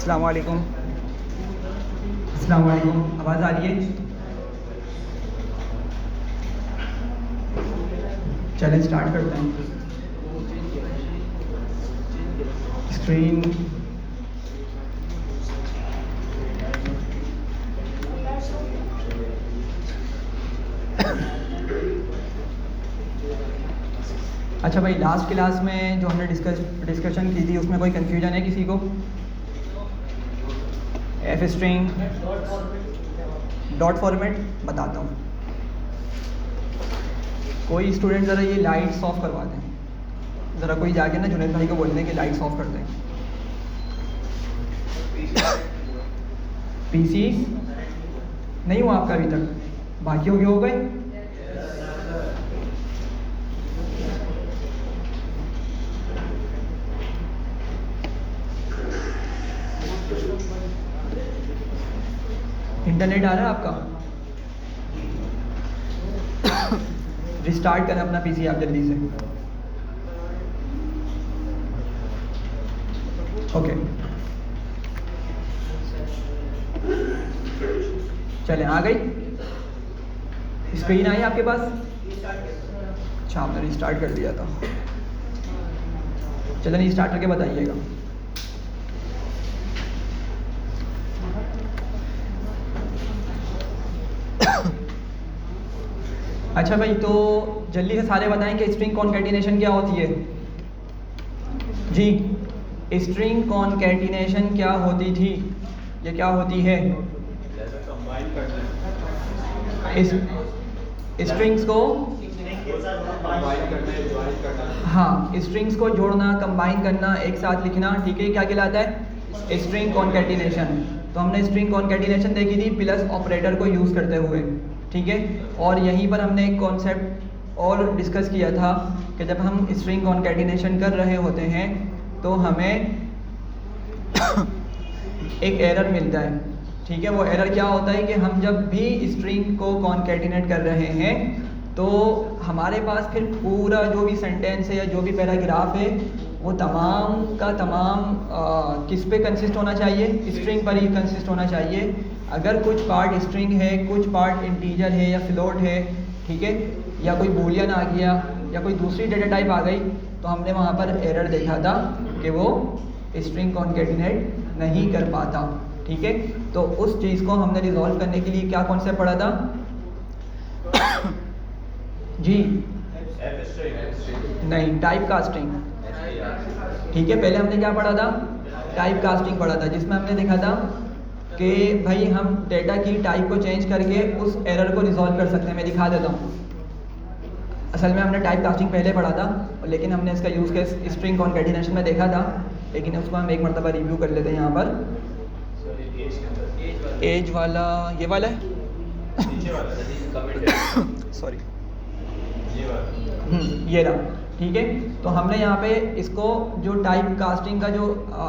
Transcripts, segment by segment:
अस्सलाम वालेकुम। अस्सलाम वालेकुम। आवाज़ आ रही है? चलें स्टार्ट करते हैं। स्क्रीन अच्छा भाई, लास्ट क्लास में जो हमने डिस्कशन की थी उसमें कोई कन्फ्यूजन है किसी को? एफ स्ट्रिंग डॉट फॉर्मेट बताता हूँ। कोई स्टूडेंट ज़रा ये लाइट्स ऑफ करवा दें, ज़रा कोई जाके ना जुनैद भाई को बोल दें कि लाइट्स ऑफ कर दें। पीसी नहीं हुआ आपका अभी तक? बाकियों के हो गए? इंटरनेट आ रहा है आपका? रिस्टार्ट करें अपना पीसी आप जल्दी से। ओके चलें, आ गई स्क्रीन? आई आपके पास? अच्छा, आपने रिस्टार्ट कर दिया था। चलें रिस्टार्ट करके बताइएगा। अच्छा भाई, तो जल्दी से सारे बताएं कि स्ट्रिंग कॉन्कैटिनेशन क्या होती है जी। स्ट्रिंग कॉन्कैटिनेशन क्या होती थी, ये क्या होती है? स्ट्रिंग्स को हाँ, स्ट्रिंग्स को जोड़ना, कंबाइन करना, एक साथ लिखना, ठीक है, क्या कहलाता है? String concatenation. तो हमने स्ट्रिंग कॉन्कैटिनेशन देखी थी प्लस ऑपरेटर को यूज़ करते हुए, ठीक है। और यहीं पर हमने एक कॉन्सेप्ट और डिस्कस किया था कि जब हम स्ट्रिंग कॉन्कैटिनेशन कर रहे होते हैं तो हमें एक एरर मिलता है, ठीक है। वो एरर क्या होता है कि हम जब भी स्ट्रिंग को कॉन्कैटिनेट कर रहे हैं तो हमारे पास फिर पूरा जो भी सेंटेंस है या जो भी पैराग्राफ है वो तमाम का तमाम किस पे कंसिस्ट होना चाहिए? स्ट्रिंग पर ही कंसिस्ट होना चाहिए। अगर कुछ पार्ट स्ट्रिंग है, कुछ पार्ट इंटीजर है या फ्लोट है, ठीक है, या कोई बूलियन आ गया या कोई दूसरी डेटा टाइप आ गई, तो हमने वहाँ पर एरर देखा था कि वो स्ट्रिंग कॉन्कैटिनेट नहीं कर पाता, ठीक है। तो उस चीज़ को हमने रिजॉल्व करने के लिए क्या कॉन्सेप्ट पढ़ा था जी? नहीं, टाइप कास्टिंग, ठीक है। पहले हमने क्या पढ़ा था? टाइप कास्टिंग पढ़ा था, जिसमें हमने देखा था कि भाई हम डेटा की टाइप को चेंज करके उस एरर को रिजॉल्व कर सकते हैं। मैं दिखा देता हूँ। असल में हमने टाइप कास्टिंग पहले पढ़ा था, लेकिन हमने इसका यूज़ केस स्ट्रिंग कॉन्कैटिनेशन में देखा था, लेकिन उसको हम एक मरतबा रिव्यू कर लेते हैं। यहाँ पर एज वाला, ये वाला है सॉरी, ये रहा, ठीक है। तो हमने यहाँ पे इसको जो टाइप कास्टिंग का जो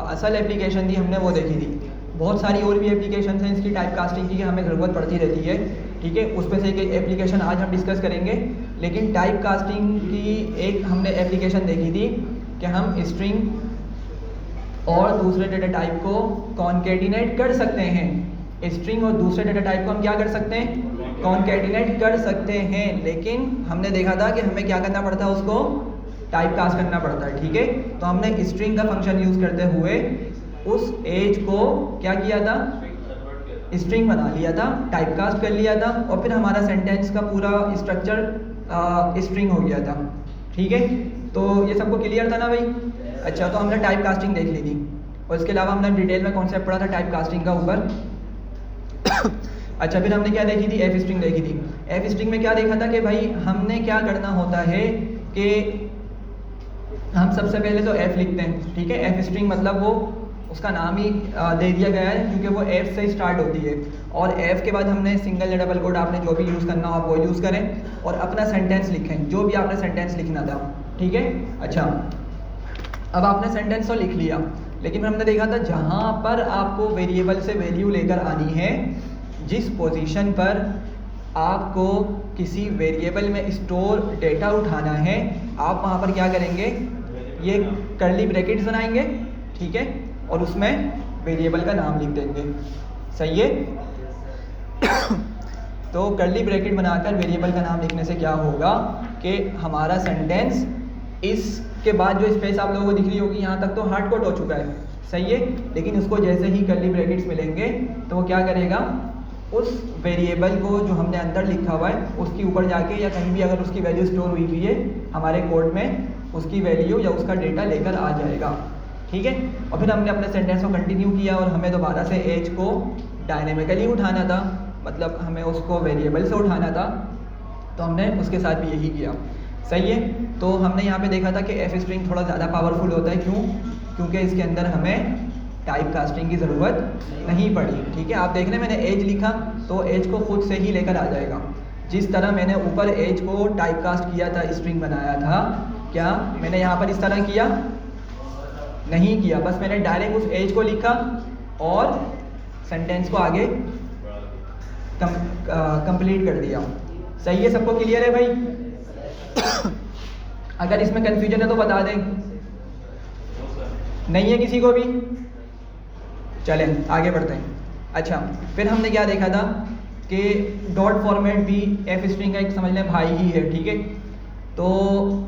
असल एप्लीकेशन थी हमने वो देखी थी। बहुत सारी और भी एप्लीकेशन हैं इसकी टाइप कास्टिंग की कि हमें ज़रूरत पड़ती रहती है, ठीक है। उसमें से एक एप्लीकेशन आज हम डिस्कस करेंगे, लेकिन टाइप कास्टिंग की एक हमने एप्लीकेशन देखी थी कि हम स्ट्रिंग और दूसरे डेटा टाइप को कॉन्कैटिनेट कर सकते हैं। स्ट्रिंग और दूसरे डेटा टाइप को हम क्या कर सकते हैं? कॉन्कैटिनेट कर सकते हैं, लेकिन हमने देखा था कि हमें क्या करना पड़ता है? उसको टाइप कास्ट करना पड़ता है, ठीक है। तो हमने स्ट्रिंग का फंक्शन यूज़ करते हुए उस एज को क्या किया था? स्ट्रिंग बना लिया था, टाइप कास्ट कर लिया था, और फिर हमारा सेंटेंस का पूरा स्ट्रक्चर स्ट्रिंग हो गया था, ठीक है। तो ये सबको क्लियर था ना भाई? अच्छा, तो हमने टाइप कास्टिंग देख ली थी, और इसके अलावा हमने डिटेल में कॉन्सेप्ट पढ़ा था टाइप कास्टिंग का ऊपर। अच्छा, फिर हमने क्या देखी थी? एफ स्ट्रिंग देखी थी। एफ स्ट्रिंग में क्या देखा था कि भाई हमने क्या करना होता है कि हम सबसे पहले तो एफ लिखते हैं, ठीक है। एफ स्ट्रिंग मतलब वो उसका नाम ही दे दिया गया है क्योंकि वो एफ से स्टार्ट होती है, और एफ के बाद हमने सिंगल या डबल कोट आपने जो भी यूज़ करना हो आप वो यूज़ करें और अपना सेंटेंस लिखें, जो भी आपने सेंटेंस लिखना था, ठीक है। अच्छा, अब आपने सेंटेंस तो लिख लिया, लेकिन हमने देखा था जहाँ पर आपको वेरिएबल से वैल्यू लेकर आनी है, जिस पोजीशन पर आपको किसी वेरिएबल में स्टोर डेटा उठाना है, आप वहाँ पर क्या करेंगे? ये कर्ली ब्रैकेट्स बनाएंगे, ठीक है, और उसमें वेरिएबल का नाम लिख देंगे। सही है। तो कर्ली ब्रैकेट बनाकर वेरिएबल का नाम लिखने से क्या होगा कि हमारा सेंटेंस, इसके बाद जो स्पेस आप लोगों को दिख रही होगी यहाँ तक तो हार्ड कोड हो चुका है। सही है। लेकिन उसको जैसे ही कर्ली ब्रैकेट्स मिलेंगे तो वो क्या करेगा, उस वेरिएबल को जो हमने अंदर लिखा हुआ है उसके ऊपर जाके या कहीं भी अगर उसकी वैल्यू स्टोर हुई हुई है हमारे कोड में, उसकी वैल्यू या उसका डेटा लेकर आ जाएगा। ठीक है। और फिर हमने अपने सेंटेंस को कंटिन्यू किया और हमें दोबारा से एज को डायनेमिकली उठाना था, मतलब हमें उसको वेरिएबल से उठाना था, तो हमने उसके साथ भी यही किया। सही है। तो हमने यहाँ पे देखा था कि एफ स्ट्रिंग थोड़ा ज़्यादा पावरफुल होता है। क्यों? क्योंकि इसके अंदर हमें टाइप कास्टिंग की ज़रूरत नहीं पड़ी। ठीक है। आप देख रहे हैं मैंने एज लिखा तो एज को खुद से ही लेकर आ जाएगा। जिस तरह मैंने ऊपर एज को टाइप कास्ट किया था, स्ट्रिंग बनाया था, क्या मैंने यहाँ पर इस तरह किया? नहीं किया। बस मैंने डायरेक्ट उस एज को लिखा और सेंटेंस को आगे कंप्लीट कर दिया। सही है। सबको क्लियर है भाई? अगर इसमें कंफ्यूजन है तो बता दें। नहीं है किसी को भी? चलें आगे बढ़ते हैं। अच्छा, फिर हमने क्या देखा था कि डॉट फॉर्मेट भी एफ स्ट्रिंग का एक समझ लें भाई ही है। ठीक है। तो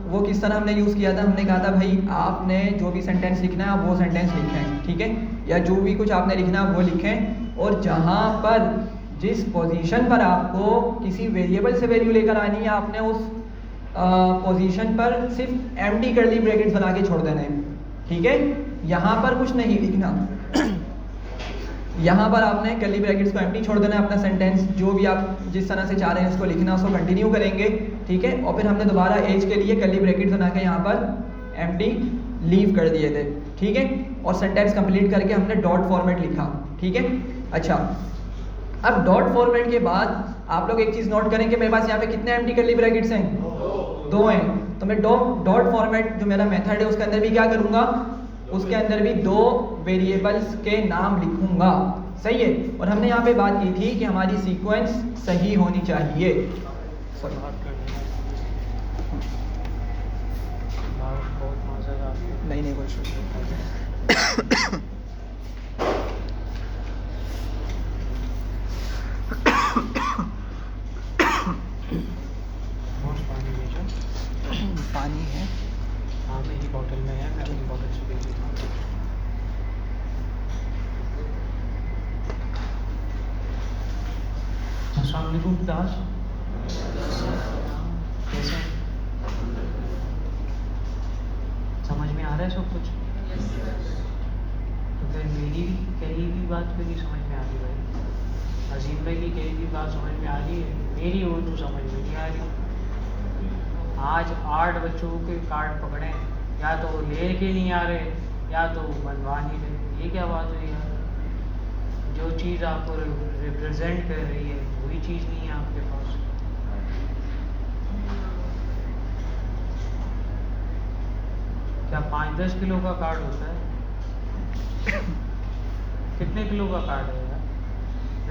वो किस तरह हमने यूज़ किया था? हमने कहा था भाई आपने जो भी सेंटेंस लिखना है आप वो सेंटेंस लिखें। ठीक है। या जो भी कुछ आपने लिखना है वो लिखें, और जहाँ पर जिस पोजीशन पर आपको किसी वेरिएबल से वैल्यू लेकर आनी है आपने उस पोजीशन पर सिर्फ एम्प्टी कर्ली ब्रैकेट्स बना के छोड़ देना है। ठीक है। यहाँ पर कुछ नहीं लिखना। यहाँ पर आपने कर्ली ब्रैकेट्स को एम्प्टी छोड़ देना है। अपना सेंटेंस जो भी आप जिस तरह से चाह रहे हैं उसको लिखना, उसको कंटिन्यू करेंगे। ठीक है। और फिर हमने दोबारा एज के लिए कर्ली ब्रैकेट्स बना के यहाँ पर एम्प्टी लीव कर दिए थे। ठीक है। और सेंटेंस कंप्लीट करके हमने डॉट फॉर्मेट लिखा। ठीक है। अच्छा, अब डॉट फॉर्मेट के बाद आप लोग एक चीज़ नोट करें कि मेरे पास यहाँ पे कितने एम्प्टी कर्ली ब्रैकेट्स हैं? दो हैं। तो मैं डॉट फॉर्मेट जो मेरा मेथड है उसके अंदर भी क्या करूँगा, उसके अंदर भी दो वेरिएबल्स के नाम लिखूंगा। सही है। और हमने यहाँ पे बात की थी कि हमारी सीक्वेंस सही होनी चाहिए। नहीं कोई पानी है। हाँ मेरी बोतल में है, मैं अपनी बोतल से पी लेता हूँ। अस्सलाम वालेकुम दास, कैसे हैं? समझ में आ रहा है सब कुछ? तो फिर मेरी भी कही भी बात क्यों नहीं समझ में आ रही भाई? अजीम भाई की कही भी बात समझ में आ रही है, मेरी उर्दू समझ में नहीं आ रही। आज 8 बच्चों के कार्ड पकड़े, या तो वो ले के नहीं आ रहे या तो वो बनवा नहीं रहे। ये क्या बात हुई यार? जो चीज़ आपको रिप्रेजेंट कर रही है वही चीज़ नहीं है आपके पास। क्या 5-10 किलो का कार्ड होता है? कितने किलो का कार्ड है यार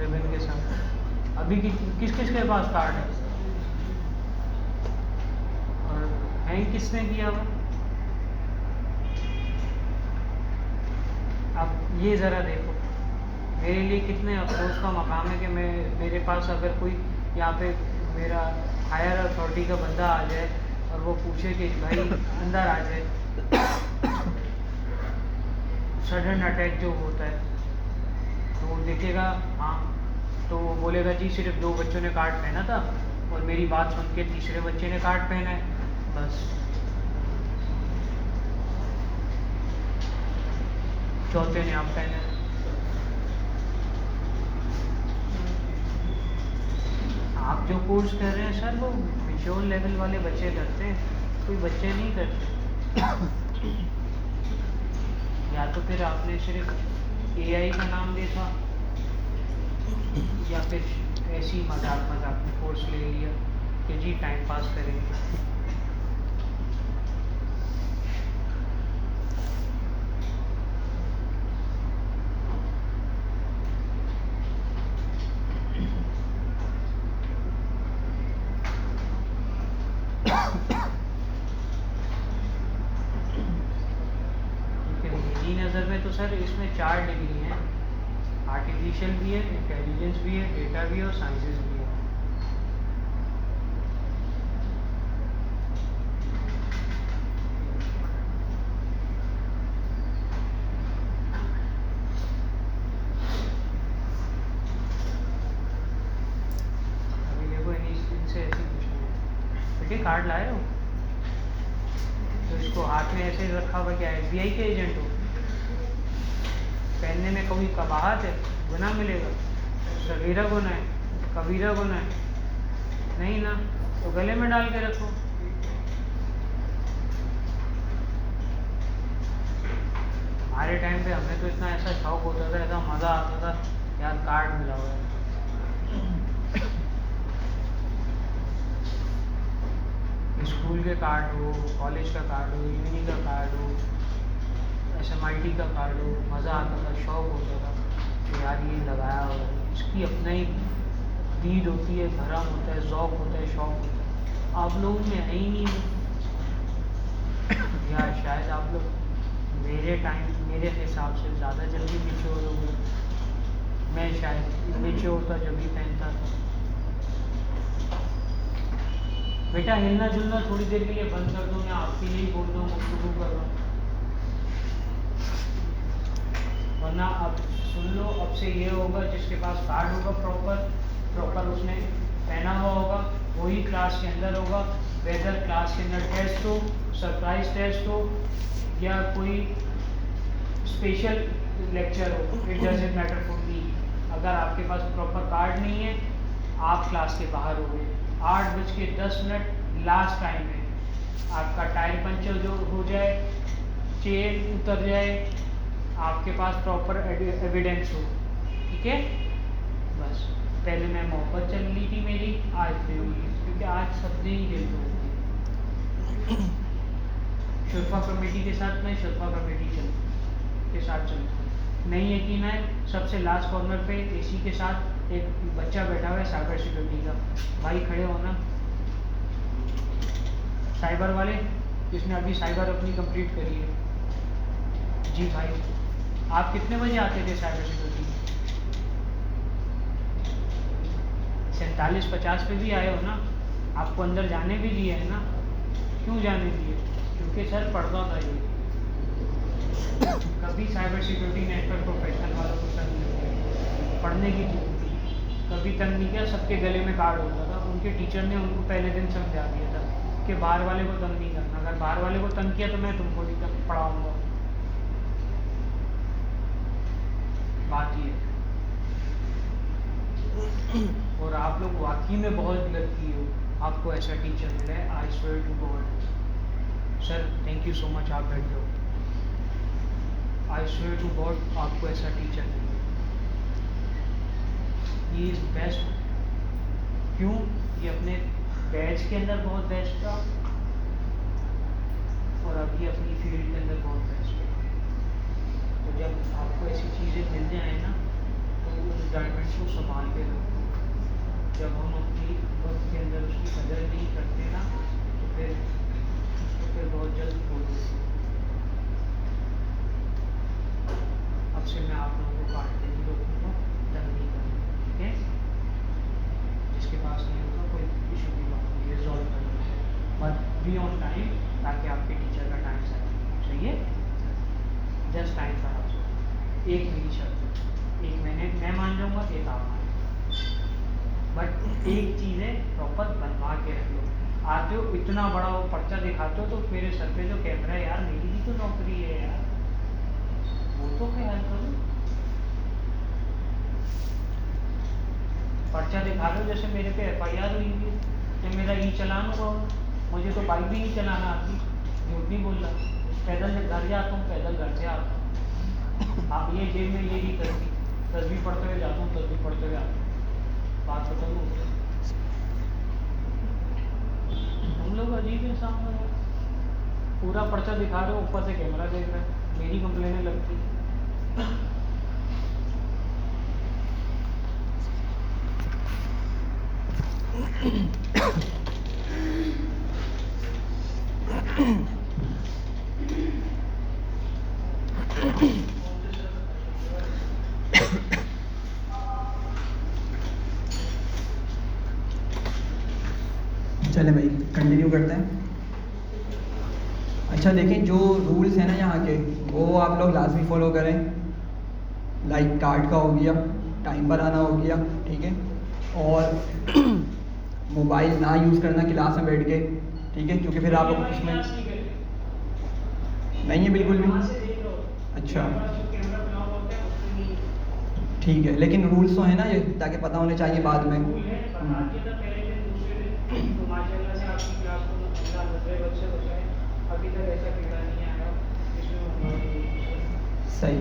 रिबन के साथ? अभी किस किस के पास कार्ड है और हैंग किसने किया हुआ? अब ये ज़रा देखो, मेरे लिए कितने अफसोस का मकाम है कि मेरे पास अगर कोई यहाँ पे मेरा हायर अथॉरिटी का बंदा आ जाए और वो पूछे कि भाई अंदर आ जाए, सडन अटैक जो होता है, तो वो देखेगा हाँ, तो वो बोलेगा जी सिर्फ 2 बच्चों ने कार्ड पहना था और मेरी बात सुन के तीसरे बच्चे ने कार्ड पहना है, बस चौथे ने आप पहना है। आप जो कोर्स कर रहे हैं सर वो मेच्योर लेवल वाले बच्चे करते हैं, कोई बच्चे नहीं करते। या तो फिर आपने सिर्फ एआई का नाम देखा या फिर ऐसी मजाक में कोर्स ले लिया कि जी टाइम पास करेंगे। नज़र में तो सर इसमें 4 डिग्री हैं, आर्टिफिशियल भी है, इंटेलिजेंस भी है, डेटा भी है और साइंसेस भी है। अभी देखो इनसे ऐसी पूछना है, बेटे कार्ड लाए हो? तो इसको हाथ में ऐसे रखा हुआ, क्या SBI के एजेंट हो? पहनने में कोई कबाहत है? गुनाह मिलेगा? सगीरा गुनाह है? कबीरा गुनाह है? नहीं ना, तो गले में डाल के रखो। हमारे टाइम पे हमें तो इतना ऐसा शौक होता था, ऐसा मज़ा आता था, यार कार्ड मिला हुआ है। स्कूल के कार्ड हो, कॉलेज का कार्ड हो, यूनी का कार्ड हो, SMIT का कार्ड हो, मज़ा आता था, शौक होता था कि यार ये लगाया हो, इसकी अपना ही दीद होती है, भरम होता है, ज़ौक होता है, शौक होता है। आप लोगों में है ही नहीं। यार शायद आप लोग मेरे हिसाब से ज़्यादा जल्दी मेच्योर हो गए। मैं शायद मेच्योर था जब भी पहनता था। बेटा हिलना जुलना थोड़ी देर के लिए बंद कर दो, मैं आपके लिए ही बोल रहा हूँ, गुफ्तगू कर रहा हूँ। वरना अब सुन लो, अब से ये होगा जिसके पास कार्ड होगा प्रॉपर उसने पहना हुआ होगा, वही क्लास के अंदर होगा, वेदर क्लास के अंदर टेस्ट हो, सरप्राइज टेस्ट हो या कोई स्पेशल लेक्चर हो, it doesn't matter for me. अगर आपके पास प्रॉपर कार्ड नहीं है, आप क्लास के बाहर हो गए। 8:10 लास्ट टाइम है, आपका टायर पंचर जो हो जाए, चेन उतर जाए, आपके पास प्रॉपर एविडेंस हो, ठीक है? बस पहले मैं मोहब्बत चल रही थी मेरी, आज भी होगी, क्योंकि आज सब दिन ही दिल होती है। शुल्फा कमेटी के साथ मैं शुल्फा कमेटी के साथ चलता हूँ। नहीं यकीन है, सबसे लास्ट कॉर्नर पे AC के साथ एक बच्चा बैठा हुआ है साइबर सिक्योरिटी का। भाई खड़े हो ना, साइबर वाले, जिसने अभी साइबर अपनी कंप्लीट करी है। जी भाई, आप कितने बजे आते थे साइबर सिक्योरिटी? 47-50 पे भी आए हो ना? आपको अंदर जाने भी दिए है ना? क्यों जाने दिए? क्योंकि सर पढ़ता था ये। कभी साइबर सिक्योरिटी नेटवर्क प्रोफेशनल वालों को तंग नहीं किया, पढ़ने की चीज़ थी, कभी तंग नहीं किया। सबके गले में कार्ड होता था, उनके टीचर ने उनको पहले दिन समझा दिया था कि बाहर वाले को तंग नहीं करना, अगर बाहर वाले को तंग किया तो मैं तुमको भी पढ़ाऊँगा। बात ये है। और आप लोग वाकई में बहुत लकी हो, आपको ऐसा टीचर मिला है। I swear to God sir, thank you so much. आप बैठ जाओ। आई स्वेयर टू गॉड आपको ऐसा टीचर मिला, ही इज़ बेस्ट। क्यों? ये अपने बैच के अंदर बहुत बेस्ट था और अभी अपनी फील्ड के अंदर बहुत बेस्ट है। तो जब आपको ऐसी चीज़ें मिल जाए ना, तो उस डायमेंड्स को संभाल के रखो। जब हम अपनी वक्त के अंदर उसकी कदर नहीं करते ना, तो फिर बहुत जल्द खो देते। अब से मैं आप लोगों को काटते नहीं रोकूँगा, तंग नहीं करूँगा, ठीक है? जिसके पास नहीं होगा कोई इशू की बात नहीं, रिजॉल्व कर लो, बट बी ऑन टाइम, ताकि आपके टीचर का टाइम सही सही है। जस्ट टाइम पर आप एक मेरी शर्त, एक मैं मान जाऊँगा, एक आप मान, बट एक चीज़ है, प्रॉपर बनवा के रख लो। आते हो इतना बड़ा वो पर्चा दिखाते हो, तो मेरे सर पे जो कैमरा है यार, मेरी भी तो नौकरी है यार, वो तो ख्याल करो। पर्चा दिखा दो जैसे मेरे पे FIR हुई थी, जब मेरा चालान हुआ, मुझे तो बाइक भी नहीं चलाना आती, झूठ नहीं बोल रहा, पैदल घर जाता हूँ, पैदल घर से आता हूँ। आप ये जेब में ये नहीं करती, तस्वीर पढ़ते हुए जाता हूँ, तस्वीर पढ़ते हुए आता हूँ। बात बताऊँ, हम लोग अजीब इंसान है। पूरा पर्चा दिखा रहे हो, ऊपर से कैमरा देख रहा है, मेरी कंप्लेनें लगती चले भाई कंटिन्यू करते हैं। अच्छा देखें, जो रूल्स हैं ना यहाँ के, वो आप लोग लाजमी फॉलो करें। लाइक कार्ड का हो गया, टाइम पर आना हो गया, ठीक है, और मोबाइल ना यूज़ करना क्लास में बैठ के, ठीक है, क्योंकि फिर आप उसमें नहीं है बिल्कुल भी। अच्छा ठीक है, लेकिन रूल्स तो है ना ये, ताकि पता होने चाहिए बाद में। सही,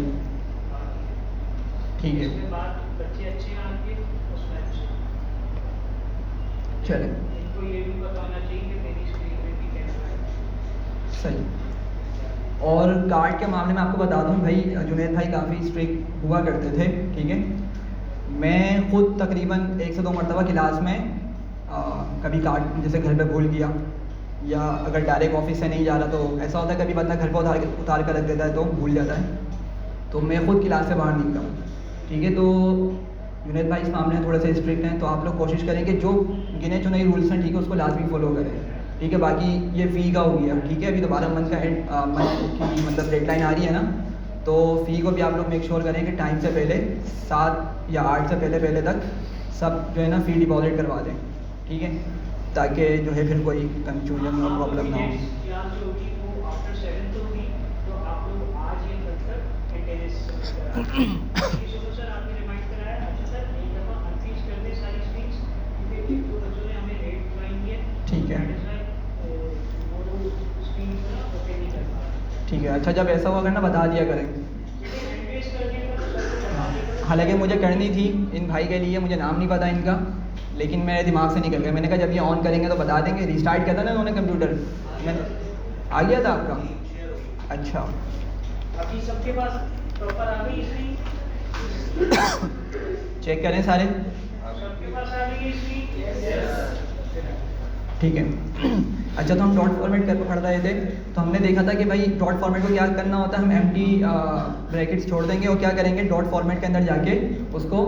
ठीक है, चले सही। और कार्ड के मामले में आपको बता दूं भाई, जुनैद भाई काफ़ी स्ट्रिक्ट हुआ करते थे, ठीक है। मैं ख़ुद तकरीबन 1 से 2 मरतबा क्लास में कभी कार्ड जैसे घर पे भूल गया, या अगर डायरेक्ट ऑफिस से नहीं जा रहा तो ऐसा होता है कभी बंदा घर पर उतार कर रख देता है तो भूल जाता है, तो मैं ख़ुद क्लास से बाहर निकला हूँ, ठीक है। तो जुनैद भाई इस मामले में थोड़े से स्ट्रिक्ट हैं, तो आप लोग कोशिश करें कि जो गिने चुने रूल्स हैं, ठीक है, उसको लाजमी फॉलो करें, ठीक है। बाकी ये फ़ी का हो गया, ठीक है, अभी दोबारा मंथ का मंथ की मतलब डेडलाइन आ रही है ना, तो फ़ी को भी आप लोग मेक श्योर करें कि टाइम से पहले 7 या 8 से पहले तक सब जो है ना फ़ी डिपॉजिट करवा दें, ठीक है, ताकि जो है फिर कोई कंफ्यूजन और प्रॉब्लम ना हो। ठीक है, ठीक है। अच्छा, जब ऐसा हुआ करना बता दिया करें। हालांकि मुझे करनी थी इन भाई के लिए, मुझे नाम नहीं पता इनका, लेकिन मेरे दिमाग से निकल गया। मैंने कहा जब ये ऑन करेंगे तो बता देंगे। रिस्टार्ट किया था ना उन्होंने कंप्यूटर, मैं आ गया था आपका। अच्छा, अभी सबके पास प्रॉपर आ गई इसमें चेक करें सारे, सबके पास आ गई इसमें, ठीक है। अच्छा, तो हम डॉट फॉर्मेट कर पढ़ रहे थे, तो हमने देखा था कि भाई डॉट फॉर्मेट को क्या करना होता है, हम एम्प्टी ब्रैकेट्स छोड़ देंगे और क्या करेंगे, डॉट फॉर्मेट के अंदर जाके उसको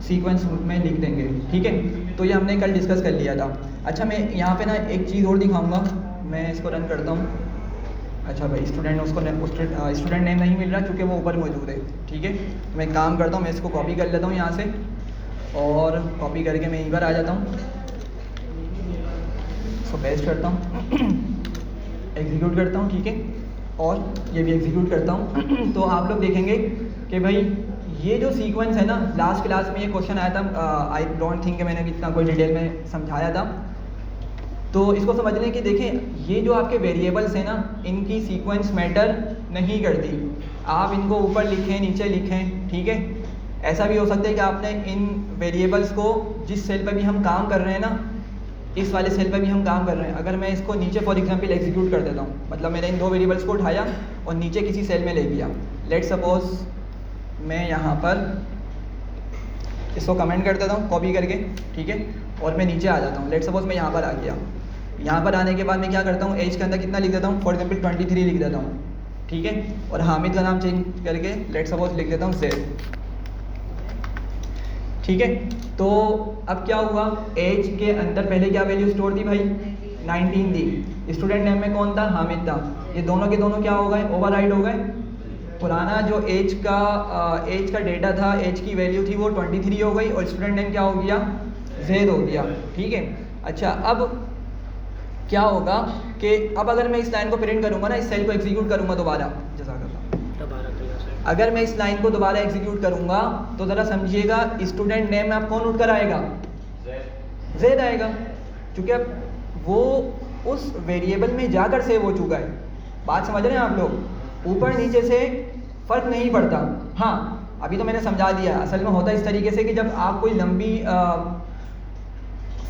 सीक्वेंस में लिख देंगे, ठीक है। तो ये हमने कल डिस्कस कर लिया था। अच्छा, मैं यहाँ पे ना एक चीज़ और दिखाऊंगा, मैं इसको रन करता हूँ। अच्छा भाई, स्टूडेंट स्टूडेंट नेम नहीं मिल रहा क्योंकि वो ऊपर मौजूद है, ठीक है। तो मैं काम करता हूँ, मैं इसको कॉपी कर लेता हूँ यहाँ से, और कॉपी करके मैं यहीं पर आ जाता हूँ, इसको पेस्ट करता हूँ, एग्जीक्यूट करता हूँ, ठीक है, और ये भी एग्जीक्यूट करता हूँ। तो आप लोग देखेंगे कि भाई ये जो सीक्वेंस है ना, लास्ट क्लास में ये क्वेश्चन आया था, आई डोंट थिंक मैंने इतना कोई डिटेल में समझाया था। तो इसको समझने की देखें, ये जो आपके वेरिएबल्स हैं ना, इनकी सीक्वेंस मैटर नहीं करती। आप इनको ऊपर लिखें नीचे लिखें, ठीक है। ऐसा भी हो सकता है कि आपने इन वेरिएबल्स को जिस सेल पर भी हम काम कर रहे हैं ना, इस वाले सेल पर भी हम काम कर रहे हैं, अगर मैं इसको नीचे फॉर एग्जांपल एग्जीक्यूट कर देता हूँ, मतलब मैंने इन 2 वेरिएबल्स को उठाया और नीचे किसी सेल में ले गया। लेट सपोज मैं यहाँ पर इसको कमेंट कर देता हूँ कॉपी करके, ठीक है, और मैं नीचे आ जाता हूँ। लेट सपोज मैं यहाँ पर आ गया। यहाँ पर आने के बाद मैं क्या करता हूँ, एज के अंदर कितना लिख देता हूँ, फॉर एग्जाम्पल 23 लिख देता हूँ, ठीक है, और हामिद का नाम चेंज करके लेट सपोज लिख देता हूँ ज़ेड, ठीक है। तो अब क्या हुआ, एज के अंदर पहले क्या वैल्यू स्टोर थी भाई, 19 थी। स्टूडेंट नेम में कौन था, हामिद था। ये दोनों के दोनों क्या हो गए, ओवरराइड हो गए। पुराना जो एज का डेटा था, एज की वैल्यू थी वो 23 हो गई, और स्टूडेंट नेम क्या हो गया, ज़ेड हो गया, ठीक है। अच्छा, अब क्या होगा कि अब अगर मैं इस लाइन को प्रिंट करूँगा ना, इस सेल को एग्जीक्यूट करूँगा दोबारा, अगर मैं इस लाइन को दोबारा एग्जीक्यूट करूँगा तो ज़रा समझिएगा, स्टूडेंट नेम में आप कौन उठ कर आएगा, ज़ेड आएगा, क्योंकि अब वो उस वेरिएबल में जाकर सेव हो चुका है। बात समझ रहे हैं आप लोग, ऊपर नीचे से फ़र्क नहीं पड़ता। हाँ, अभी तो मैंने समझा दिया। असल में होता है इस तरीके से कि जब आप कोई लंबी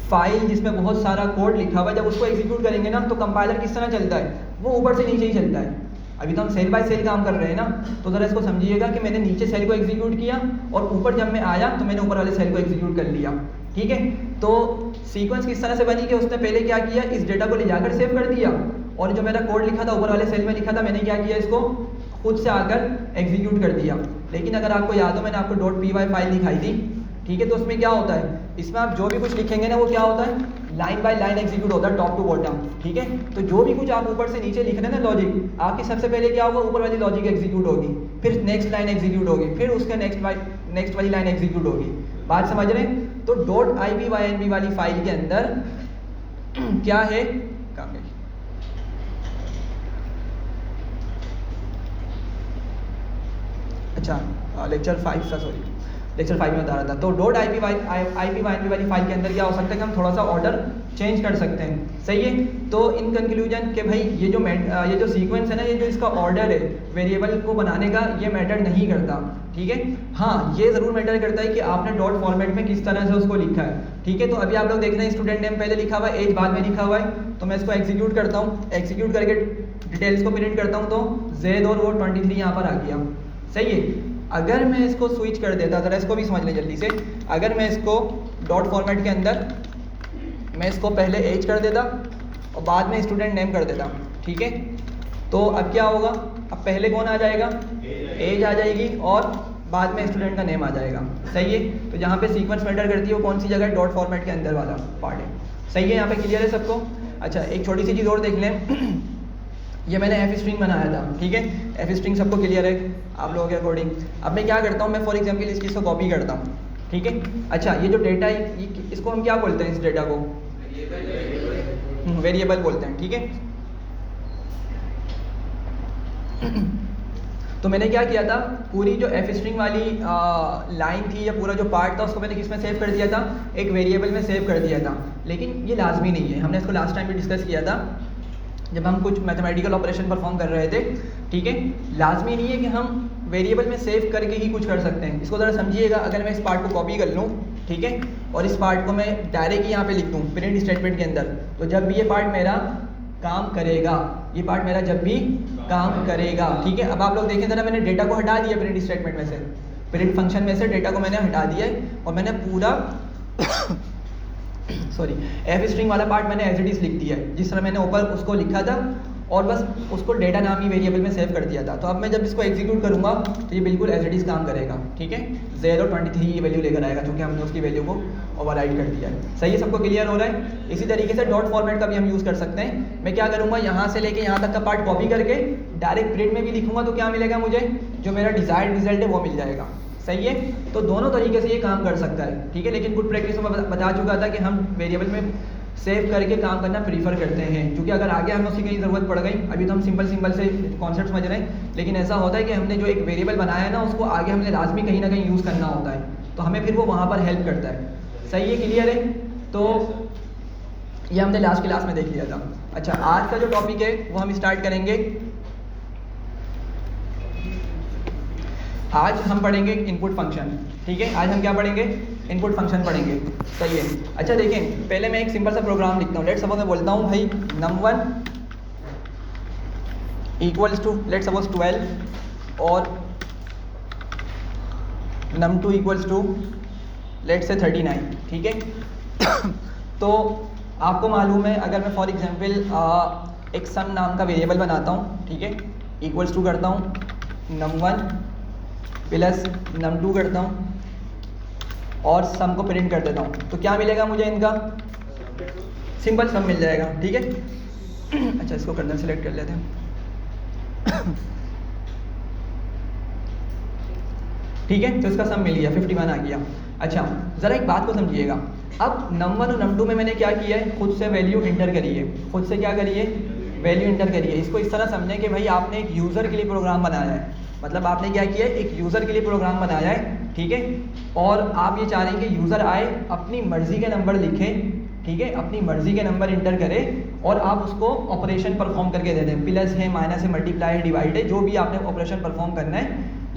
फाइल जिसमें बहुत सारा कोड लिखा हुआ है, जब उसको एग्जीक्यूट करेंगे ना, तो कंपाइलर किस तरह चलता है, वो ऊपर से नीचे ही चलता है। अभी तो हम सेल बाय सेल काम कर रहे हैं ना, तो ज़रा इसको समझिएगा कि मैंने नीचे सेल को एग्जीक्यूट किया और ऊपर जब मैं आया तो मैंने ऊपर वाले सेल को एग्जीक्यूट कर लिया, ठीक है। तो सीक्वेंस किस तरह से बनी कि उसने पहले क्या किया, इस डेटा को ले जाकर सेव कर दिया, और जो मेरा कोड लिखा था ऊपर वाले सेल में लिखा था, मैंने क्या किया, इसको खुद से आकर एग्जीक्यूट कर दिया। लेकिन अगर आपको याद हो मैंने आपको .py फाइल दिखाई थी, ठीक है, तो उसमें क्या होता है, इसमें आप जो भी कुछ लिखेंगे ना वो क्या होता है, लाइन बाय लाइन एग्जीक्यूट होता है टॉप टू बॉटम, ठीक है। तो जो भी कुछ आप ऊपर से नीचे लिख रहे हैं ना लॉजिक, आपकी सबसे पहले क्या होगा, ऊपर वाली लॉजिक एग्जीक्यूट होगी, फिर नेक्स्ट लाइन एग्जीक्यूट होगी, फिर उसके नेक्स्ट वाली लाइन एग्जीक्यूट होगी। बात समझ रहे हैं? तो .ipynb वाली फाइल के अंदर क्या है, काम है, अच्छा लेक्चर 5 में बता रहा था। तो .ipynb वाली फाइल के अंदर क्या हो सकता है कि हम थोड़ा सा ऑर्डर चेंज कर सकते हैं, सही है। तो इन कंक्लूजन कि भाई ये जो सीक्वेंस है ना, ये जो इसका ऑर्डर है वेरिएबल को बनाने का, ये मैटर नहीं करता, ठीक है। हाँ, ये ज़रूर मैटर करता है कि आपने डॉट फॉर्मेट में किस तरह से उसको लिखा है, ठीक है। तो अभी आप लोग देख रहे हैं स्टूडेंट नेम पहले लिखा हुआ है, एज बाद में लिखा हुआ है। तो मैं इसको एग्जीक्यूट करता हूँ, एग्जीक्यूट करके डिटेल्स को प्रिंट करता हूँ, तो जेड और वो 23 यहाँ पर आ गया, सही है। अगर मैं इसको स्विच कर देता, ज़रा इसको भी समझ लें जल्दी से, अगर मैं इसको डॉट फॉर्मेट के अंदर मैं इसको पहले एज कर देता और बाद में स्टूडेंट नेम कर देता, ठीक है, तो अब क्या होगा, अब पहले कौन आ जाएगा, एज आ जाएगी और बाद में स्टूडेंट का नेम आ जाएगा, सही है। तो जहाँ पे सीक्वेंस मैटर करती है वो कौन सी जगह, डॉट फॉर्मेट के अंदर वाला पार्ट है, सही है। यहाँ पे क्लियर है सबको? अच्छा, एक छोटी सी चीज़ और देख लें ये मैंने एफ स्ट्रिंग बनाया था, ठीक है, एफ स्ट्रिंग सबको क्लियर है आप लोगों के अकॉर्डिंग। अब मैं क्या करता हूँ, मैं फॉर एग्जांपल इस चीज़ को कॉपी करता हूँ, ठीक है। अच्छा, ये जो डेटा है इसको हम क्या बोलते हैं, इस डेटा को वेरिएबल बोलते हैं, ठीक है। तो मैंने क्या किया था, पूरी जो एफ स्ट्रिंग वाली लाइन थी या पूरा जो पार्ट था उसको मैंने किस में सेव कर दिया था, एक वेरिएबल में सेव कर दिया था। लेकिन ये लाजमी नहीं है, हमने इसको लास्ट टाइम भी डिस्कस किया था जब हम कुछ मैथमेटिकल ऑपरेशन परफॉर्म कर रहे थे, ठीक है। लाजमी नहीं है कि हम वेरिएबल में सेव करके ही कुछ कर सकते हैं। इसको ज़रा समझिएगा, अगर मैं इस पार्ट को कॉपी कर लूँ, ठीक है, और इस पार्ट को मैं डायरेक्ट यहाँ पे लिख दूँ प्रिंट स्टेटमेंट के अंदर, तो जब भी ये पार्ट मेरा काम करेगा, ये पार्ट मेरा जब भी काम करेगा, ठीक है। अब आप लोग देखें ज़रा, मैंने डेटा को हटा दिया प्रिंट स्टेटमेंट में से, प्रिंट फंक्शन में से डेटा को मैंने हटा दिया है और मैंने पूरा सॉरी एफ स्ट्रिंग वाला पार्ट मैंने एज इट इज़ लिख दिया है जिस तरह मैंने ऊपर उसको लिखा था, और बस उसको डेटा नामी वेरिएबल में सेव कर दिया था। तो अब मैं जब इसको एग्जीक्यूट करूंगा तो ये बिल्कुल एज इट इज़ काम करेगा, ठीक है। 023 ये वैल्यू लेकर आएगा क्योंकि हमने उसकी वैल्यू को ओवरराइड कर दिया है, सही है, सबको क्लियर हो रहा है। इसी तरीके से डॉट फॉर्मेट का भी हम यूज़ कर सकते हैं। मैं क्या करूँगा, यहाँ से लेके यहाँ तक का पार्ट कॉपी करके डायरेक्ट प्रिंट में भी लिखूँगा तो क्या मिलेगा मुझे, जो मेरा डिज़ायर्ड रिजल्ट है वो मिल जाएगा, सही है। तो दोनों तरीके से ये काम कर सकता है, ठीक है। लेकिन गुड प्रैक्टिस में बता चुका था कि हम वेरिएबल में सेव करके काम करना प्रीफर करते हैं, क्योंकि अगर आगे हमें उसकी कहीं ज़रूरत पड़ गई, अभी तो हम सिंपल से कॉन्सेप्ट समझ रहे हैं, लेकिन ऐसा होता है कि हमने जो एक वेरिएबल बनाया है ना उसको आगे हमने लाजमी कहीं ना कहीं यूज़ करना होता है, तो हमें फिर वो वहाँ पर हेल्प करता है, सही है, क्लियर है। तो ये हमने लास्ट क्लास में देख लिया था। अच्छा, आज का जो टॉपिक है वो हम स्टार्ट करेंगे, आज हम पढ़ेंगे इनपुट फंक्शन, ठीक है। आज हम क्या पढ़ेंगे, इनपुट फंक्शन पढ़ेंगे, सही है। अच्छा देखें, पहले मैं एक सिंपल सा प्रोग्राम लिखता हूँ। लेट्स सपोज मैं बोलता हूँ भाई num1 equals to let's suppose 12 और num2 equals to let's say 39, ठीक है। तो आपको मालूम है, अगर मैं फॉर एग्जांपल एक सम नाम का वेरिएबल बनाता हूँ, ठीक है, इक्वल्स टू करता हूँ num1 प्लस num2 करता हूँ और सम को प्रिंट कर देता हूँ, तो क्या मिलेगा मुझे, इनका सिंपल सम मिल जाएगा, ठीक है। अच्छा, इसको कर्नल सेलेक्ट कर लेते हैं, ठीक है। तो इसका सम मिल गया, 51 आ गया। अच्छा, ज़रा एक बात को समझिएगा, अब num1 और num2 में मैंने क्या किया है, खुद से वैल्यू इंटर करी है, खुद से क्या करिए, वैल्यू इंटर करिए। इसको इस तरह समझें कि भाई आपने एक यूज़र के लिए प्रोग्राम बनाया है, मतलब आपने क्या किया है, एक यूज़र के लिए प्रोग्राम बनाया है, ठीक है। और आप ये चाह रहे हैं कि यूज़र आए, अपनी मर्ज़ी के नंबर लिखे, ठीक है, अपनी मर्ज़ी के नंबर इंटर करे और आप उसको ऑपरेशन परफॉर्म करके दे दें, प्लस है, माइनस है, मल्टीप्लाई है, डिवाइड है, जो भी आपने ऑपरेशन परफॉर्म करना है,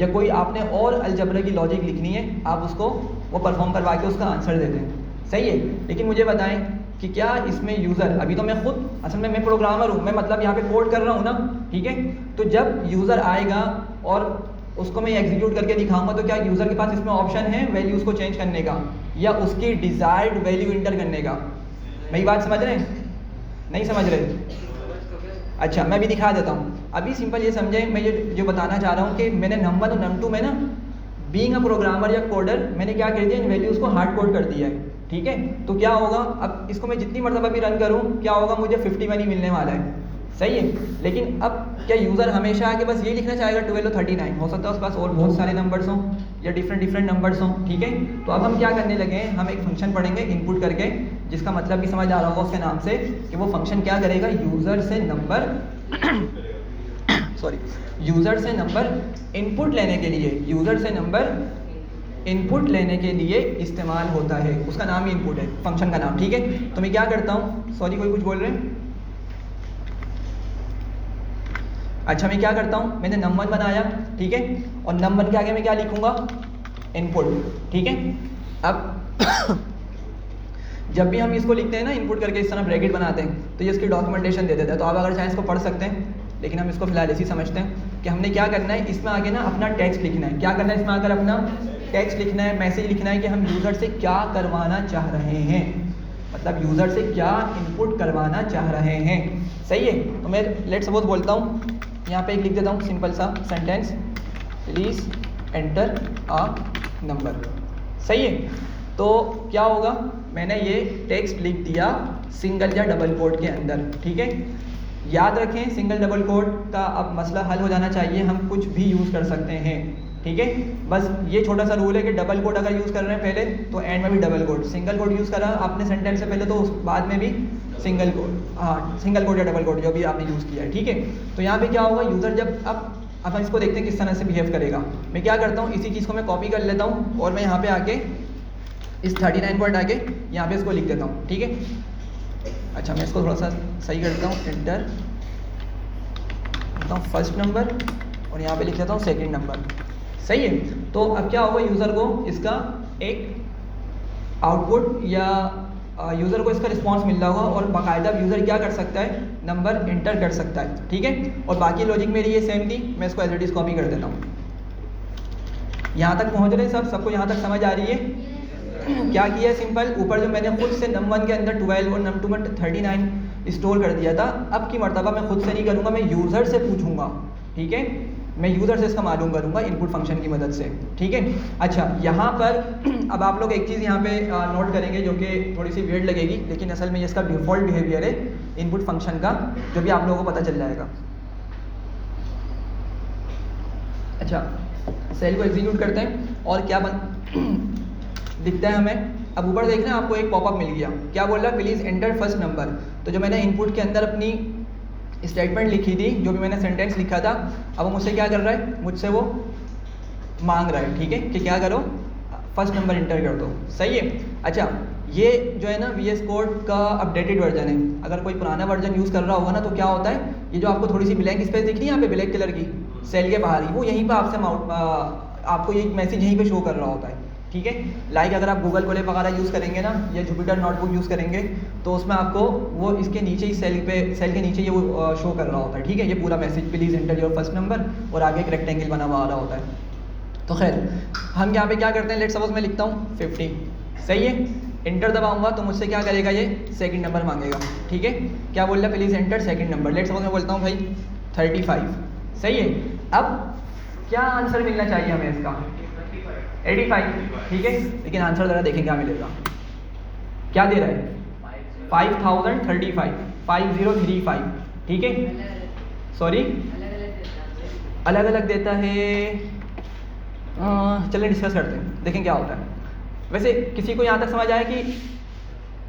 या कोई आपने और अलजबरा की लॉजिक लिखनी है, आप उसको वो परफॉर्म करवा के उसका आंसर दे दें, सही है। लेकिन मुझे बताएं कि क्या इसमें यूज़र, अभी तो मैं खुद असल में मैं प्रोग्रामर हूँ, मैं मतलब यहाँ पे कोड कर रहा हूँ ना, ठीक है। तो जब यूज़र आएगा और उसको मैं एग्जीक्यूट करके दिखाऊंगा, तो क्या यूज़र के पास इसमें ऑप्शन है वैल्यूज़ को चेंज करने का या उसकी डिज़ायर्ड वैल्यू इंटर करने का? मेरी बात समझ रहे हैं, नहीं समझ रहे? अच्छा मैं भी दिखा देता हूँ। अभी सिंपल ये समझें, मैं ये जो बताना चाह रहा हूँ कि मैंने num1 और num2 में ना बीइंग अ प्रोग्रामर या कोडर मैंने क्या कर दिया, इन वैल्यूज़ को हार्ड कोड कर दिया है। ठीक है, तो क्या होगा, अब इसको मैं जितनी मरतबा भी रन करूँ क्या होगा, मुझे 51 ही मिलने वाला है। सही है, लेकिन अब क्या यूज़र हमेशा आके बस ये लिखना चाहेगा 12 और 39? हो सकता है उसके पास और बहुत सारे नंबर्स हों या डिफरेंट नंबर्स हों। ठीक है, तो अब हम क्या करने लगे हैं, हम एक फंक्शन पढ़ेंगे इनपुट करके, जिसका मतलब भी समझ आ रहा होगा उसके नाम से कि वो फंक्शन क्या करेगा, यूज़र से नंबर सॉरी यूज़र से नंबर इनपुट लेने के लिए, यूज़र से नंबर इनपुट लेने के लिए इस्तेमाल होता है। उसका नाम ही इनपुट है, फंक्शन का नाम। ठीक है, तो मैं क्या करता हूँ, सॉरी कोई कुछ बोल रहे हैं? अच्छा मैं क्या करता हूँ, मैंने num1 बनाया, ठीक है, और num1 के आगे मैं क्या लिखूँगा, इनपुट। ठीक है, अब जब भी हम इसको लिखते हैं ना इनपुट करके इस तरह ब्रैकेट बनाते हैं तो ये इसकी डॉक्यूमेंटेशन दे देता है, तो आप अगर चाहें इसको पढ़ सकते हैं, लेकिन हम इसको फिलहाल ऐसे ही समझते हैं कि हमने क्या करना है, इसमें आगे ना अपना टेक्स्ट लिखना है। क्या करना है, इसमें आकर अपना टेक्स्ट लिखना है, मैसेज लिखना है कि हम यूज़र से क्या करवाना चाह रहे हैं, मतलब यूज़र से क्या इनपुट करवाना चाह रहे हैं। सही है, तो मैं लेट सपोज बोलता हूँ, यहाँ पे एक लिख देता हूँ सिंपल सा sentence, please enter a number. सही है, तो क्या होगा, मैंने ये टेक्स्ट लिख दिया सिंगल या डबल कोट के अंदर। ठीक है, याद रखें सिंगल डबल कोट का अब मसला हल हो जाना चाहिए, हम कुछ भी यूज़ कर सकते हैं। ठीक है, बस ये छोटा सा रूल है कि डबल कोट अगर यूज़ कर रहे हैं पहले तो एंड में भी double quote, single quote use करा आपने सेंटेंस से पहले तो उस बाद में भी सिंगल कोट, हाँ सिंगल कोट या डबल कोट जो भी आपने यूज़ किया है। ठीक है, तो यहाँ पे क्या होगा, यूज़र जब अब हम इसको देखते हैं किस तरह से बिहेव करेगा। मैं क्या करता हूँ, इसी चीज़ को मैं कॉपी कर लेता हूँ और मैं यहाँ पे आके इस 39 को हटा के यहाँ पे इसको लिख देता हूँ। ठीक है, अच्छा मैं इसको थोड़ा सा सही करता हूँ, एंटर करता हूँ फर्स्ट नंबर और यहाँ पे लिख देता हूँ सेकंड नंबर। सही है, तो अब क्या होगा, यूज़र को इसका एक आउटपुट या यूज़र को इसका रिस्पांस मिल रहा होगा और बाकायदा यूज़र क्या कर सकता है, नंबर इंटर कर सकता है। ठीक है, और बाकी लॉजिक मेरी ये सेम थी, मैं इसको एज इट इज़ कॉपी कर देता हूँ। यहाँ तक पहुँच रहे सबको यहाँ तक समझ आ रही है? क्या किया है, सिंपल ऊपर जो मैंने खुद से num1 के अंदर 12 और num2 में 39 स्टोर कर दिया था, अब की मर्तबा मैं खुद से नहीं करूँगा, मैं यूज़र से पूछूंगा। ठीक है, मैं यूज़र से इसका मालूम करूँगा इनपुट फंक्शन की मदद से। ठीक है, अच्छा यहाँ पर अब आप लोग एक चीज़ यहाँ पे नोट करेंगे जो कि थोड़ी सी वियर्ड लगेगी, लेकिन असल में ये इसका डिफ़ॉल्ट बिहेवियर है इनपुट फंक्शन का, जो भी आप लोगों को पता चल जाएगा। अच्छा सेल को एग्जीक्यूट करते हैं और क्या दिखता है हमें, अब ऊपर देखना आपको एक पॉपअप मिल गया, क्या बोल रहा है, प्लीज़ एंटर फर्स्ट नंबर। तो जो मैंने इनपुट के अंदर अपनी स्टेटमेंट लिखी थी, जो भी मैंने सेंटेंस लिखा था, अब वो मुझसे क्या कर रहा है, मुझसे वो मांग रहा है। ठीक है, कि क्या करो, फर्स्ट नंबर इंटर कर दो। सही है, अच्छा ये जो है ना VS कोड का अपडेटेड वर्जन है, अगर कोई पुराना वर्जन यूज़ कर रहा होगा ना तो क्या होता है, ये जो आपको थोड़ी सी ब्लैंक स्पेस दिख रही है यहाँ पे ब्लैक कलर की सेल के बाहर ही, वो यहीं पर आपको ये मैसेज यहीं पे शो कर रहा होता है। ठीक है, लाइक अगर आप गूगल कोलैब वगैरह यूज़ करेंगे ना या जुपिटर नोटबुक यूज़ करेंगे तो उसमें आपको वो इसके नीचे ही सेल के नीचे ये वो शो कर रहा होता है। ठीक है, ये पूरा message please enter your first number और आगे एक रेक्टेंगल बना हुआ आ रहा होता है। तो खैर हम यहाँ पे क्या करते हैं, लेट सपोज मैं लिखता हूँ 50। सही है, एंटर दबाऊंगा तो मुझसे क्या करेगा, ये सेकंड नंबर मांगेगा। ठीक है, क्या बोल रहा है, please enter second number. Let suppose मैं बोलता हूँ भाई 35। सही है, अब क्या आंसर मिलना चाहिए हमें इसका, 85। ठीक है, लेकिन आंसर ज़रा देखें क्या मिलेगा, क्या दे रहा है, 5035, 5035। ठीक है, सॉरी अलग अलग देता है, चलिए डिस्कस करते हैं, देखें क्या होता है। वैसे किसी को यहाँ तक समझ आया कि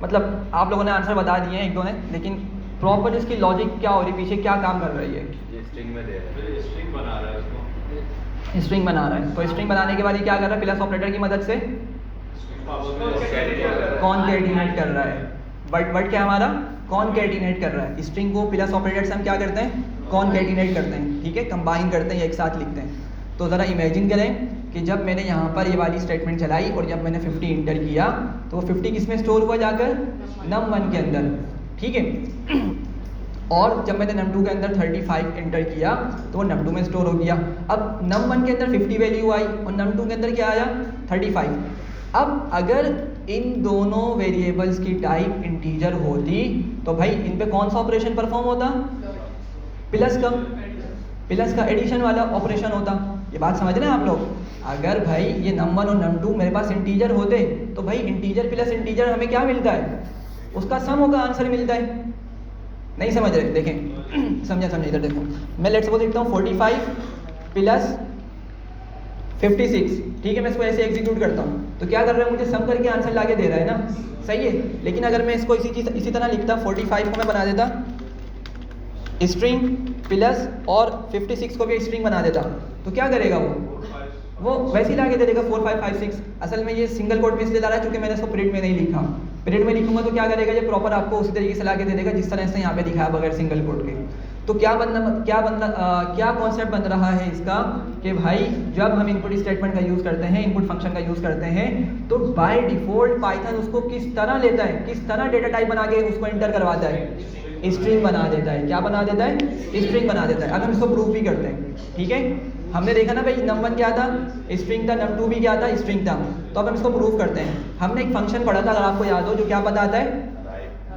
मतलब आप लोगों ने आंसर बता दिए हैं एक दो ने, लेकिन प्रॉपर इसकी लॉजिक क्या हो रही है, पीछे क्या काम कर रही है, स्ट्रिंग में दे रहा है, स्ट्रिंग बना रहा है उसको, स्ट्रिंग बना रहा है। तो स्ट्रिंग बनाने के बाद ये क्या कर रहा है, प्लस ऑपरेटर की मदद से कॉनकैटिनेट कर रहा है। वर्ड क्या हमारा, कॉनकैटिनेट कर रहा है। स्ट्रिंग को प्लस ऑपरेटर से हम क्या करते हैं, कॉनकैटिनेट करते हैं। ठीक है, कंबाइन करते हैं या एक साथ लिखते हैं। तो ज़रा इमेजिन करें कि जब मैंने यहाँ पर ये वाली स्टेटमेंट चलाई और जब मैंने 50 इंटर किया तो वो 50 किस में स्टोर हुआ, जाकर num1 के अंदर। ठीक है, और जब मैंने num2 के अंदर 35 एंटर किया तो वो num2 में स्टोर हो गया। अब num1 के अंदर 50 वैल्यू आई और num2 के अंदर क्या आया, 35। अब अगर इन दोनों वेरिएबल्स की टाइप इंटीजर होती तो भाई इन पे कौन सा ऑपरेशन परफॉर्म होता, प्लस का एडिशन वाला ऑपरेशन होता। ये बात समझ रहे हैं आप लोग? अगर भाई ये num1 और num2 मेरे पास इंटीजर होते तो भाई इंटीजर प्लस इंटीजर हमें क्या मिलता है? उसका सम होगा, आंसर मिलता है। नहीं समझ रहे? देखें समझे इधर देखो, मैं लेट्स सपोज लिखता हूँ 45 प्लस 56, ठीक है, मैं इसको ऐसे एग्जीक्यूट करता हूँ तो क्या कर रहा है, मुझे सम करके आंसर लाके दे रहा है ना, सही है। लेकिन अगर मैं इसको इसी तरह लिखता, 45 को मैं बना देता स्ट्रिंग प्लस और 56 को भी स्ट्रिंग बना देता, तो क्या करेगा वो वैसे ही लाके दे देगा 4 5 5 6। असल में ये सिंगल कोट में इसलिए ला रहा है क्योंकि मैंने इसको प्रिंट में नहीं लिखा। प्रिंट में लिखूंगा तो क्या करेगा, ये प्रॉपर आपको उसी तरीके से लाके दे देगा जिस तरह से यहाँ पे दिखाया बगैर सिंगल कोट के। तो क्या कॉन्सेप्ट बन रहा है इसका कि भाई जब हम इनपुट स्टेटमेंट का यूज़ करते हैं, इनपुट फंक्शन का यूज़ करते हैं, तो बाय डिफ़ॉल्ट पाइथन उसको किस तरह लेता है, किस तरह डेटा टाइप बना के उसको एंटर करवाता है, स्ट्रिंग बना देता है। क्या बना देता है? स्ट्रिंग बना देता है। अब हम इसको प्रूफ भी करते हैं, ठीक है। हमने देखा ना भाई num1 क्या था, स्ट्रिंग था, num2 भी क्या था, स्ट्रिंग था। तो अब हम इसको प्रूफ करते हैं। हमने एक फंक्शन पढ़ा था, अगर आपको याद हो, जो क्या बताता है,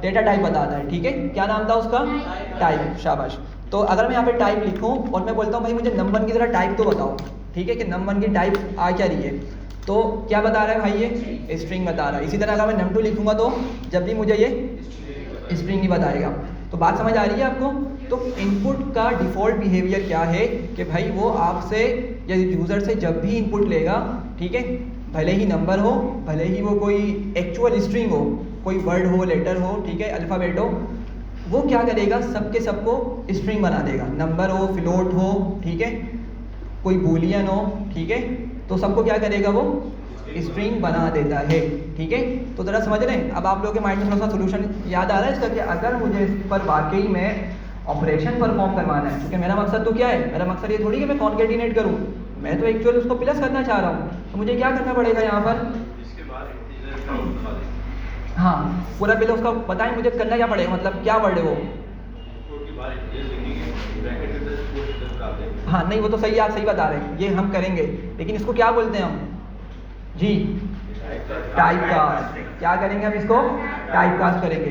डेटा टाइप बताता है, ठीक है। क्या नाम था उसका? टाइप, शाबाश। तो अगर मैं यहाँ पे टाइप लिखूँ और मैं बोलता हूँ भाई मुझे num1 की जरा टाइप तो बताओ, ठीक है, कि num1 की टाइप आ क्या रही है, तो क्या बता रहा है भाई, ये स्ट्रिंग बता रहा है। इसी तरह अगर मैं num2 लिखूँगा तो जब भी मुझे ये स्ट्रिंग ही बताएगा। तो बात समझ आ रही है आपको? तो इनपुट का डिफ़ॉल्ट बिहेवियर क्या है कि भाई वो आपसे या यूज़र से जब भी इनपुट लेगा, ठीक है, भले ही नंबर हो, भले ही वो कोई एक्चुअल स्ट्रिंग हो, कोई वर्ड हो, लेटर हो, ठीक है, अल्फ़ाबेट हो, वो क्या करेगा, सबके सबको स्ट्रिंग बना देगा। नंबर हो, फ्लोट हो, ठीक है, कोई बूलियन हो, ठीक है, तो सबको क्या करेगा, वो स्ट्रिंग बना देता है, ठीक है। तो ज़रा समझ रहे हैं? अब आप लोगों के माइंड में थोड़ा सा सोल्यूशन याद आ रहा है इसका कि अगर मुझे इस पर वाकई में ऑपरेशन परफॉर्म करवाना है, क्योंकि मेरा मकसद तो क्या है, मेरा मकसद ये थोड़ी कि मैं कॉन्केटिनेट करूँ, मैं तो एक्चुअली उसको प्लस करना चाह रहा हूँ। तो मुझे क्या करना पड़ेगा यहाँ पर, हाँ, पूरा पहले उसका बताएं मुझे करना क्या पड़ेगा, मतलब क्या वर्ड है वो। हाँ नहीं, वो तो सही, आप सही बता रहे हैं, ये हम करेंगे, लेकिन इसको क्या बोलते हैं हम जी, टाइप कास्ट। क्या करेंगे हम इसको? टाइप कास्ट करेंगे।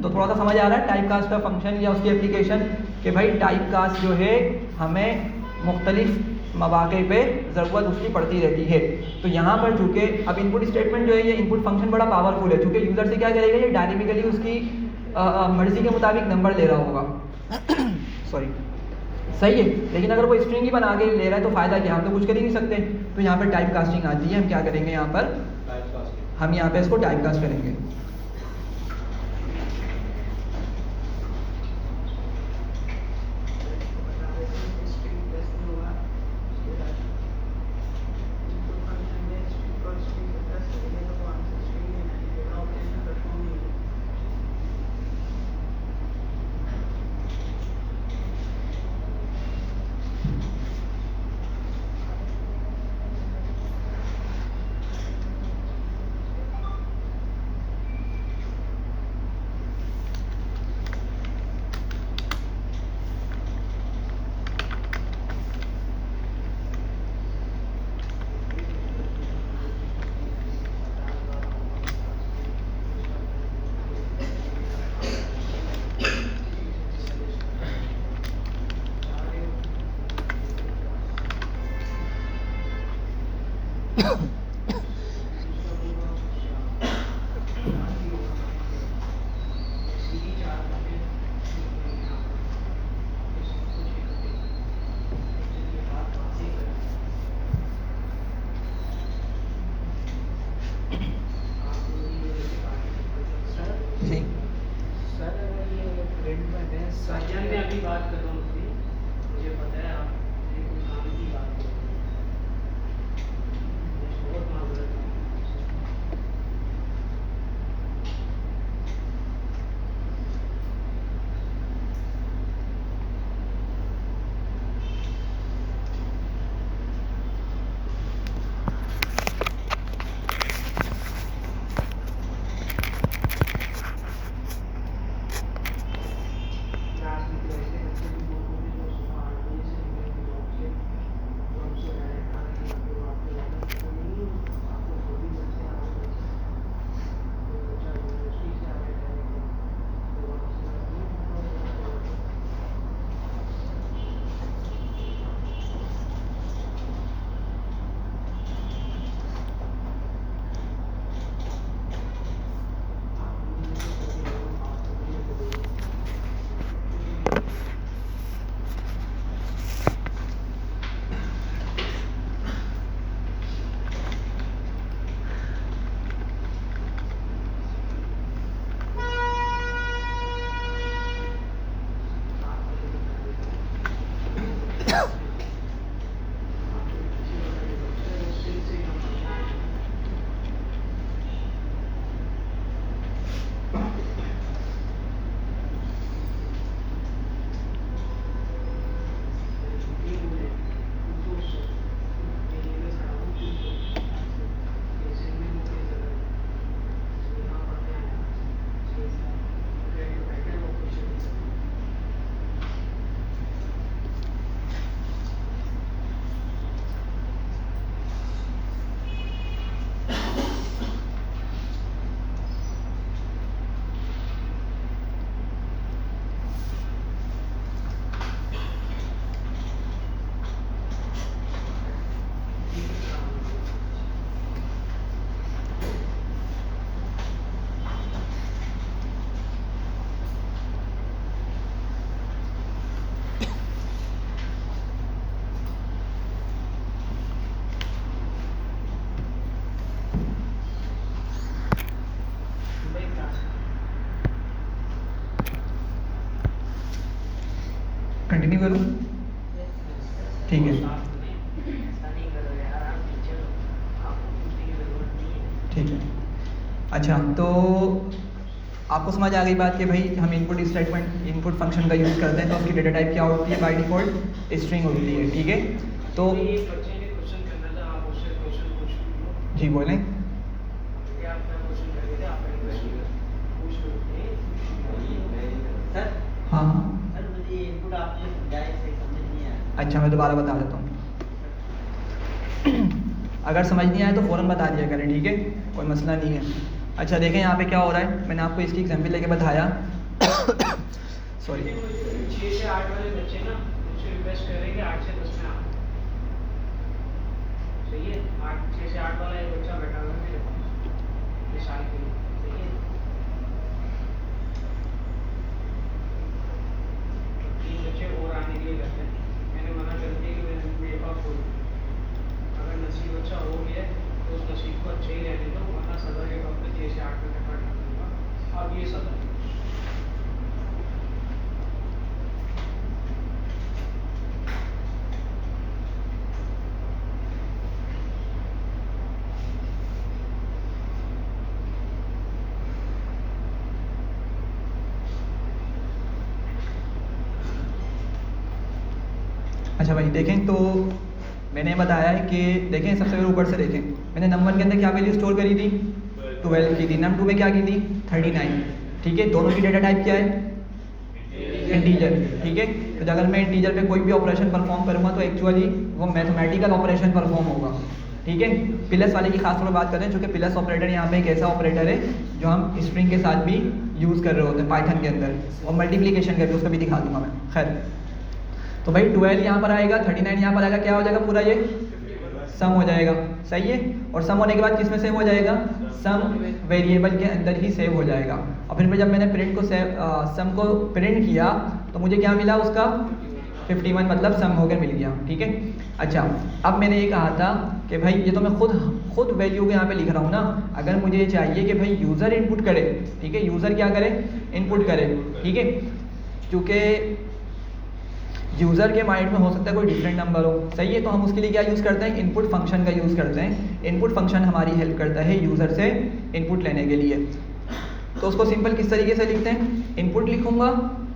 तो थोड़ा सा समझ आ रहा है टाइप कास्ट का फंक्शन या उसकी एप्लीकेशन, कि भाई टाइप कास्ट जो है हमें मुख्तलिफ मौके पे ज़रूरत उसकी पड़ती रहती है। तो यहाँ पर चूँकि अब इनपुट स्टेटमेंट जो है, ये इनपुट फंक्शन बड़ा पावरफुल है, चूँकि यूज़र से क्या करेगा, ये डायनेमिकली उसकी मर्ज़ी के मुताबिक नंबर ले रहा होगा सॉरी, सही है। लेकिन अगर वो स्ट्रिंग ही बना के ले रहा है तो फ़ायदा क्या, हम तो कुछ कर ही नहीं सकते। तो यहाँ पर टाइप कास्टिंग आती है। हम क्या करेंगे यहाँ पर, हम यहाँ पे इसको टाइप कास्ट करेंगे। करूँ? ठीक है, ठीक है। अच्छा, तो आपको समझ आ गई बात कि भाई हम इनपुट स्टेटमेंट इनपुट फंक्शन का यूज़ करते हैं तो उसकी डेटा टाइप क्या होती है? बाय डिफ़ॉल्ट स्ट्रिंग होती है, ठीक है। तो जी बोलें। हाँ हाँ, सर मुझे इनपुट आपने समझाया सही समझ नहीं आया। अच्छा मैं दोबारा बता देता हूँ। अगर समझ नहीं आया तो फ़ौरन बता दिया करें, ठीक है, कोई मसला नहीं है। अच्छा देखें यहाँ पे क्या हो रहा है, मैंने आपको इसकी एग्जाम्पल लेके बताया। सॉरी, 6 से 8 वाले बच्चे ना मुझसे रिक्वेस्ट कर रहे हैं कि 8 से 10 में आओ। सही है, 6 से 8 वाला एक बच्चा बैठा हुआ है मेरे पास इस साल के लिए। सही है, 3 बच्चे और आने के लिए करते हैं। मैंने मना कर दिया कि मेरे पास हो, अगर नसीब अच्छा हो गया तो उस नसीब को अच्छे ही रहने दो, वरना सदर के वक्त 6 से 8 में कट कर दूंगा। अब ये सदर अच्छा भाई देखें, तो मैंने बताया है कि देखें सबसे पहले ऊपर से देखें, मैंने नंबर 1 के अंदर क्या वैल्यू स्टोर करी थी? 12 की थी। नंबर 2 में क्या की थी? 39, ठीक है। दोनों की डेटा टाइप क्या है? इंटीजर, ठीक है। तो अगर मैं इंटीजर पे कोई भी ऑपरेशन परफॉर्म करूँगा तो एक्चुअली वो मैथमेटिकल ऑपरेशन परफॉर्म होगा, ठीक है। प्लस वाले की खास तौर पर बात करें, चूँकि प्लस ऑपरेटर यहाँ पे एक ऐसा ऑपरेटर है जो हम स्ट्रिंग के साथ भी यूज़ कर रहे होते हैं पाइथन के अंदर, और मल्टीप्लिकेशन का भी उसका भी दिखा दूँगा मैं। खैर, तो भाई 12 यहाँ पर आएगा, 39 यहाँ पर आएगा, क्या हो जाएगा पूरा ये सम हो जाएगा, सही है। और सम होने के बाद किस में सेव हो जाएगा? सम वेरिएबल के अंदर ही सेव हो जाएगा। और फिर जब मैंने प्रिंट को सम को प्रिंट किया तो मुझे क्या मिला? उसका 51, मतलब सम होकर मिल गया, ठीक है। अच्छा, अब मैंने ये कहा था कि भाई ये तो मैं खुद वैल्यू को यहाँ पे लिख रहा हूँ ना, अगर मुझे ये चाहिए कि भाई यूज़र इनपुट करे, ठीक है, यूज़र क्या करे? इनपुट करे, ठीक है। क्योंकि यूज़र के माइंड में हो सकता है कोई डिफरेंट नंबर हो, सही है, तो हम उसके लिए क्या यूज़ करते हैं? इनपुट फंक्शन का यूज़ करते हैं। इनपुट फंक्शन हमारी हेल्प करता है यूज़र से इनपुट लेने के लिए। तो उसको सिंपल किस तरीके से लिखते हैं? इनपुट लिखूँगा,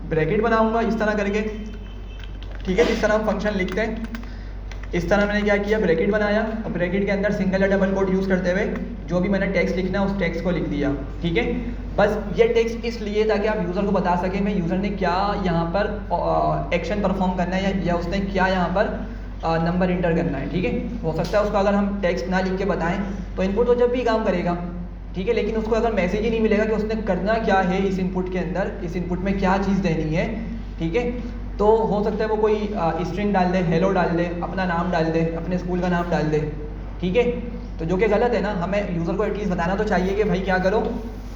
ब्रैकेट बनाऊँगा इस तरह करके, ठीक है। जिस तरह हम फंक्शन लिखते हैं इस तरह मैंने क्या किया? ब्रैकेट बनाया, और ब्रैकेट के अंदर सिंगल या डबल कोट यूज़ करते हुए जो भी मैंने टेक्स्ट लिखना है उस टेक्स्ट को लिख दिया, ठीक है। बस ये टेक्स्ट इसलिए ताकि आप यूज़र को बता सकें मैं यूज़र ने क्या यहाँ पर एक्शन परफॉर्म करना है या उसने क्या यहाँ पर नंबर इंटर करना है, ठीक है। हो सकता है उसको अगर हम टेक्स्ट ना लिख के बताएं तो इनपुट तो जब भी काम करेगा, ठीक है, लेकिन उसको अगर मैसेज ही नहीं मिलेगा कि उसने करना क्या है इस इनपुट के अंदर, इस इनपुट में क्या चीज़ देनी है, ठीक है, तो हो सकता है वो कोई स्ट्रिंग डाल दे, हेलो डाल दे, अपना नाम डाल दे, अपने स्कूल का नाम डाल दे, ठीक है। तो जो कि गलत है ना, हमें यूज़र को एटलीस्ट बताना तो चाहिए कि भाई क्या करो,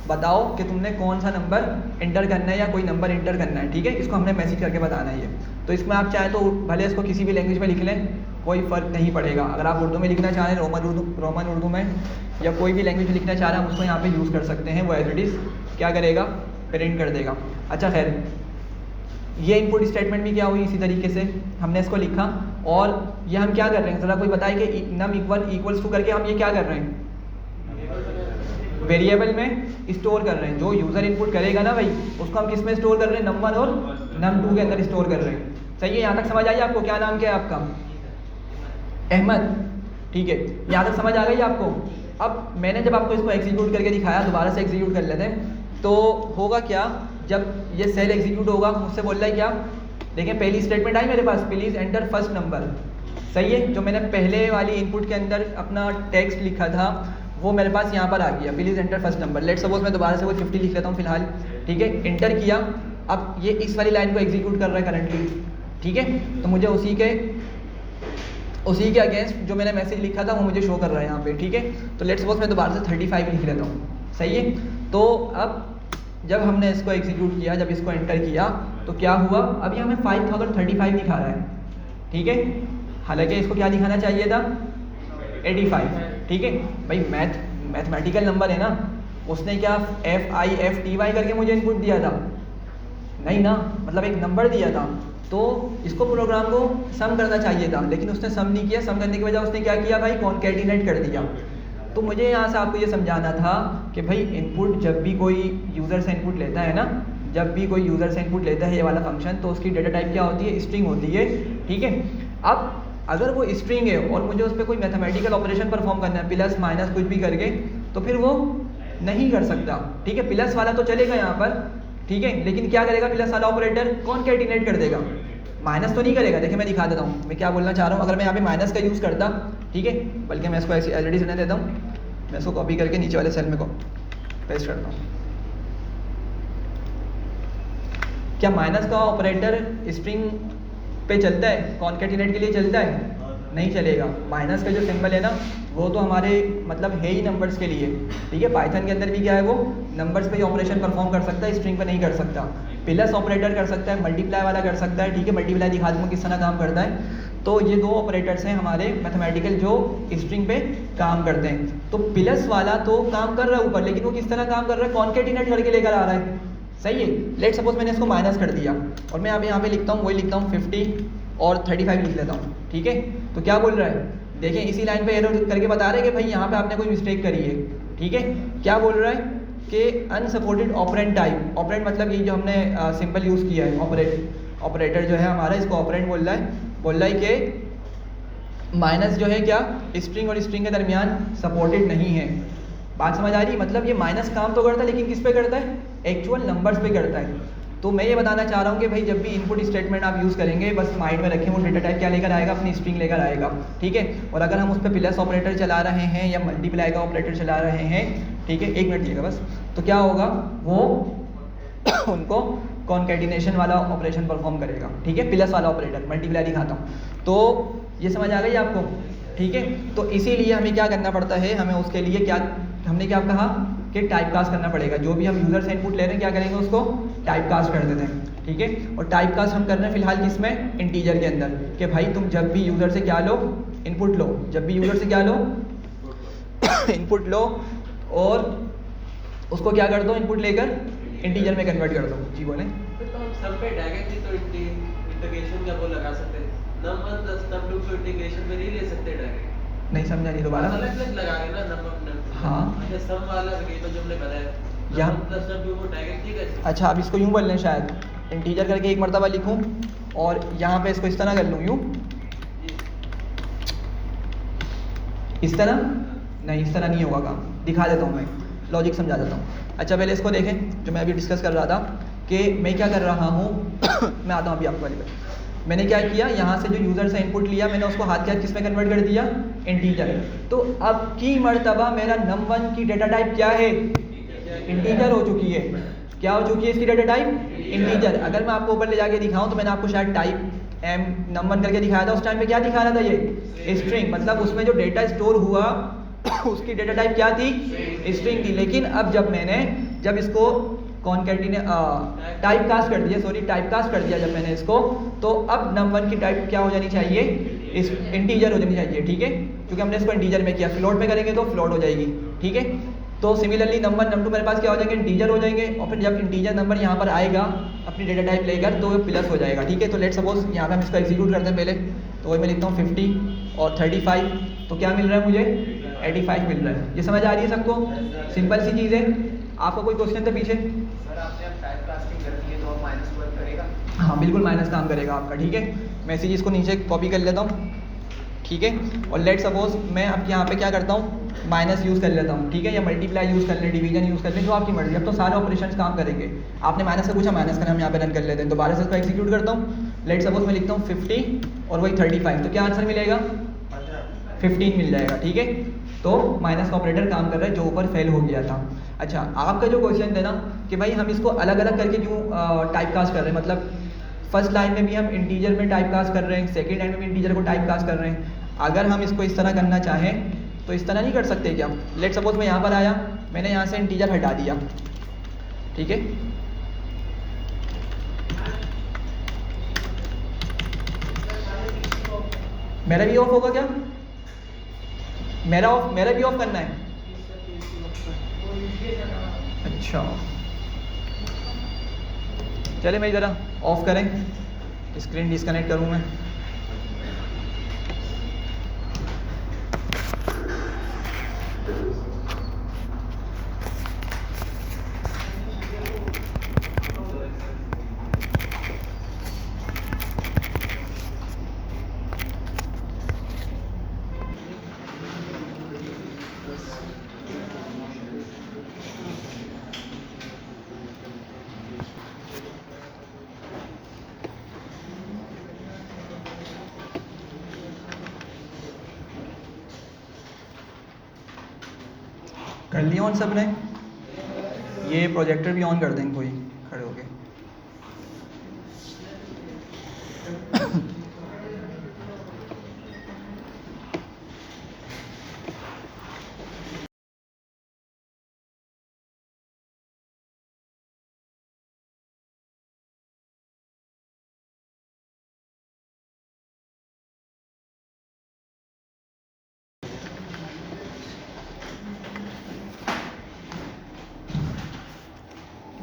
बताओ कि तुमने कौन सा नंबर इंटर करना है या कोई नंबर इंटर करना है, ठीक है। इसको हमने मैसेज करके बताना है ये। तो इसमें आप चाहें तो भले इसको किसी भी लैंग्वेज में लिख लें, कोई फ़र्क नहीं पड़ेगा। अगर आप उर्दू में लिखना चाह रहे हैं, रोमन उर्दू में, या कोई भी लैंग्वेज में लिखना चाह रहे हैं, हम उसको यहाँ पे यूज़ कर सकते हैं। वो एज इट इज़ क्या करेगा? प्रिंट कर देगा। अच्छा खैर, ये इनपुट स्टेटमेंट भी क्या हुई? इसी तरीके से हमने इसको लिखा, और ये हम क्या कर रहे हैं ज़रा कोई बताए कि नम इक्वल्स टू करके हम ये क्या कर रहे हैं? वेरिएबल में स्टोर कर रहे हैं। जो यूज़र इनपुट करेगा ना भाई, उसको हम किस में स्टोर कर रहे हैं? नम 1 और नम 2 के अंदर स्टोर कर रहे हैं। सही है, यहाँ तक समझ आई आपको? क्या नाम क्या है आपका? अहमद, ठीक है, यहाँ तक समझ आ गई आपको? अब मैंने जब आपको इसको एग्जीक्यूट करके दिखाया, दोबारा से एग्जीक्यूट कर लेते हैं, तो होगा क्या? जब ये सेल एग्जीक्यूट होगा, मुझसे बोल रहा है क्या? देखें, पहली स्टेटमेंट आई मेरे पास, प्लीज़ एंटर फर्स्ट नंबर, सही है। जो मैंने पहले वाली इनपुट के अंदर अपना टेक्स्ट लिखा था वो मेरे पास यहाँ पर आ गया, please enter first number. Let suppose मैं दोबारा से वो 50 लिख लेता हूँ फिलहाल, ठीक है, इंटर किया। अब ये इस वाली लाइन को एग्जीक्यूट कर रहा है करंटली, ठीक है। तो मुझे उसी के अगेंस्ट जो मैंने मैसेज लिखा था वो मुझे शो कर रहा है यहाँ पे, ठीक है। तो लेट सपोज मैं दोबारा से 35 लिख लेता हूँ, सही है। तो अब जब हमने इसको एग्जीक्यूट किया, जब इसको एंटर किया, तो क्या हुआ? अभी हमें 5035 दिखा रहा है, ठीक है, हालांकि इसको क्या दिखाना चाहिए था? 85, ठीक है। भाई मैथमेटिकल नंबर है ना, उसने क्या FIFTY करके मुझे इनपुट दिया था? नहीं ना, मतलब एक नंबर दिया था, तो इसको प्रोग्राम को सम करना चाहिए था, लेकिन उसने सम नहीं किया। सम करने की वजह उसने क्या किया भाई, कॉन्केटिनेट कर दिया। तो मुझे यहाँ से आपको ये समझाना था कि भाई इनपुट जब भी कोई यूज़र से इनपुट लेता है ना, जब भी कोई यूज़र से इनपुट लेता है ये वाला फंक्शन, तो उसकी डेटा टाइप क्या होती है, स्ट्रिंग होती है, ठीक है। अब अगर वो स्ट्रिंग है और मुझे उस पर कोई मैथमेटिकल ऑपरेशन परफॉर्म करना है, प्लस माइनस कुछ भी करके, तो फिर वो नहीं कर सकता, ठीक है। प्लस वाला तो चलेगा यहाँ पर, ठीक है, लेकिन क्या करेगा प्लस वाला ऑपरेटर, कॉन्केटिनेट कर देगा, माइनस तो नहीं करेगा। देखिए मैं दिखा देता हूँ मैं क्या बोलना चाह रहा हूँ। अगर मैं यहाँ पे माइनस का यूज़ करता, ठीक है, बल्कि मैं इसको ऐसे ऑलरेडी रहने देता हूँ, मैं इसको कॉपी करके नीचे वाले सेल में को पेस्ट करता हूँ। क्या माइनस का ऑपरेटर स्ट्रिंग पे चलता है, कॉन्केटिनेट के लिए चलता है? नहीं चलेगा। माइनस का जो सिंबल है ना, वो तो हमारे मतलब है ही नंबर्स के लिए, ठीक है। पाइथन के अंदर भी क्या है, वो नंबर्स पे ही ऑपरेशन परफॉर्म कर सकता है, स्ट्रिंग पे नहीं कर सकता। प्लस ऑपरेटर कर सकता है, मल्टीप्लाई वाला कर सकता है, ठीक है। मल्टीप्लाई दिखा दूँगा किस तरह काम करता है। तो ये दो ऑपरेटर्स हैं हमारे मैथमेटिकल जो स्ट्रिंग पे काम करते हैं। तो प्लस वाला तो काम कर रहा है ऊपर, लेकिन वो किस तरह काम कर रहा है, कॉन्केटिनेट करके लेकर आ रहा है, सही है। लेट सपोज मैंने इसको माइनस कर दिया और मैं यहाँ पे लिखता हूँ, वही लिखता हूँ 50 और 35 लिख लेता हूँ, ठीक है। तो क्या बोल रहा है, देखें इसी लाइन पे एरर करके बता रहे हैं कि भाई यहाँ पे आपने कोई मिस्टेक करी है, ठीक है। क्या बोल रहा है कि अनसपोर्टेड ऑपरेंड टाइप, ऑपरेंड मतलब ये जो हमने सिंपल यूज़ किया है, ऑपरेटर जो है हमारा, इसको ऑपरेंड बोल रहा है कि माइनस जो है क्या, स्ट्रिंग और स्ट्रिंग के दरमियान सपोर्टेड नहीं है। बात समझ आ रही? मतलब ये माइनस काम तो करता है, लेकिन किस पे करता है, एक्चुअल नंबर्स पे करता है। तो मैं ये बताना चाह रहा हूँ कि भाई जब भी इनपुट स्टेटमेंट आप यूज़ करेंगे, बस माइंड में रखें वो डेटा टाइप क्या लेकर आएगा, अपनी स्ट्रिंग लेकर आएगा, ठीक है। और अगर हम उस पर प्लस ऑपरेटर चला रहे हैं या मल्टीप्लाई का ऑपरेटर चला रहे हैं, ठीक है, 1 मिनट दिएगा बस, तो क्या होगा, वो उनको कॉन्केटिनेशन वाला ऑपरेशन परफॉर्म करेगा, ठीक है। प्लस वाला ऑपरेटर, मल्टीप्लाई दिखाता हूँ। तो ये समझ आ गई आपको, ठीक है। तो इसीलिए हमें क्या करना पड़ता है, हमें उसके लिए क्या, हमने क्या कहा कि टाइप कास्ट करना पड़ेगा। जो भी हम यूज़र से इनपुट ले रहे हैं, क्या करेंगे, उसको टाइप कास्ट कर देते हैं, ठीक है। और टाइप कास्ट हम कर रहे हैं फिलहाल किसमें, इंटीजर के अंदर, कि भाई तुम जब भी यूज़र से क्या लो, इनपुट लो, जब भी यूज़र से क्या लो इनपुट लो, और उसको क्या कर दो, इनपुट लेकर इंटीजर में कन्वर्ट कर दो। जी बोलें। तो हम सब पे डायरेक्टली तो इंटीग्रेशन का वो लगा सकते हैं, नंबर प्लस नम2 को इंटीग्रेशन में नहीं ले सकते डायरेक्ट। नहीं समझा, नहीं दोबारा। अलग-अलग लगा के ना नंबर। हाँ, अच्छा सम वाला वेरिएबल जो हमने बनाया, यहाँ नम प्लस नम2 को डायरेक्ट नहीं कर सकते। अच्छा, अब इसको यूँ बोल लें, शायद इंटीजर करके एक मरतबा लिखूँ और यहाँ पे इसको इस तरह कर लूँ, यूँ, इस तरह नहीं, इस तरह नहीं होगा काम। दिखा देता हूँ मैं, लॉजिक समझा देता हूँ। अच्छा पहले इसको देखें, जो मैं अभी डिस्कस कर रहा था कि मैं क्या कर रहा हूँ मैं आता हूँ अभी आपको वाली पे। मैंने क्या किया, यहाँ से जो यूज़र से इनपुट लिया, मैंने उसको हाथ के हाथ किस में कन्वर्ट कर दिया, इंटीजर। तो अब की मर्तबा मेरा num1 की डेटा टाइप क्या है, इंटीजर हो चुकी है। क्या हो चुकी है इसकी डेटा टाइप, इंटीजर। अगर मैं आपको ऊपर ले जाके दिखाऊं तो मैंने आपको शायद टाइप num1 करके दिखाया था, उस टाइम पे क्या दिखा रहा था, ये स्ट्रिंग, मतलब उसमें जो डेटा स्टोर हुआ उसकी डेटा टाइप क्या थी, स्ट्रिंग थी। लेकिन अब जब इसको टाइप कास्ट कर दिया, टाइप कास्ट कर दिया जब मैंने इसको, तो अब num1 की टाइप क्या हो जानी चाहिए, इंटीजर हो जानी चाहिए, ठीक है। क्योंकि हमने इसको इंटीजर में किया, फ्लोट में करेंगे तो फ्लोट हो जाएगी, ठीक है। तो सिमिलरली num1 num2 मेरे पास क्या हो जाएंगे, इंटीजर हो जाएंगे। और फिर जब इंटीजर नंबर यहाँ पर आएगा अपनी डेटा टाइप लेकर, तो वो प्लस हो जाएगा, ठीक है। तो लेट सपोज यहाँ पे हम इसको एग्जीक्यूट करते हैं पहले, तो वही मैं लिखता हूँ 50 और 35, तो क्या मिल रहा है मुझे, 85 मिल रहा है। ये समझ आ रही है सबको, सिंपल सी चीज़ है। आपका कोई क्वेश्चन था पीछे? सर आपने अब टाइप कास्टिंग कर दी है, तो अब माइनस वर्क करेगा? हाँ बिल्कुल माइनस काम करेगा आपका, ठीक है। मैं इसी चीज़ को नीचे कॉपी कर लेता हूँ, ठीक है। और लेट सपोज मैं अब यहाँ पे क्या करता हूँ, माइनस यूज़ कर लेता हूँ, ठीक है, या मल्टीप्लाई यूज़ कर लें, डिवीजन यूज़ कर लें, जो आपकी मर्जी। अब तो सारे ऑपरेशंस काम करेंगे। आपने माइनस से पूछा, माइनस का हम यहाँ पे रन कर लेते हैं। दोबारा से इसको एग्जीक्यूट करता हूँ। लेट सपोज मैं लिखता हूँ 50 और वही 35, तो क्या आंसर मिलेगा, 15 मिल जाएगा, ठीक है। तो माइनस का ऑपरेटर काम कर रहा है जो ऊपर फेल हो गया था। अच्छा, आपका जो क्वेश्चन था ना कि भाई हम इसको अलग अलग करके क्यों टाइप कास्ट कर रहे हैं, मतलब फर्स्ट लाइन में भी हम इंटीजर में टाइप कास्ट कर रहे हैं, सेकेंड लाइन में भी इंटीजर को टाइप कास्ट कर रहे हैं। अगर हम इसको इस तरह करना चाहें तो इस तरह नहीं कर सकते क्या? लेट सपोज मैं यहाँ पर आया, मैंने यहाँ से इंटीजर हटा दिया, ठीक है। मेरा भी ऑफ होगा क्या? मेरा भी ऑफ करना है। अच्छा चले, मैं ज़रा ऑफ करें। स्क्रीन डिस्कनेक्ट करूँ मैं? कर लिया ऑन सब ने? ये प्रोजेक्टर भी ऑन कर देंगे कोई खड़े होके।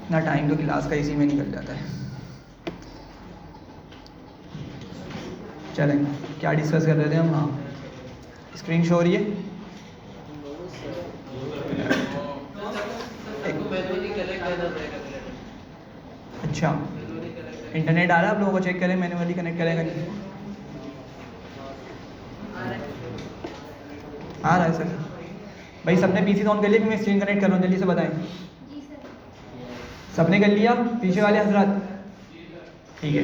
इतना टाइम तो क्लास का इसी में निकल जाता है। चलें, क्या डिस्कस कर रहे थे हम? हाँ, स्क्रीन शो हो रही है? अच्छा, इंटरनेट आ रहा है आप लोगों को? चेक करें, मैन्युअली कनेक्ट करेंगे। आ रहा है सर। भाई सबने पीसी ऑन कर लिया कि मैं स्क्रीन कनेक्ट कर रहा हूँ? जल्दी से बताएं। सबने कर लिया पीछे वाले हजरात? ठीक है।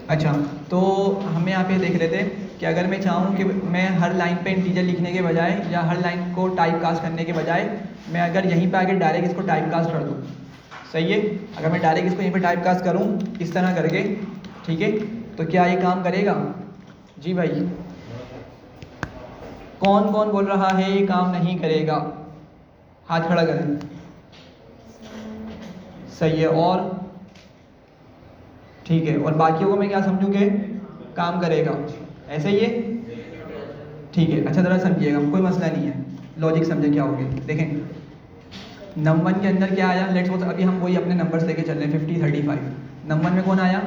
अच्छा, तो हम यहाँ पे देख रहे थे कि अगर मैं चाहूँ कि मैं हर लाइन पे इंटीजर लिखने के बजाय या हर लाइन को टाइप कास्ट करने के बजाय मैं अगर यहीं पे आके डायरेक्ट इसको टाइप कास्ट कर दूँ, सही है? अगर मैं डायरेक्ट इसको यहीं पे टाइप कास्ट करूँ इस तरह करके, ठीक है, तो क्या ये काम करेगा? जी भाई, कौन कौन बोल रहा है ये काम नहीं करेगा? हाथ खड़ा करें। सही है, और ठीक है, और बाकियों को मैं क्या समझूं कि काम करेगा? ऐसे ही है, ठीक है। अच्छा ज़रा समझिएगा, कोई मसला नहीं है, लॉजिक समझे क्या हो गया। देखें नंबर 1 के अंदर क्या आया, लेट्स सपोज अभी हम वही अपने नंबर्स लेके चल रहे हैं 50 35। नंबर 1 में कौन आया?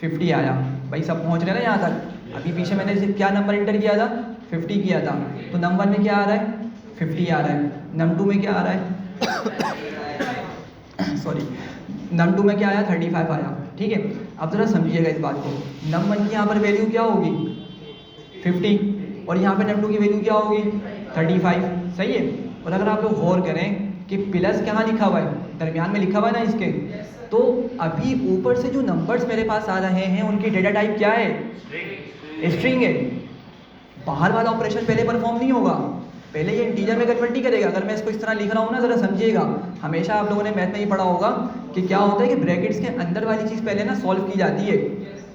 50 आया। भाई सब पहुंच रहे हैं ना यहाँ तक? अभी पीछे मैंने क्या नंबर इंटर किया था? 50 किया था। तो नंबर 1 में क्या आ रहा है? 50 आ रहा है। नंबर 2 में क्या आ रहा है? सॉरी, नंबर 2 में क्या आया? 35 आया। ठीक है, अब ज़रा समझिएगा इस बात को। नंबर 1 की यहाँ पर वैल्यू क्या होगी? 50, और यहाँ पे नंबर 2 की वैल्यू क्या होगी? 35। सही है। और अगर आप लोग गौर करें कि प्लस कहाँ लिखा हुआ है? दरमियान में लिखा हुआ है ना इसके। तो अभी ऊपर से जो नंबर्स मेरे पास आ रहे हैं उनकी डेटा टाइप क्या है? स्ट्रिंग है। बाहर वाला ऑपरेशन पहले परफॉर्म नहीं होगा, पहले ये इंटीजर में कन्वर्ट नहीं करेगा। अगर मैं इसको इस तरह लिख रहा हूँ ना, ज़रा समझिएगा, हमेशा आप लोगों ने मैथ में ये पढ़ा होगा कि क्या होता है कि ब्रैकेट्स के अंदर वाली चीज़ पहले ना सॉल्व की जाती है।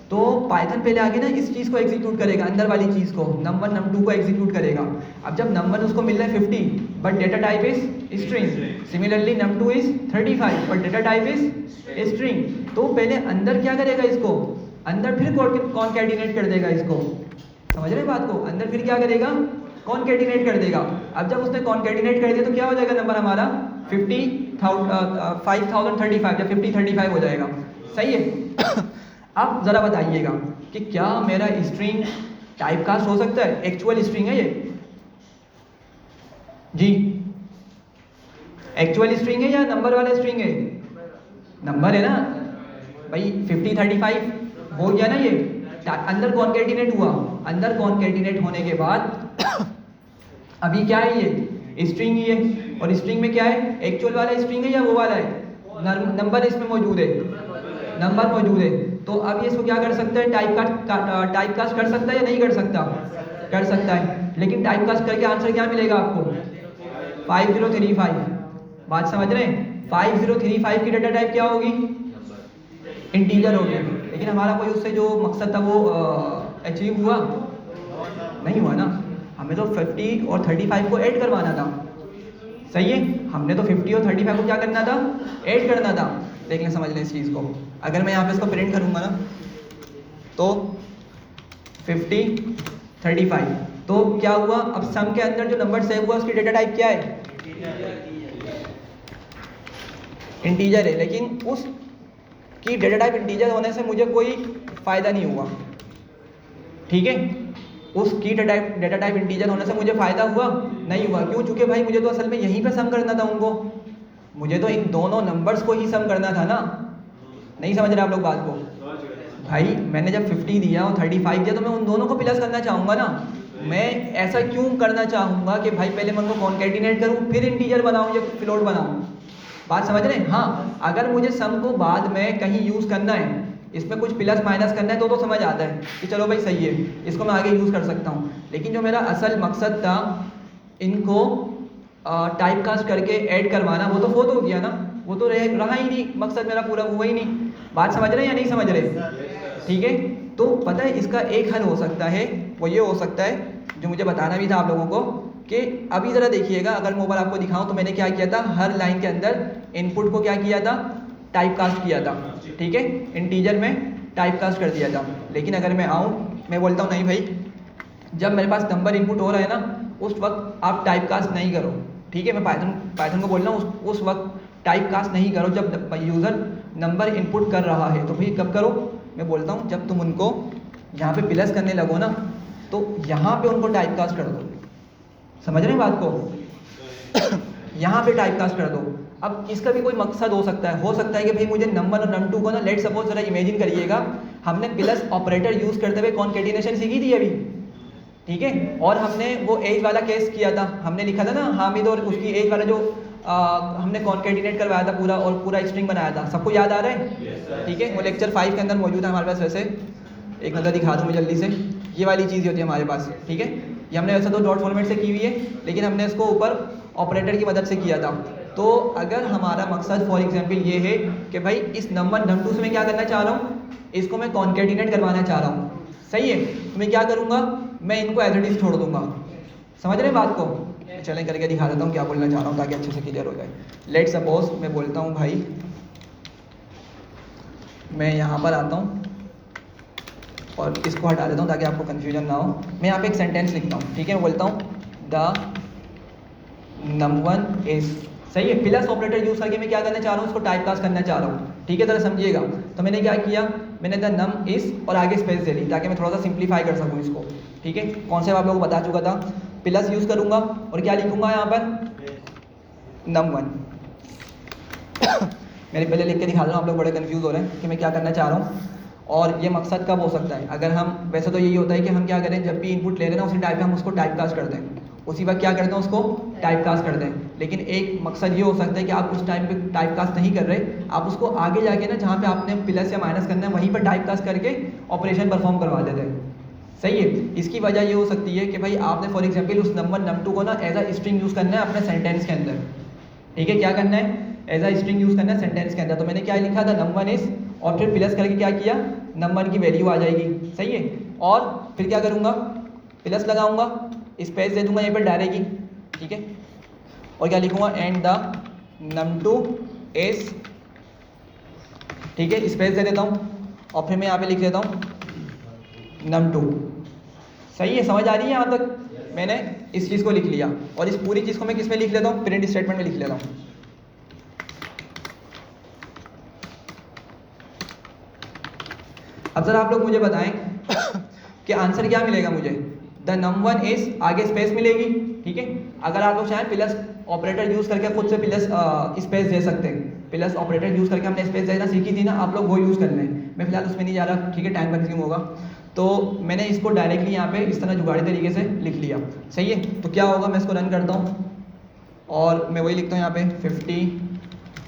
तो पाइथन पहले आगे ना इस चीज़ को एग्जीक्यूट करेगा, अंदर वाली चीज़ को, नंबर 2 को एग्जीक्यूट करेगा। अब जब नंबर उसको मिल रहा है 50 but data type is string, similarly number 2 is 35 but data type is string, तो पहले अंदर क्या करेगा? इसको अंदर फिर कॉनकैटिनेट कर देगा इसको। समझ रहे बात को? अंदर फिर क्या करेगा? कॉनकैटिनेट कर देगा। अब जब उसने कॉनकैटिनेट कर दिया तो क्या हो जाएगा नंबर हमारा? 5035 या 5035 हो जाएगा। सही है। अब ज़रा बताइएगा कि क्या मेरा स्ट्रिंग टाइप कास्ट हो सकता है? एक्चुअल स्ट्रिंग है ये जी, एक्चुअल स्ट्रिंग है या नंबर वाला स्ट्रिंग है? नंबर है ना भाई। 5035 हो गया ना ये, अंदर कॉनकैटिनेट हुआ। अंदर कॉनकैटिनेट होने के बाद अभी क्या है? ये स्ट्रिंग ही है। और स्ट्रिंग में क्या है? एक्चुअल वाला स्ट्रिंग है या वो वाला है? नंबर इसमें मौजूद है, नंबर मौजूद है। तो अब ये इसको क्या कर सकता है? टाइप कास्ट कर सकता है या नहीं कर सकता? कर सकता है। लेकिन टाइप कास्ट करके आंसर क्या मिलेगा आपको? 5035। बात समझ रहे हैं? 5035 की डेटा टाइप क्या होगी? इंटीजर होगी। लेकिन हमारा कोई उससे जो मकसद था वो अचीव हुआ नहीं हुआ ना। हमें तो 50 और 35 को ऐड करवाना था। सही है, हमने तो 50 और 35 को क्या करना था? ऐड करना था। देख लें, समझ लें इस चीज़ को। अगर मैं यहाँ पे इसको प्रिंट करूँगा ना तो 50 35, तो क्या हुआ? अब सम के अंदर जो नंबर सेव हुआ उसकी डेटा टाइप क्या है? इंटीजर है, लेकिन उस की डेटा टाइप इंटीजर होने से मुझे कोई फ़ायदा नहीं हुआ, ठीक है। उस की डेटा टाइप इंटीजर होने से मुझे फ़ायदा हुआ नहीं हुआ, क्यों? चूँकि भाई मुझे तो असल में यहीं पे सम करना था उनको, मुझे तो इन दोनों नंबर्स को ही सम करना था ना। नहीं समझ रहे आप लोग बात को? भाई मैंने जब 50 दिया और 35 दिया तो मैं उन दोनों को प्लस करना चाहूँगा ना। मैं ऐसा क्यों करना चाहूँगा कि भाई पहले मैं उनको कॉन्केटिनेट करूँ फिर इंटीजर बनाऊँ या फ्लोट बनाऊँ? बात समझ रहे हैं? हाँ, अगर मुझे सम को बाद में कहीं यूज़ करना है, इसमें कुछ प्लस माइनस करना है तो समझ आता है कि चलो भाई सही है, इसको मैं आगे यूज़ कर सकता हूँ। लेकिन जो मेरा असल मकसद था इनको टाइप कास्ट करके ऐड करवाना, वो तो फोत हो गया ना, वो तो रहा ही नहीं, मकसद मेरा पूरा हुआ ही नहीं। बात समझ रहे हैं या नहीं समझ रहे? ठीक है, तो पता है इसका एक हल हो सकता है, वो ये हो सकता है जो मुझे बताना भी था आप लोगों को, कि अभी ज़रा देखिएगा, अगर मैं ऊपर आपको दिखाऊं तो मैंने क्या किया था, हर लाइन के अंदर इनपुट को क्या किया था, टाइप कास्ट किया था, ठीक है, इंटीजर में टाइप कास्ट कर दिया था। लेकिन अगर मैं आऊँ, मैं बोलता हूँ नहीं भाई, जब मेरे पास नंबर इनपुट हो रहा है ना उस वक्त आप टाइप कास्ट नहीं करो, ठीक है। मैं पाइथन को बोल रहा हूँ उस वक्त टाइप कास्ट नहीं करो जब यूज़र नंबर इनपुट कर रहा है। तो भाई कब करो? मैं बोलता हूँ जब तुम उनको यहाँ पे प्लस करने लगो ना तो यहाँ पे उनको टाइप कास्ट कर दो। समझ रहे हैं बात को? यहाँ पे टाइप कास्ट कर दो। अब इसका भी कोई मकसद हो सकता है कि भाई मुझे नंबर और नम टू को ना, लेट सपोज ज़रा इमेजिन करिएगा, हमने प्लस ऑपरेटर यूज़ करते हुए कॉन्केटिनेशन सीखी थी अभी, ठीक है, और हमने वो एज वाला केस किया था, हमने लिखा था ना हामिद और उसकी एज वाला जो हमने कॉन्केटिनेट करवाया था पूरा, और पूरा स्ट्रिंग बनाया था। सबको याद आ रहा है? ठीक है, वो लेक्चर 5 के अंदर मौजूद है हमारे पास। वैसे एक नज़र दिखा दूँ मैं जल्दी से, ये वाली चीज़ होती है हमारे पास, ठीक है। ये हमने वैसे तो डॉट फॉर्मेट से की हुई है, लेकिन हमने इसको ऊपर ऑपरेटर की मदद से किया था। तो अगर हमारा मकसद फॉर एग्जाम्पल ये है कि भाई इस नंबर नम टू से मैं क्या करना चाह रहा हूँ, इसको मैं कॉन्केटिनेट करवाना चाह रहा हूँ, सही है, तो मैं क्या करूँगा, मैं इनको एज इट इज छोड़ दूंगा। समझ रहे हैं बात को? चलें करके दिखा देता हूँ क्या बोलना चाह रहा हूँ ताकि अच्छे से क्लियर हो जाए। लेट सपोज मैं बोलता हूँ भाई, मैं यहाँ पर आता हूँ और इसको हटा देता हूँ ताकि आपको कन्फ्यूजन ना हो। मैं यहाँ पे एक सेंटेंस लिखता हूँ, ठीक है, मैं बोलता हूँ द नंबर इज, सही है, प्लस ऑपरेटर यूज़ करके मैं क्या करना चाह रहा हूँ, उसको टाइप कास्ट करना चाह रहा हूँ, ठीक है, जरा समझिएगा। तो मैंने क्या किया, मैंने द नम इज और आगे स्पेस दे दी ताकि मैं थोड़ा सा सिंप्लीफाई कर सकूँ इसको, ठीक है। कॉन्सेप्ट आप लोगों को बता चुका था, प्लस यूज़ करूँगा और क्या लिखूँगा यहाँ पर, नम वन। मैंने पहले लिख के दिखा रहा हूँ, आप लोग बड़े कंफ्यूज हो रहे हैं कि मैं क्या करना चाह रहा हूँ। और ये मकसद कब हो सकता है, अगर हम, वैसे तो यही होता है कि हम क्या करें, जब भी इनपुट ले रहे हैं ना उसी टाइप में हम उसको टाइप कास्ट कर दें, उसी वक्त क्या करते हैं, उसको टाइप कास्ट कर दें। लेकिन एक मकसद ये हो सकता है कि आप उस टाइम पे टाइप कास्ट नहीं कर रहे, आप उसको आगे जाके ना जहाँ पे आपने प्लस या माइनस करना है वहीं पर टाइप कास्ट करके ऑपरेशन परफॉर्म करवा देते हैं, सही है। इसकी वजह ये हो सकती है कि भाई आपने फॉर एग्जाम्पल उस नंबर नम टू को ना एज अ स्ट्रिंग यूज़ करना है अपने सेंटेंस के अंदर, ठीक है, क्या करना है, एज अ स्ट्रिंग यूज़ करना है सेंटेंस के अंदर। तो मैंने क्या लिखा था, नम वन इज, और फिर प्लस करके क्या किया, नम वन की वैल्यू आ जाएगी, सही है। और फिर क्या करूँगा, प्लस लगाऊंगा, स्पेस दे दूंगा यहीं पर डायरेक्टली, ठीक है, और क्या लिखूंगा, and the num two is, ठीक है, स्पेस दे देता हूँ और फिर मैं यहाँ पे लिख देता हूँ नम टू। सही है, समझ आ रही है यहाँ तक? मैंने इस चीज़ को लिख लिया और इस पूरी चीज़ को मैं किस में लिख लेता हूँ, प्रिंट स्टेटमेंट में लिख लेता हूँ। अब सर आप लोग मुझे बताएं कि आंसर क्या मिलेगा मुझे, द नम वन इज, आगे स्पेस मिलेगी, ठीक है। अगर आप लोग चाहें प्लस ऑपरेटर यूज़ करके खुद से प्लस स्पेस दे सकते हैं, प्लस ऑपरेटर यूज़ करके हमने स्पेस देना सीखी थी ना, आप लोग वो यूज़ कर लें, मैं फिलहाल उसमें नहीं जा रहा, ठीक है, टाइम कंज्यूम होगा। तो मैंने इसको डायरेक्टली यहाँ पे इस तरह जुगाड़ी तरीके से लिख लिया, सही है। तो क्या होगा, मैं इसको रन करता हूँ और मैं वही लिखता हूँ यहाँ पे 50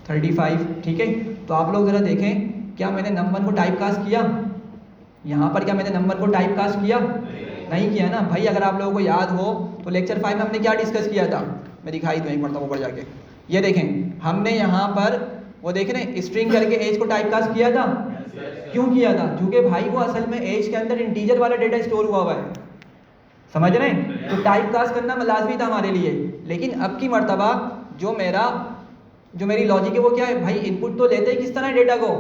35, ठीक है। तो आप लोग ज़रा देखें, क्या मैंने नंबर को टाइप कास्ट किया, यहाँ पर क्या मैंने नंबर को टाइप कास्ट किया, नहीं किया ना भाई। अगर आप लोगों को याद हो तो लेक्चर 5 में हमने क्या डिस्कस किया था, मैं दिखाई दूँ एक बार ऊपर जाके, ये देखें, हमने यहाँ पर वो देख रहे हैं स्ट्रिंग करके एज को टाइप कास्ट किया था। क्यों किया था, क्योंकि भाई वो असल में एज के अंदर इंटीजर वाला डेटा स्टोर हुआ है, समझ रहे हैं, तो टाइप कास्ट करना लाजमी था हमारे लिए। लेकिन अब की मर्तबा जो मेरी लॉजिक है वो क्या है, भाई इनपुट तो लेते हैं किस तरह डेटा को,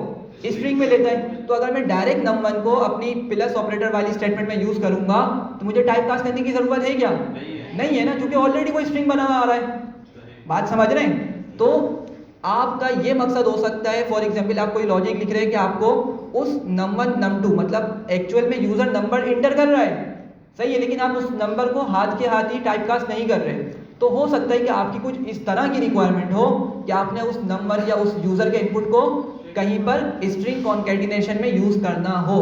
स्ट्रिंग में लेता है। तो अगर मैं डायरेक्ट नम वन को अपनी प्लस ऑपरेटर वाली स्टेटमेंट में यूज़ करूंगा तो मुझे टाइप कास्ट करने की ज़रूरत है क्या, नहीं है ना, क्योंकि ऑलरेडी वो स्ट्रिंग बना हुआ आ रहा है। बात समझ रहे हैं? तो आपका ये मकसद हो सकता है, फॉर एग्जांपल आप कोई लॉजिक लिख रहे हैं कि आपको उस नंबर num2 मतलब एक्चुअल में यूजर नंबर इंटर कर रहा है, सही है, लेकिन आप उस नंबर को हाथ के हाथ ही टाइपकास्ट नहीं कर रहे, तो हो सकता है कि आपकी कुछ इस तरह की रिक्वायरमेंट हो कि आपने उस नंबर या उस यूजर के इनपुट को कहीं पर स्ट्रिंग कॉन्कैटिनेशन में यूज करना हो,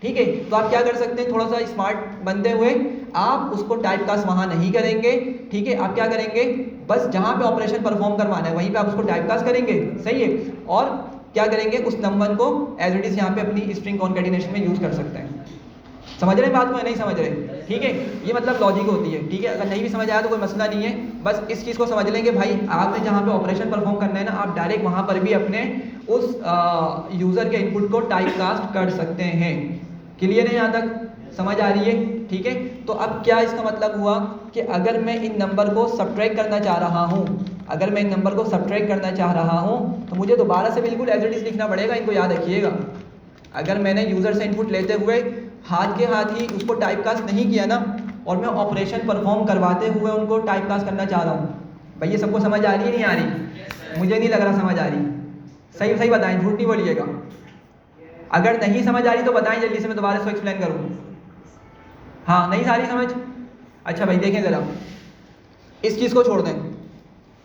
ठीक है। तो आप क्या कर सकते हैं, थोड़ा सा स्मार्ट बनते हुए आप उसको टाइपकास्ट वहां नहीं करेंगे, ठीक है। आप क्या करेंगे, बस जहां पे ऑपरेशन परफॉर्म करवाना है वहीं पे आप उसको टाइपकास्ट करेंगे, सही है, और क्या करेंगे, उस नंबर को एज इट इज यहाँ पे अपनी स्ट्रिंग कॉन्कैटिनेशन में यूज कर सकते हैं। समझ रहे हैं बात को या नहीं समझ रहे, ठीक है। ये मतलब लॉजिक होती है, ठीक है। अगर नहीं भी समझ आया तो कोई मसला नहीं है, बस इस चीज़ को समझ लेंगे भाई, आपने जहाँ पे ऑपरेशन परफॉर्म करना है ना, आप डायरेक्ट वहाँ पर भी अपने उस यूज़र के इनपुट को टाइपकास्ट कर सकते हैं। क्लियर है, यहाँ तक समझ आ रही है, ठीक है। तो अब क्या इसका मतलब हुआ कि अगर मैं इन नंबर को सब्ट्रैक्ट करना चाह रहा हूँ, अगर मैं इन नंबर को सब्ट्रैक्ट करना चाह रहा हूँ तो मुझे दोबारा से बिल्कुल एज इट इज लिखना पड़ेगा, इनको याद रखिएगा। अगर मैंने यूज़र से इनपुट लेते हुए हाथ के हाथ ही उसको टाइपकास्ट नहीं किया ना, और मैं ऑपरेशन परफॉर्म करवाते हुए उनको टाइपकास्ट करना चाह रहा हूँ, भाई ये सबको समझ आ रही है नहीं आ रही, मुझे नहीं लग रहा समझ आ रही, सही सही बताएं, झूठ नहीं बोलिएगा। अगर नहीं समझ आ रही तो बताएं जल्दी से, मैं दोबारा इसको एक्सप्लेन करूँ। हाँ, नहीं सारी समझ, अच्छा भाई देखें ज़रा, इस चीज़ को छोड़ दें,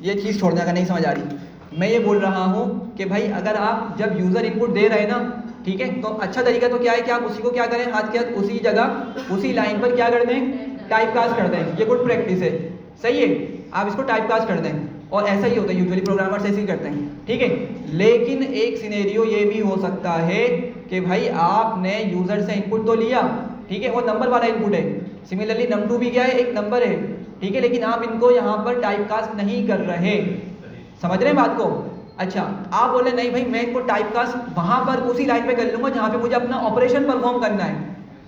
ये चीज़ छोड़ दें अगर नहीं समझ आ रही। मैं ये बोल रहा हूँ कि भाई अगर आप जब यूज़र इनपुट दे रहे हैं ना, ठीक है, तो अच्छा तरीका तो क्या है कि आप उसी को क्या करें, हाथ के हाथ उसी जगह उसी लाइन पर क्या कर दें, टाइपकास्ट कर दें। ये गुड प्रैक्टिस है, सही है, आप इसको टाइपकास्ट कर दें, और ऐसा ही होता है, यूजुअली प्रोग्रामर्स ऐसे ही करते हैं, ठीक है। लेकिन एक सिनेरियो ये भी हो सकता है कि भाई आपने यूज़र से इनपुट तो लिया, ठीक है, वो नंबर वाला इनपुट है, सिमिलरली num2 भी क्या है, एक नंबर है, ठीक है, लेकिन आप इनको यहाँ पर टाइपकास्ट नहीं कर रहे, समझ रहे हैं बात को। अच्छा, आप बोले नहीं भाई मैं इनको टाइपकास्ट वहाँ पर उसी लाइन पे कर लूँगा जहाँ पे मुझे अपना ऑपरेशन परफॉर्म करना है,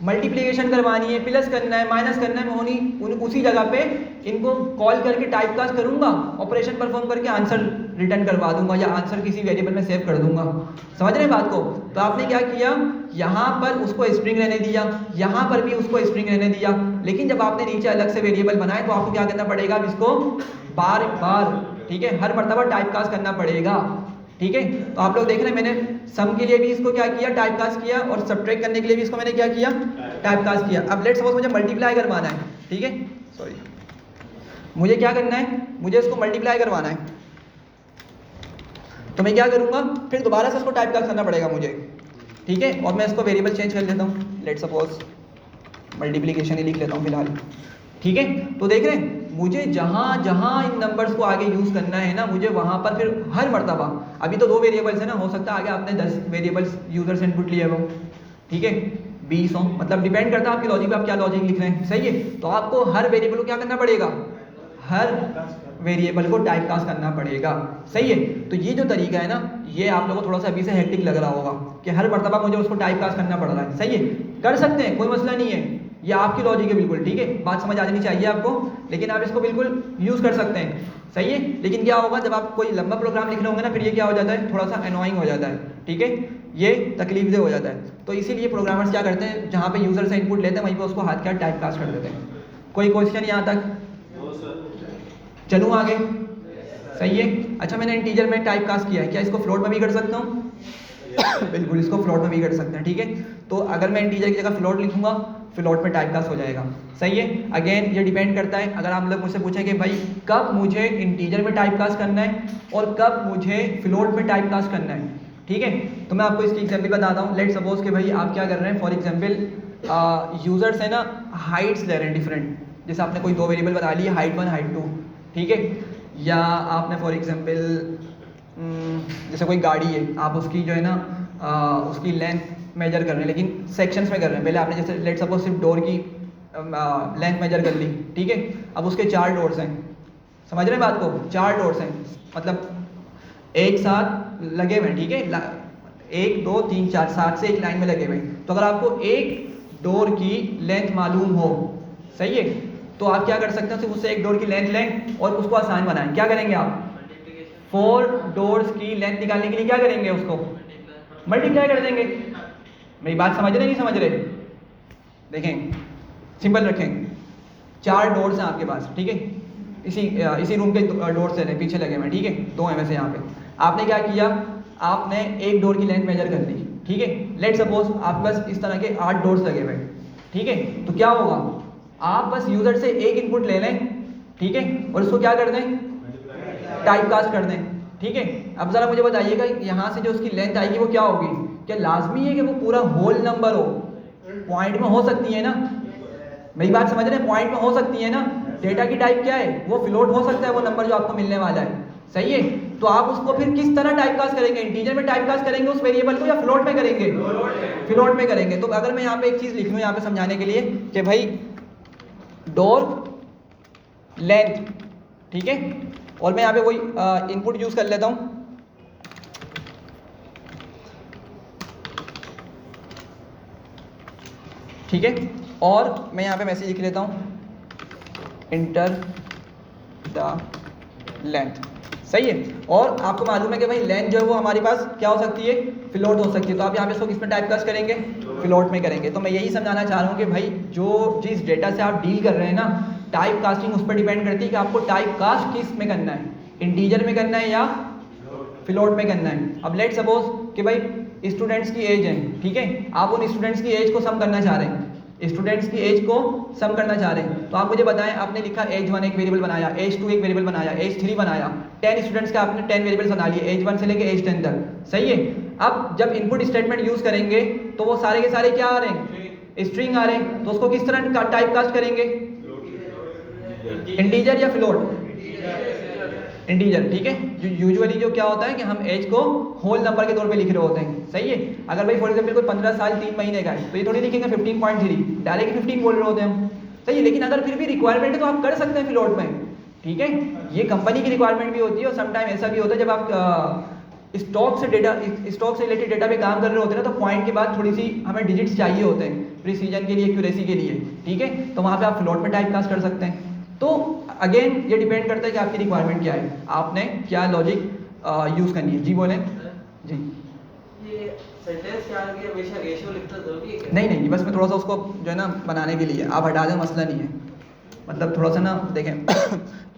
मल्टीप्लिकेशन करवानी है, प्लस करना है, माइनस करना है, मैं उसी जगह पे इनको कॉल करके टाइपकास्ट करूँगा, ऑपरेशन परफॉर्म करके आंसर रिटर्न करवा दूंगा या आंसर किसी वेरिएबल में सेव कर दूंगा, समझ रहे हैं बात को। तो आपने क्या किया, यहाँ पर उसको स्ट्रिंग रहने दिया, यहाँ पर भी उसको स्ट्रिंग रहने दिया, लेकिन जब आपने नीचे अलग से वेरिएबल बनाए तो आपको क्या करना पड़ेगा, अब इसको बार बार, ठीक है, हर मर्तबा टाइपकास्ट करना पड़ेगा, ठीक है। तो आप लोग देख रहे हैं मैंने सम के लिए भी इसको क्या किया, टाइपकास्ट किया, और सब्ट्रैक्ट करने के लिए भी इसको मैंने क्या किया, टाइपकास्ट किया। अब लेट्स सपोज मुझे मल्टीप्लाई करवाना है, ठीक है, सॉरी, मुझे क्या करना है, मुझे इसको मल्टीप्लाई करवाना है, तो मैं क्या करूँगा, फिर दोबारा से इसको टाइपकास्ट करना पड़ेगा मुझे, ठीक है। और मैं इसको वेरिएबल चेंज कर लेता हूँ, लेट्स सपोज मल्टीप्लिकेशन ही लिख लेता हूँ फिलहाल, ठीक है। तो देख रहे हैं, मुझे जहाँ जहाँ इन नंबर्स को आगे यूज़ करना है ना, मुझे वहाँ पर फिर हर मर्तबा, अभी तो 2 वेरिएबल्स है ना, हो सकता है आगे आपने 10 वेरिएबल्स यूज़र से इनपुट लिए हो, ठीक है, 20 हो, मतलब डिपेंड करता है आपकी लॉजिक पे, आप क्या लॉजिक लिख रहे हैं, सही है। तो आपको हर वेरिएबल को क्या करना पड़ेगा, हर वेरिएबल को टाइपकास्ट करना पड़ेगा, सही है। तो ये जो तरीका है ना, ये आप लोगों को थोड़ा सा अभी से हेक्टिक लग रहा होगा कि हर मर्तबा मुझे उसको टाइपकास्ट करना पड़ रहा है, सही है, कर सकते हैं, कोई मसला नहीं है, ये आपकी लॉजिक है बिल्कुल, ठीक है, बात समझ आ जानी चाहिए आपको, लेकिन आप इसको बिल्कुल यूज़ कर सकते हैं, सही है। लेकिन क्या होगा, जब आप कोई लंबा प्रोग्राम लिख रहे होंगे ना, फिर ये क्या हो जाता है, थोड़ा सा एनोइंग हो जाता है, ठीक है, ये तकलीफदेह हो जाता है। तो इसीलिए प्रोग्रामर्स क्या करते हैं, जहाँ पे यूज़र से इनपुट लेते हैं वहीं पे उसको हाथ के हाथ टाइपकास्ट कर देते हैं। कोई क्वेश्चन यहाँ तक, चलूँ आगे, सही है। अच्छा, मैंने इंटीजर में टाइपकास्ट किया है, क्या इसको फ्लोट में भी कर सकता हूँ? बिल्कुल, इसको फ्लोट में भी कर सकते हैं, ठीक है। तो अगर मैं इंटीजर की जगह फ्लोट लिखूंगा, फ्लोट में टाइपकास्ट हो जाएगा, सही है। अगेन ये डिपेंड करता है, अगर आप लोग मुझसे पूछें कि भाई कब मुझे इंटीजर में टाइपकास्ट करना है और कब मुझे फ्लोट में टाइपकास्ट करना है, ठीक है, तो मैं आपको इसकी एग्जाम्पल बताता हूँ। लेट सपोज कि भाई आप क्या कर रहे हैं, फॉर एग्जाम्पल यूजर्स है ना, हाइट्स ले रहे हैं डिफरेंट, जैसे आपने कोई 2 वेरिएबल बता लिए, हाइट 1 हाइट 2, ठीक है, या आपने फॉर एग्जाम्पल जैसे कोई गाड़ी है, आप उसकी जो है ना उसकी लेंथ मेजर कर रहे हैं, लेकिन सेक्शंस में कर रहे हैं। पहले आपने जैसे लेट सपोज सिर्फ डोर की लेंथ मेजर कर ली, ठीक है, अब उसके 4 डोर्स हैं, समझ रहे हैं बात को, 4 डोर्स हैं, मतलब एक साथ लगे हुए हैं, ठीक है, 1 2 3 4 7 से एक लाइन में लगे हुए हैं। तो अगर आपको एक डोर की लेंथ मालूम हो, सही है, तो आप क्या कर सकते हैं, सिर्फ उससे एक डोर की लेंथ लें और उसको आसान बनाएं। क्या करेंगे आप, 4 डोर्स की लेंथ निकालने के लिए क्या करेंगे, उसको मल्टीप्लाई कर देंगे। मेरी बात समझ रहे नहीं समझ रहे, देखें सिंपल रखें, 4 डोर्स हैं आपके पास, ठीक है, इसी रूम के डोर्स हैं, पीछे लगे हुए हैं, ठीक है, 2 हैं वैसे यहाँ पे, आपने क्या किया, आपने एक डोर की लेंथ मेजर कर ली, ठीक है। लेट सपोज आपके पास इस तरह के 8 डोर्स लगे हुए, ठीक है। तो क्या होगा, आप बस यूजर से एक इनपुट ले लें, ठीक है, और उसको क्या कर दें, टाइप कास्ट कर दें, ठीक है। अब जरा मुझे बताइएगा यहाँ से जो उसकी लेंथ आएगी वो क्या होगी, क्या लाजमी है कि वो पूरा होल नंबर हो, पॉइंट में हो सकती है ना, मेरी बात समझ रहे हैं, पॉइंट में हो सकती है ना। डेटा की टाइप क्या है, वो फ्लोट हो सकता है वो नंबर जो आपको मिलने वाला है, सही है। तो आप उसको फिर किस तरह टाइपकास्ट करेंगे, इंटीजर में टाइपकास्ट करेंगे उस वेरिएबल को या फ्लोट में करेंगे, फ्लोट में करेंगे। तो अगर मैं यहाँ पे एक चीज़ लिख लूँ यहाँ पे समझाने के लिए कि भाई डोर लेंथ, ठीक है, और मैं यहाँ पे कोई इनपुट यूज़ कर लेता हूँ, ठीक है, और मैं यहाँ पे मैसेज लिख लेता हूँ इंटर द लेंथ, सही है। और आपको मालूम है कि भाई लेंथ जो है वो हमारे पास क्या हो सकती है, फ्लोट हो सकती है। तो आप यहाँ पे इसको किस में टाइपकास्ट करेंगे, फ्लोट में करेंगे। तो मैं यही समझाना चाह रहा हूँ कि भाई जो जिस डेटा से आप डील कर रहे हैं ना, टाइप कास्टिंग उस पर डिपेंड करती है कि आपको टाइप कास्ट किस में करना है, इंटीजर में करना है या फ्लोट में करना है। अब लेट सपोज कि भाई स्टूडेंट्स की एज है, ठीक है, आप उन स्टूडेंट्स की एज को सम करना चाह रहे हैं, स्टूडेंट्स की एज को सम करना चाह रहे हैं। तो आप मुझे बताएं, आपने लिखा एज 1 एक वेरिएबल बनाया, एज 2 एक वेरिएबल बनाया, एज 3 बनाया, 10 स्टूडेंट्स का आपने 10 वेरिएबल्स बना लिए, एज 1 से लेके एज 10 तक, सही है। अब जब इनपुट स्टेटमेंट यूज करेंगे तो वो सारे के सारे क्या आ रहे हैं, स्ट्रिंग आ रहे हैं। तो उसको किस तरह टाइप कास्ट करेंगे, इंटीजर या फ्लोट, इंटीजर, ठीक है। यूजुअली जो क्या होता है कि हम एज को होल नंबर के तौर पे लिख रहे होते हैं, सही है। अगर भाई फॉर एग्जांपल कोई 15 साल 3 महीने का है तो ये थोड़ी लिखेंगे 15.3, डायरेक्ट 15 बोल रहे होते हैं हम, सही है। लेकिन अगर फिर भी रिक्वायरमेंट है तो आप कर सकते हैं फ्लोट में, ठीक है। ये कंपनी की रिक्वायरमेंट भी होती है और समटाइम ऐसा भी होता है जब आप स्टॉक से रिलेटेड डेटा पे काम कर रहे होते हैं ना, तो पॉइंट के बाद थोड़ी सी हमें डिजिट्स चाहिए होते हैं प्रिसीजन के लिए, एक्यूरेसी के लिए, ठीक है। तो वहाँ पे आप फ्लोट में टाइप कास्ट कर सकते हैं। तो अगेन ये डिपेंड करता है कि आपकी रिक्वायरमेंट क्या है, आपने क्या लॉजिक यूज़ करनी है। जी बोलें जी। ये सेंटेंस के आगे हमेशा रेशियो लिखना जरूरी है क्या? नहीं, बस मैं थोड़ा सा उसको जो है ना बनाने के लिए, आप हटा दें मसला नहीं है, मतलब थोड़ा सा ना देखें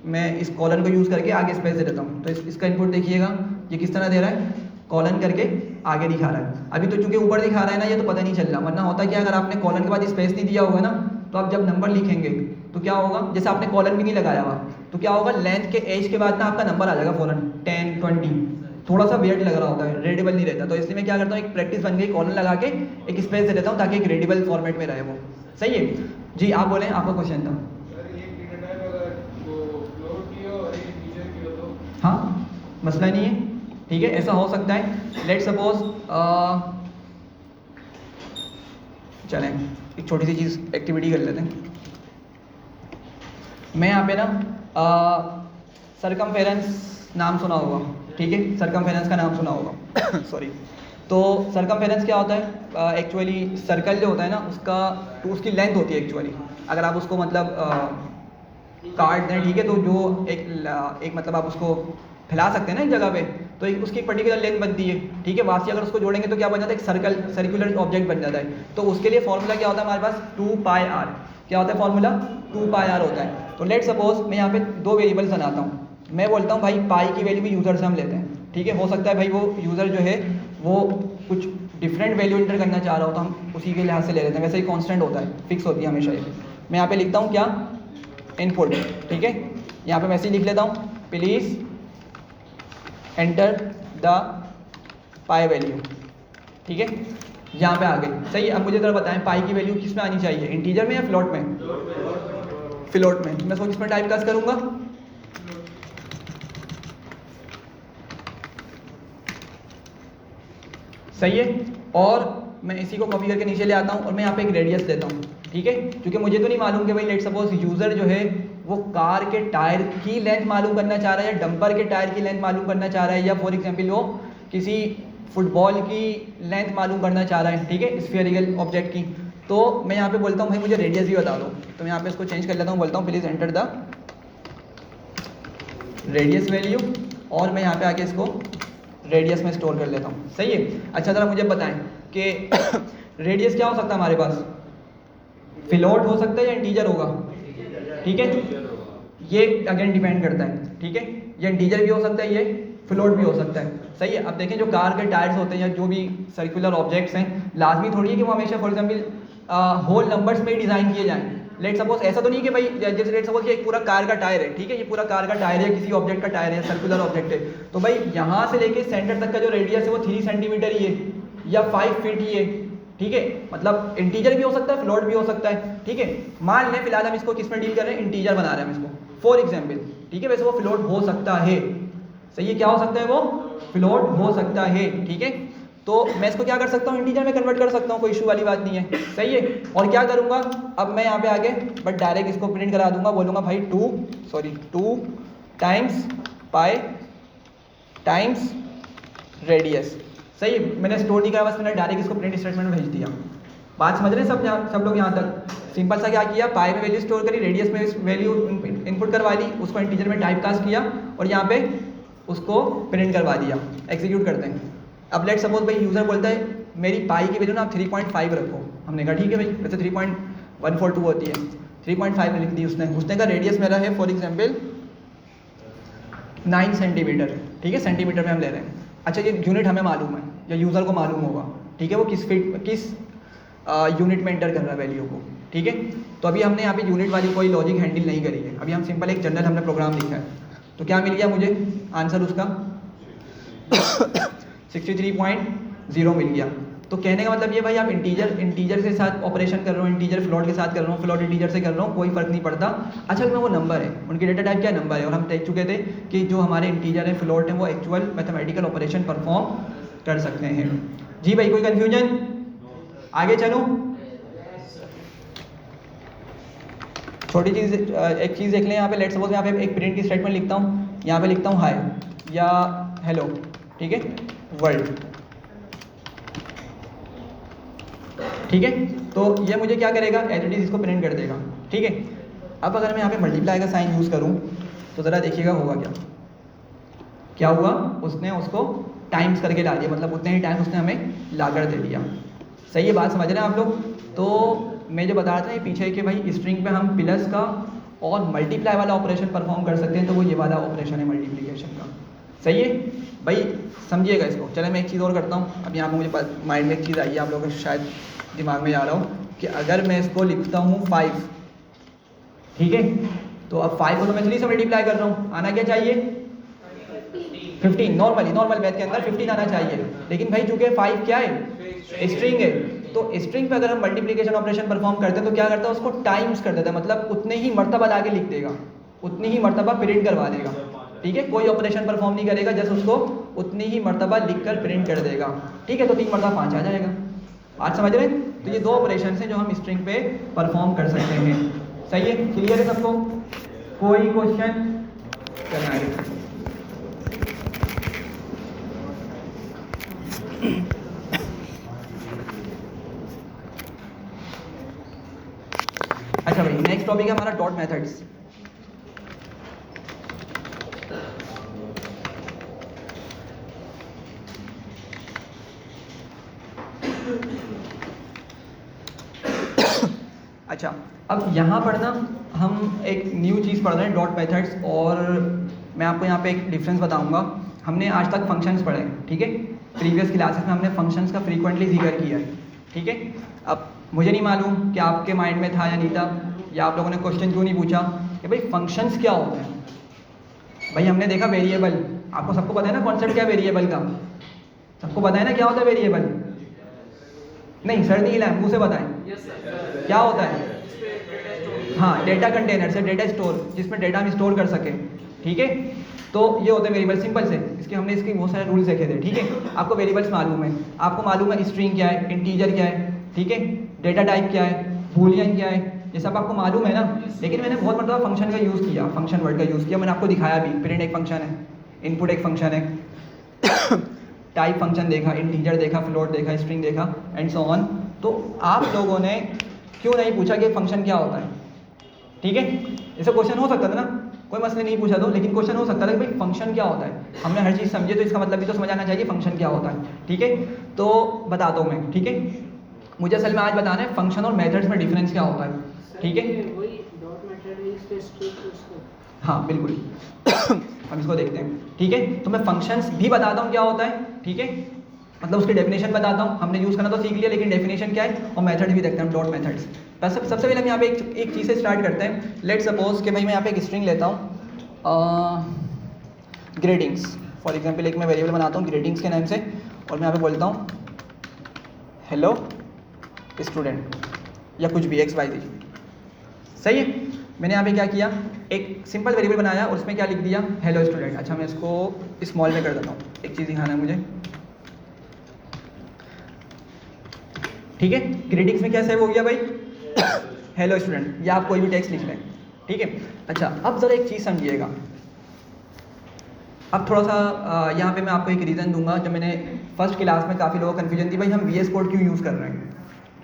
मैं इस कॉलन को यूज़ करके आगे स्पेस दे देता हूँ। तो इसका इनपुट देखिएगा, ये किस तरह दे रहा है, कॉलन करके आगे दिखा रहा है। अभी तो चूंकि ऊपर दिखा रहा है ना, ये तो पता नहीं चल रहा, वरना होता क्या, अगर आपने कॉलन के बाद स्पेस नहीं दिया होगा ना, तो आप जब नंबर लिखेंगे तो क्या होगा, जैसे आपने कॉलन भी नहीं लगाया हुआ तो क्या होगा, लेंथ के एज के बाद ना आपका नंबर आ जाएगा फौरन 10, 20, थोड़ा सा वेट लग रहा होता है, रीडेबल नहीं रहता। तो इसलिए मैं क्या करता हूँ, एक प्रैक्टिस बन गई, कॉलन लगा के एक स्पेस दे देता हूँ ताकि एक रीडेबल फॉर्मेट में रहे वो, सही है। जी आप बोलें, आपका क्वेश्चन था। हाँ मसला नहीं है, ठीक है, ऐसा हो सकता है। लेट सपोज चलें एक छोटी सी चीज़ एक्टिविटी कर लेते हैं। मैं यहाँ पे ना सरकमफेरेंस नाम सुना होगा, ठीक है, सरकमफेरेंस का नाम सुना होगा सॉरी। तो सरकमफेरेंस क्या होता है, एक्चुअली सर्कल जो होता है ना उसका, तो उसकी लेंथ होती है एक्चुअली, अगर आप उसको मतलब काट दें, ठीक है, तो जो एक मतलब आप उसको फैला सकते हैं ना एक जगह पे, तो एक उसकी एक पर्टिकुलर लेंथ बनती है, ठीक है। वहाँ से अगर उसको जोड़ेंगे तो क्या बन जाता है, एक सर्कुलर ऑब्जेक्ट बन जाता है। तो उसके लिए फॉर्मूला क्या होता है हमारे पास, 2πr, क्या होता है फॉर्मूला, 2πr होता है। तो लेट सपोज मैं यहाँ पे 2 वेरिएबल्स बनाता हूँ, मैं बोलता हूँ भाई पाई की वैल्यू भी यूज़र से हम लेते हैं, ठीक है। हो सकता है भाई वो यूज़र जो है वो कुछ डिफरेंट वैल्यू इंटर करना चाह रहा हो तो हम उसी के लिहाज से ले लेते हैं, वैसे ही कॉन्स्टेंट होता है, फिक्स होती है हमेशा ये। मैं यहाँ पे लिखता हूँ क्या, इनपुट, ठीक है, यहाँ पे मैसेज लिख लेता हूँ, please enter the pi value, ठीक है, यहाँ पे आ गई, सही है। अब मुझे ज़रा बताएं पाई की वैल्यू किस में आनी चाहिए, इंटीजर में या फ्लोट में, फ्लोट में। मैं इसको किस में टाइप कास्ट करूँगा, सही है। और मैं इसी को कॉपी करके नीचे ले आता हूँ और मैं यहाँ पे एक रेडियस देता हूँ, ठीक है, क्योंकि मुझे तो नहीं मालूम कि भाई लेट सपोज यूज़र जो है वो कार के टायर की लेंथ मालूम करना चाह रहा है या डंपर के टायर की लेंथ मालूम करना चाह रहा है, या फॉर एग्जांपल वो किसी फुटबॉल की लेंथ मालूम करना चाह रहा है, ठीक है, स्फीयरिकल ऑब्जेक्ट की। तो मैं यहाँ पे बोलता हूँ भाई मुझे रेडियस भी बता दो, तो मैं यहाँ पे इसको चेंज कर लेता हूँ, बोलता हूँ please enter the radius value, और मैं यहाँ पे आके इसको रेडियस में स्टोर कर लेता हूँ, सही है। अच्छा ज़रा मुझे बताएं कि रेडियस क्या हो सकता है हमारे पास, फ्लोट हो सकता है या इंटीजर होगा, ठीक है, ये अगेन डिपेंड करता है, ठीक है, ये इंटीजर भी हो सकता है, ये फ्लोट भी हो सकता है, सही है। अब देखें जो कार के टायर्स होते हैं या जो भी सर्कुलर ऑब्जेक्ट्स हैं, लाजमी थोड़ी है कि वो हमेशा फॉर एग्जाम्पल होल नंबर्स में ही डिज़ाइन किए जाएँ। लेट सपोज ऐसा तो नहीं कि भाई जैसे लेट सपोज कि एक पूरा कार का टायर है, ठीक है, ये पूरा कार का टायर है, किसी ऑब्जेक्ट का टायर है, सर्कुलर ऑब्जेक्ट है, तो भाई यहाँ से लेके सेंटर तक का जो रेडियस है वो 3 सेंटीमीटर ही है या 5 फीट ही है, ठीक है। मतलब इंटीजर भी हो सकता है, फ्लोट भी हो सकता है, ठीक है। मान लें फिलहाल हम इसको किस में डील कर रहे हैं, इंटीजर बना रहे हैं हम इसको फॉर एग्जाम्पल, ठीक है। वैसे वो फ्लोट हो सकता है, सही है, क्या हो सकता है, वो फ्लोट हो सकता है, ठीक है। तो मैं इसको क्या कर सकता हूँ, इंटीजर में कन्वर्ट कर सकता हूँ, कोई इशू वाली बात नहीं है, सही है। और क्या करूँगा, अब मैं यहाँ पे आगे बट डायरेक्ट इसको प्रिंट करा दूंगा, बोलूँगा भाई 2 टाइम्स पाई टाइम्स रेडियस, सही है। मैंने स्टोर नहीं करा, बस मैंने डायरेक्ट इसको प्रिंट स्टेटमेंट में भेज दिया। बात समझ रहे हैं सब लोग यहाँ तक। सिंपल सा क्या किया, पाई में वैल्यू स्टोर करी, रेडियस में वैल्यू इनपुट करवा ली, उसको इंटीजर में टाइप कास्ट किया और यहाँ पे उसको प्रिंट करवा दिया। एग्जीक्यूट करते हैं। अब लेट सपोज भाई यूज़र बोलता है मेरी पाई की वैल्यू ना आप 3.5 रखो, हमने कहा ठीक है भाई, वैसे 3.142 होती है, 3.5 लिख दी उसने कहा रेडियस मेरा है फॉर एग्जाम्पल 9 सेंटीमीटर, ठीक है, सेंटीमीटर में हम ले रहे हैं। अच्छा ये यूनिट हमें मालूम है या यूज़र को मालूम होगा, ठीक है, वो किस यूनिट में एंटर कर रहा है वैल्यू को, ठीक है। तो अभी हमने यहाँ पे यूनिट वाली कोई लॉजिक हैंडल नहीं करी है, अभी हम सिंपल एक जनरल हमने प्रोग्राम लिखा है। तो क्या मिल गया मुझे आंसर उसका 63.0 मिल गया। तो कहने का मतलब ये भाई आप इंटीजर के साथ ऑपरेशन कर रहे हो, इंटीजर फ्लोट के साथ कर रहा हूँ, फ्लोट इंटीजर से कर रहा हूँ, कोई फर्क नहीं पड़ता। अच्छा में वो नंबर है, उनकी डेटा टाइप क्या नंबर है, और हम देख चुके थे कि जो हमारे इंटीजर है फ्लोट है वो एक्चुअल मैथमेटिकल ऑपरेशन परफॉर्म कर सकते हैं। जी भाई कोई कन्फ्यूजन, आगे चलूँ। छोटी चीज़ एक चीज़ देख लें यहाँ पे, लेट सपोज मैं यहाँ पे एक प्रिंट की स्टेटमेंट लिखता हूँ, यहाँ पे लिखता हूँ हाय या हेलो, ठीक है, वर्ल्ड, ठीक है। तो ये मुझे क्या करेगा, एज इट इज इसको प्रिंट कर देगा, ठीक है। अब अगर मैं यहाँ पे मल्टीप्लाई का साइन यूज़ करूँ तो ज़रा देखिएगा होगा क्या हुआ, उसने उसको टाइम्स करके ला दिया, मतलब उतने ही टाइम्स उसने हमें लाकर दे दिया। सही है, बात समझ रहे हैं आप लोग। तो मैं जो बता रहा था ये पीछे कि भाई स्ट्रिंग पे हम प्लस का और मल्टीप्लाई वाला ऑपरेशन परफॉर्म कर सकते हैं, तो वो ये वाला ऑपरेशन है मल्टीप्लिकेशन का, सही है भाई, समझिएगा इसको। चले मैं एक चीज़ और करता हूँ। अब यहाँ पर मुझे माइंड में एक चीज़ आई है, आप लोगों को शायद दिमाग में जा रहा हूँ कि अगर मैं इसको लिखता हूँ 5, ठीक है, तो अब 5 को तो मैं 3 से मल्टीप्लाई कर रहा हूँ, आना क्या चाहिए 15, नॉर्मल मैथ के अंदर 15 आना चाहिए। लेकिन भाई चूंकि 5 क्या है, स्ट्रिंग है, तो स्ट्रिंग पे अगर हम मल्टीप्लिकेशन ऑपरेशन परफॉर्म करते हैं तो क्या करता है, उसको टाइम्स कर देता है, मतलब उतने ही मर्तबा ला के लिख देगा, उतनी ही मर्तबा प्रिंट करवा देगा, ठीक है। कोई ऑपरेशन परफॉर्म नहीं करेगा, जस्ट उसको उतनी ही मर्तबा लिख कर प्रिंट कर देगा, ठीक है। तो 3 मर्तबा 5 आ जाएगा। आज समझ रहे हैं। तो ये 2 ऑपरेशन हैं जो हम स्ट्रिंग पे परफॉर्म कर सकते हैं, सही है, क्लियर है सबको, कोई क्वेश्चन करना है। अच्छा भाई नेक्स्ट टॉपिक है हमारा डॉट मेथड्स। अच्छा अब यहाँ पर ना हम एक न्यू चीज़ पढ़ रहे हैं डॉट मेथड्स, और मैं आपको यहाँ पे एक डिफरेंस बताऊंगा। हमने आज तक फंक्शंस पढ़े, ठीक है, प्रीवियस क्लासेस में हमने फंक्शंस का फ्रीक्वेंटली जिक्र किया है, ठीक है। अब मुझे नहीं मालूम कि आपके माइंड में था या नहीं था, या आप लोगों ने क्वेश्चन क्यों नहीं पूछा कि भाई फंक्शंस क्या होते हैं। भाई हमने देखा वेरिएबल, आपको सबको पता है ना कॉन्सेप्ट क्या है वेरिएबल का, सबको पता है ना क्या होता है वेरिएबल, नहीं सर नहीं हिलाएं, मुँह से बताएं क्या होता है। हाँ, डेटा कंटेनर से डेटा स्टोर, जिसमें डेटा हम स्टोर कर सकें, ठीक है। तो ये होते हैं वेरिएबल, सिंपल से हमने इसके बहुत सारे रूल्स देखे थे, ठीक है। आपको वेरिएबल्स मालूम है, आपको मालूम है स्ट्रिंग क्या है, इंटीजर क्या है, ठीक है, डेटा टाइप क्या है, बूलियन क्या है, ये सब आपको मालूम है ना। लेकिन मैंने बहुत मतलब फंक्शन का यूज़ किया, फंक्शन वर्ड का यूज़ किया, मैंने आपको दिखाया भी, प्रिंट एक फंक्शन है, इनपुट एक फंक्शन है, टाइप फंक्शन देखा, इंटीजर देखा, फ्लोट देखा, स्ट्रिंग देखा एंड सो ऑन। तो आप लोगों ने क्यों नहीं पूछा कि फंक्शन क्या होता है, ठीक है। ऐसा क्वेश्चन हो सकता था ना, कोई मसले नहीं पूछा तो, लेकिन क्वेश्चन हो सकता था कि भाई फंक्शन क्या होता है। हमने हर चीज़ समझे तो इसका मतलब भी तो समझ आना चाहिए फंक्शन क्या होता है, ठीक है। तो बता दो मैं, ठीक है, मुझे असल में आज बताना है फंक्शन और मेथड्स में डिफरेंस क्या होता है, ठीक है। हाँ बिल्कुल हम इसको देखते हैं, ठीक है। तो मैं फंक्शंस भी बताता हूँ क्या होता है, ठीक है, मतलब उसकी डेफिनेशन बताता हूँ। हमने यूज़ करना तो सीख लिया, लेकिन डेफिनेशन क्या है और मेथड भी देखते हैं हम, डॉट मेथड्स। सबसे पहले हम यहाँ पे एक चीज़ से स्टार्ट करते हैं। लेट सपोज कि भाई मैं यहाँ पे एक स्ट्रिंग लेता हूँ ग्रेडिंग्स, फॉर एग्जांपल एक मैं वेरिएबल बनाता हूँ ग्रेडिंग्स के नाम से, और मैं यहाँ पे बोलता हूँ हेलो स्टूडेंट या कुछ भी XYZ, सही है। मैंने यहाँ पे क्या किया, एक सिंपल वेरिएबल बनाया और उसमें क्या लिख दिया, हेलो स्टूडेंट। अच्छा मैं इसको स्मॉल में कर देता हूँ, एक चीज़ दिखाना है मुझे, ठीक है। ग्रीटिंग्स में क्या सेव हो गया भाई, हेलो स्टूडेंट, या आप कोई भी टेक्स्ट लिख लें, ठीक है। अच्छा अब ज़रा एक चीज़ समझिएगा, अब थोड़ा सा यहाँ पे मैं आपको एक रीज़न दूंगा। जब मैंने फर्स्ट क्लास में काफ़ी लोगों को कन्फ्यूजन थी, भाई हम VS कोड क्यों यूज़ कर रहे हैं,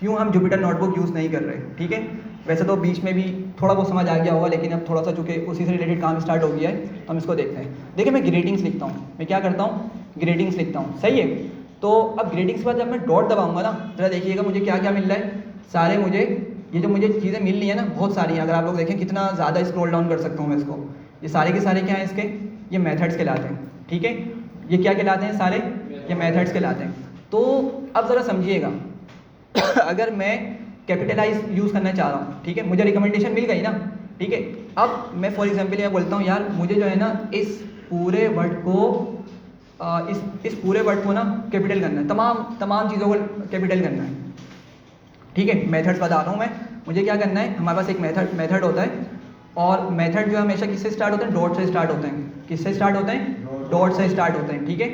क्यों हम जुपिटर नोटबुक यूज़ नहीं कर रहे, ठीक है। वैसे तो बीच में भी थोड़ा बहुत समझ आ गया होगा, लेकिन अब थोड़ा सा चूँकि उसी से रिलेटेड काम स्टार्ट हो गया है, हम इसको देखते हैं। देखिए मैं ग्रेडिंग्स लिखता हूँ, मैं क्या करता हूँ, ग्रेडिंग्स लिखता हूँ, सही है। तो अब ग्रेडिंग्स के बाद जब मैं डॉट दबाऊंगा ना, जरा देखिएगा मुझे क्या क्या मिल रहा है। सारे मुझे ये जो मुझे चीज़ें मिल रही है ना, बहुत सारी हैं। अगर आप लोग देखें कितना ज़्यादा स्क्रॉल डाउन कर सकता हूँ मैं इसको, ये सारे के सारे क्या हैं इसके, ये मेथड्स कहलाते हैं, ठीक है। ये क्या कहलाते हैं सारे, ये मेथड्स कहलाते हैं। तो अब ज़रा समझिएगा अगर मैं कैपिटलाइज यूज़ करना चाह रहा हूँ, ठीक है, मुझे रिकमेंडेशन मिल गई ना, ठीक है। अब मैं फॉर एग्जांपल ये बोलता हूँ यार मुझे जो है ना इस पूरे वर्ड को इस पूरे वर्ड को ना कैपिटल करना है, तमाम चीज़ों को कैपिटल करना है, ठीक है। मेथड्स बता रहा हूँ मैं, मुझे क्या करना है, हमारे पास एक मेथड होता है, और मेथड जो हमेशा किससे स्टार्ट होते हैं, डॉट से स्टार्ट होते हैं। किससे स्टार्ट होते हैं, डॉट से स्टार्ट होते हैं, ठीक है।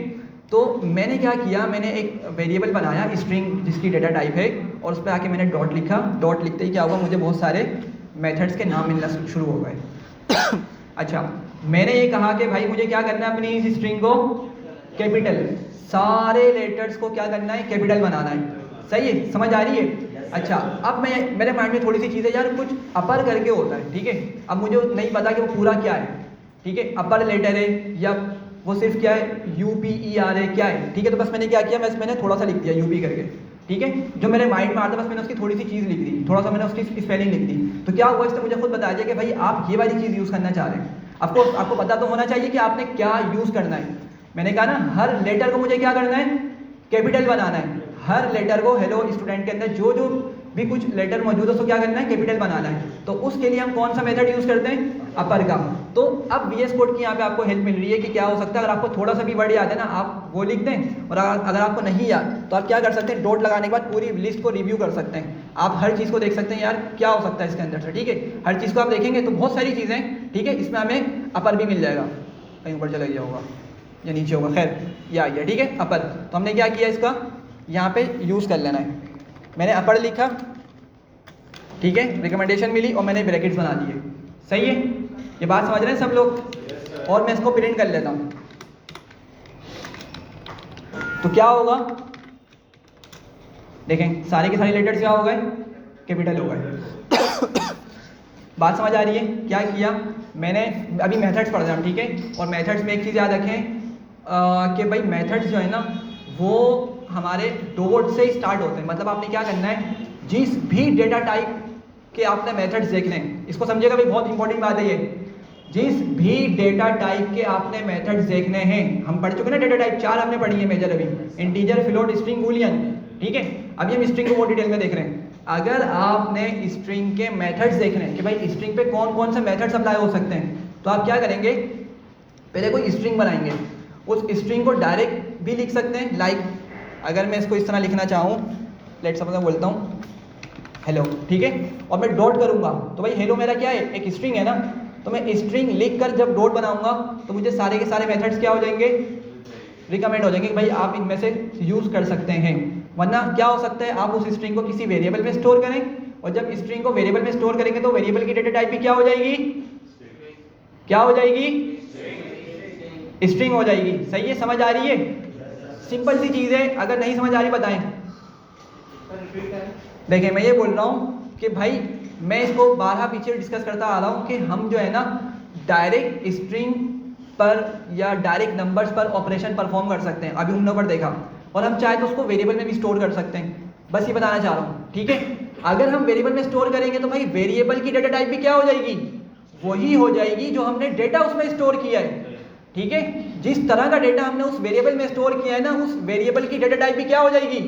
तो मैंने क्या किया, मैंने एक वेरिएबल बनाया स्ट्रिंग जिसकी डेटा टाइप है, और उस पर आके मैंने डॉट लिखा। डॉट लिखते ही क्या हुआ, मुझे बहुत सारे मेथड्स के नाम मिलना शुरू हो गए। अच्छा मैंने ये कहा कि भाई मुझे क्या करना है, अपनी इस स्ट्रिंग को कैपिटल, सारे लेटर्स को क्या करना है, कैपिटल बनाना है, सही है, समझ आ रही है। अच्छा अब मेरे माइंड में थोड़ी सी चीज़ है यार, कुछ अपर करके होता है, ठीक है। अब मुझे नहीं पता कि वो पूरा क्या है, ठीक है, अपर लेटर है या वो सिर्फ क्या है, UPER है, क्या है, ठीक है। तो बस मैंने क्या किया, मैंने थोड़ा सा लिख दिया UP करके, ठीक है। जो मेरे माइंड में आता बस मैंने उसकी थोड़ी सी चीज़ लिख दी, थोड़ा सा मैंने उसकी स्पेलिंग लिख दी। तो क्या हुआ, इसने मुझे खुद बता दिया कि भाई आप ये वाली चीज़ यूज़ करना चाह रहे हैं। आपको पता तो होना चाहिए कि आपने क्या यूज़ करना है। मैंने कहा ना हर लेटर को मुझे क्या करना है, कैपिटल बनाना है। हर लेटर को हेलो स्टूडेंट के अंदर जो भी कुछ लेटर मौजूद है उसको क्या करना है, कैपिटल बनाना है। तो उसके लिए हम कौन सा मेथड यूज़ करते हैं, अपर का। तो अब VS कोड की यहाँ पे आपको हेल्प मिल रही है कि क्या हो सकता है, अगर आपको थोड़ा सा भी वर्ड याद है ना आप वो लिख दें, और अगर आपको नहीं याद तो आप क्या कर सकते हैं, डॉट लगाने के बाद पूरी लिस्ट को रिव्यू कर सकते हैं। आप हर चीज़ को देख सकते हैं यार क्या हो सकता है इसके अंदर से, ठीक है। हर चीज़ को आप देखेंगे तो बहुत सारी चीज़ें, ठीक है, इसमें हमें अपर भी मिल जाएगा, कहीं ऊपर चला गया होगा या नीचे होगा, खैर ये आ गया, ठीक है, अपर। तो हमने क्या किया, इसका यहाँ पे यूज़ कर लेना है। मैंने अपर लिखा, ठीक है, रिकमेंडेशन मिली और मैंने ब्रैकेट्स बना दिए, सही है। ये बात समझ रहे हैं सब लोग। और मैं इसको प्रिंट कर लेता हूँ, तो क्या होगा, देखें सारे के सारे लेटर्स क्या हो गए, कैपिटल हो गए। बात समझ आ रही है। क्या किया मैंने, अभी मेथड्स पढ़ रहा हूँ, ठीक है। और मेथड्स में एक चीज़ याद रखें कि भाई मेथड्स जो है ना वो हमारे डॉट से स्टार्ट होते हैं। मतलब आपने क्या करना है, जिस भी डेटा टाइप के आपने मेथड्स देखने हैं, इसको समझिएगा भाई, बहुत इंपॉर्टेंट बात है ये। जिस भी डेटा टाइप के आपने मेथड्स देखने हैं, हम पढ़ चुके ना डेटा टाइप 4 हमने पढ़ी है मेजर अभी, इंटीजर, फ्लोट, स्ट्रिंग, बूलियन, ठीक है। अभी हम स्ट्रिंग को बहुत डिटेल में देख रहे हैं। अगर आपने स्ट्रिंग के मेथड्स देखने हैं कि भाई स्ट्रिंग पे कौन कौन से मेथड्स अप्लाई हो सकते हैं, तो आप क्या करेंगे, पहले कोई स्ट्रिंग बनाएंगे। उस स्ट्रिंग को डायरेक्ट भी लिख सकते हैं, लाइक अगर मैं इसको इस तरह लिखना चाहूँ, लेट सपोज मैं बोलता हूँ हेलो, ठीक है, और मैं डॉट करूँगा, तो भाई हेलो मेरा क्या है, एक स्ट्रिंग है ना। तो मैं स्ट्रिंग लिख कर जब डॉट बनाऊंगा तो मुझे सारे के सारे मेथड्स क्या हो जाएंगे, रिकमेंड हो जाएंगे कि भाई आप इनमें से यूज़ कर सकते हैं। वरना क्या हो सकता है, आप उस स्ट्रिंग को किसी वेरिएबल में स्टोर करें, और जब स्ट्रिंग को वेरिएबल में स्टोर करेंगे तो वेरिएबल की डेटा टाइप भी क्या हो जाएगी, क्या हो जाएगी, स्ट्रिंग हो जाएगी। सही है, समझ आ रही है। सिंपल सी चीज़ है, अगर नहीं समझ आ रही बताएं। देखिए मैं ये बोल रहा हूँ कि भाई मैं इसको 12 पीछे डिस्कस करता आ रहा हूँ कि हम जो है ना डायरेक्ट स्ट्रिंग पर या डायरेक्ट नंबर्स पर ऑपरेशन परफॉर्म कर सकते हैं, अभी हमने ऊपर देखा, और हम चाहे तो उसको वेरिएबल में भी स्टोर कर सकते हैं। बस ये बताना चाह रहा हूँ, ठीक है। अगर हम वेरिएबल में स्टोर करेंगे तो भाई वेरिएबल की डेटा टाइप भी क्या हो जाएगी, वही हो जाएगी जो हमने डेटा उसमें स्टोर किया है। ठीक है, जिस तरह का डेटा हमने उस वेरिएबल में स्टोर किया है ना, उस वेरिएबल की डेटा टाइप भी क्या हो जाएगी,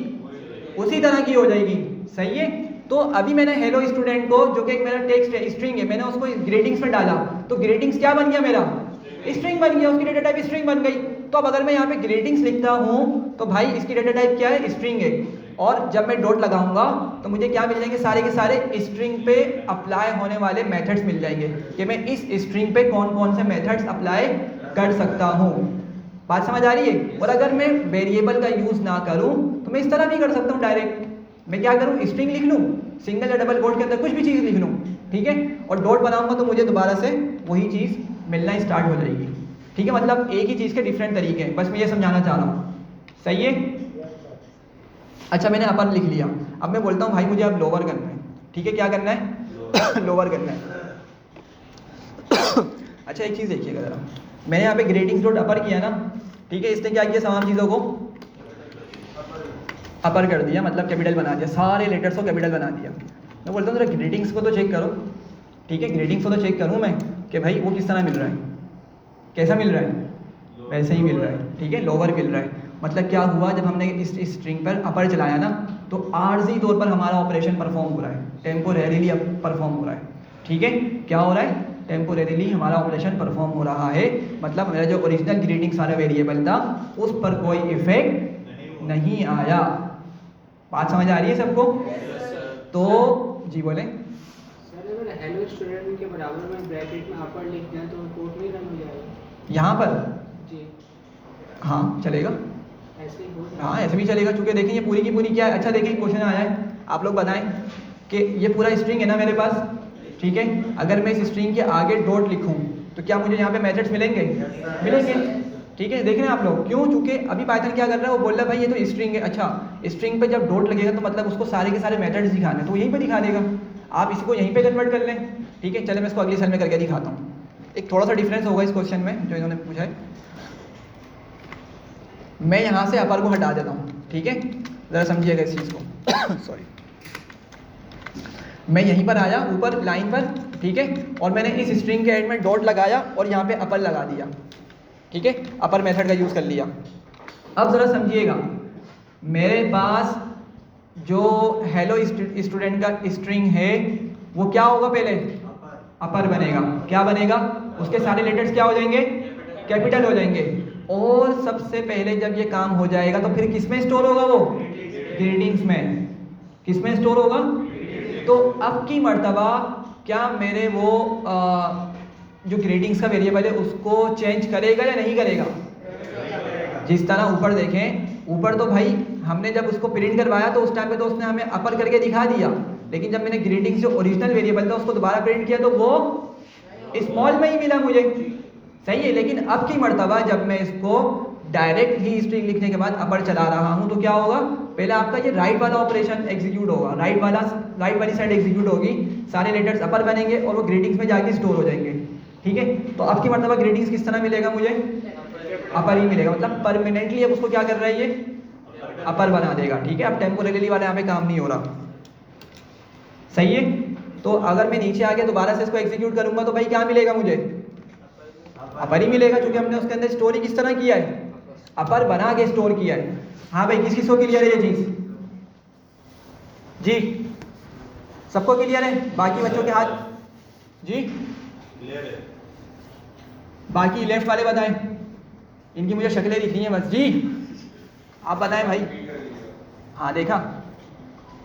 उसी तरह की हो जाएगी। सही है। तो अभी मैंने हेलो स्टूडेंट को, जो कि एक मेरा टेक्स्ट स्ट्रिंग है, मैंने उसको ग्रेडिंग्स में डाला, तो ग्रेडिंग्स क्या बन गया, मेरा स्ट्रिंग बन गया, उसकी डेटा टाइप स्ट्रिंग बन गई। तो अब अगर मैं यहाँ पे ग्रेडिंग्स लिखता हूँ तो भाई इसकी डेटा टाइप क्या है, स्ट्रिंग है। और जब मैं डॉट लगाऊंगा तो मुझे क्या मिल जाएंगे, सारे के सारे स्ट्रिंग पे अप्लाई होने वाले मेथड्स मिल जाएंगे कि मैं इस स्ट्रिंग पे कौन कौन से मेथड्स अप्लाई कर सकता हूँ। बात समझ आ रही है। और अगर मैं वेरिएबल का यूज़ ना करूँ तो मैं इस तरह भी कर सकता हूँ, डायरेक्ट मैं क्या करूँ, स्ट्रिंग लिख लूँ, सिंगल या डबल कोट के अंदर कुछ भी चीज़ लिख लूँ, ठीक है, और डॉट बनाऊंगा तो मुझे दोबारा से वही चीज़ मिलना स्टार्ट हो जाएगी। ठीक है, मतलब एक ही चीज़ के डिफरेंट तरीके हैं, बस मैं ये समझाना चाह रहा हूँ। सही है। अच्छा, मैंने अपर लिख लिया, अब मैं बोलता हूँ भाई मुझे अब लोअर करना है। ठीक है, क्या करना है, लोअर करना है। अच्छा, एक चीज़ देखिएगा ज़रा, मैंने यहाँ पे ग्रेडिंग्स डॉट अपर किया ना, ठीक है, इसने क्या किया, तमाम चीज़ों को अपर कर दिया, मतलब कैपिटल बना दिया, सारे लेटर्स को कैपिटल बना दिया। मैं बोलता हूँ ज़रा ग्रेडिंग्स को तो चेक करो। ठीक है, ग्रेडिंग्स को तो चेक करूँ मैं कि भाई वो किस तरह मिल रहा है, कैसा मिल रहा है, वैसे ही मिल रहा है। ठीक है, लोअर मिल रहा है। मतलब क्या हुआ, जब हमने इस स्ट्रिंग पर अपर चलाया ना, तो आर्जी तौर पर हमारा ऑपरेशन परफॉर्म हो रहा है, टेम्पोरेरीली परफॉर्म हो रहा है। ठीक है, क्या हो रहा है, टेम्पोरेरीली हमारा ऑपरेशन परफॉर्म हो रहा है। मतलब मेरा जो ओरिजिनल ग्रीटिंग्स वाला वेरिएबल था उस पर कोई इफेक्ट नहीं आया। बात समझ आ रही है सबको? तो जी बोलें। सर अगर हेलो स्टूडेंट के बराबर में ब्रैकेट में अपर लिख दें तो कोड में रन हो जाएगा यहाँ पर? जी हाँ चलेगा, ऐसे ही हो हाँ ऐसे भी चलेगा। चूँकि देखें ये पूरी की पूरी क्या है, अच्छा देखें क्वेश्चन आया है, आप लोग बताएं कि ये पूरा स्ट्रिंग है ना मेरे पास, ठीक है, अगर मैं इस स्ट्रिंग के आगे डॉट लिखूं तो क्या मुझे यहाँ पे मेथड्स मिलेंगे? मिलेंगे। ठीक है, देख रहे हैं आप लोग, क्यों? चूँकि अभी पाइथन क्या कर रहा है, वो बोल रहा है भाई ये तो स्ट्रिंग है। अच्छा, स्ट्रिंग पे जब डॉट लगेगा तो मतलब उसको सारे के सारे मेथड्स दिखाने हैं, तो यहीं पे दिखा देगा। आप इसको यहीं पे कन्वर्ट कर लें। ठीक है, चले मैं इसको अगली सेल में करके दिखाता हूँ। एक थोड़ा सा डिफरेंस होगा इस क्वेश्चन में जो इन्होंने पूछा है। मैं यहाँ से अपर को हटा देता हूँ, ठीक है, ज़रा समझिएगा इस चीज़ को। सॉरी, मैं यहीं पर आया ऊपर लाइन पर, ठीक है, और मैंने इस स्ट्रिंग के एंड में डॉट लगाया और यहाँ पे अपर लगा दिया। ठीक है, अपर मेथड का यूज़ कर लिया। अब ज़रा समझिएगा, मेरे पास जो हेलो स्टूडेंट का स्ट्रिंग है वो क्या होगा, पहले अपर बनेगा। क्या बनेगा? उसके सारे लेटर्स क्या हो जाएंगे? कैपिटल हो जाएंगे। और सबसे पहले जब ये काम हो जाएगा तो फिर किस में स्टोर होगा वो? ग्रीटिंग्स में। किस में स्टोर होगा? तो अब की मर्तबा क्या मेरे वो जो ग्रीटिंग्स का वेरिएबल है उसको चेंज करेगा या नहीं करेगा? जिस तरह ऊपर देखें, ऊपर तो भाई हमने जब उसको प्रिंट करवाया तो उस टाइम पे तो उसने हमें अपर करके दिखा दिया, लेकिन जब मैंने ग्रीटिंग्स जो ओरिजिनल वेरिएबल था उसको दोबारा प्रिंट किया तो वो स्मॉल में ही मिला मुझे। सही है, लेकिन अब की मर्तबा जब मैं इसको डायरेक्ट ही स्ट्रिंग लिखने के बाद अपर चला रहा हूं तो क्या होगा? पहले आपका ये राइट वाला ऑपरेशन एग्जीक्यूट होगा, राइट वाली साइड एग्जीक्यूट होगी, सारे लेटर्स अपर बनेंगे और वो ग्रीटिंग्स में जाके स्टोर हो जाएंगे। ठीक है, तो अब की मर्तबा ग्रीटिंग्स किस तरह मिलेगा मुझे? अपर ही मिलेगा। मतलब परमानेंटली अब उसको क्या कर रहा है, ये अपर बना देगा। ठीक है, अब टेम्पोरेरी वाला यहाँ पे काम नहीं हो रहा। सही है, तो अगर मैं नीचे आके दोबारा से इसको एग्जीक्यूट करूंगा तो भाई क्या मिलेगा मुझे? अपर ही मिलेगा, क्योंकि हमने उसके अंदर स्टोरी किस तरह किया है? अपर बना के स्टोर किया है। हाँ भाई, किस को क्लियर है ये चीज? जी सबको क्लियर है? बाकी बच्चों के हाथ जी क्लियर है? बाकी लेफ्ट वाले बताएं, इनकी मुझे शक्लें दिख रही हैं बस। जी आप बताएं भाई। हाँ देखा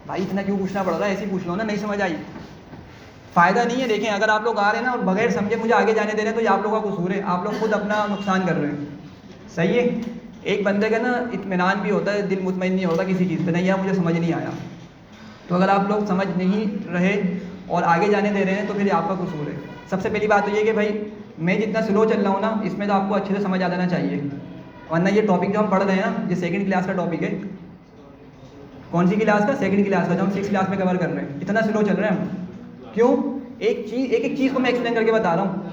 भाई, इतना क्यों पूछना पड़ रहा है? ऐसे ही पूछ लो ना, नहीं समझ आई फ़ायदा नहीं है। देखें, अगर आप लोग आ रहे हैं ना और बगैर समझे मुझे आगे जाने दे रहे हैं तो ये आप लोगों का कसूर है, आप लोग खुद अपना नुकसान कर रहे हैं। सही है, एक बंदे का ना इत्मीनान भी होता है, दिल मुतमईन नहीं होता किसी चीज़ पे, नहीं यार मुझे समझ नहीं आया। तो अगर आप लोग समझ नहीं रहे और आगे जाने दे रहे हैं तो फिर आपका कसूर है। सबसे पहली बात तो ये कि भाई मैं जितना स्लो चल रहा हूँ ना, इसमें तो आपको अच्छे से समझ आ जाना चाहिए, वरना ये टॉपिक जो हम पढ़ रहे हैं ना, ये सेकंड क्लास का टॉपिक है। कौन सी क्लास का? सेकंड क्लास का, जो हम 6th क्लास में कवर कर रहे हैं। इतना स्लो चल रहे हैं हम, क्यों? एक चीज़ को मैं एक्सप्लेन करके बता रहा हूँ।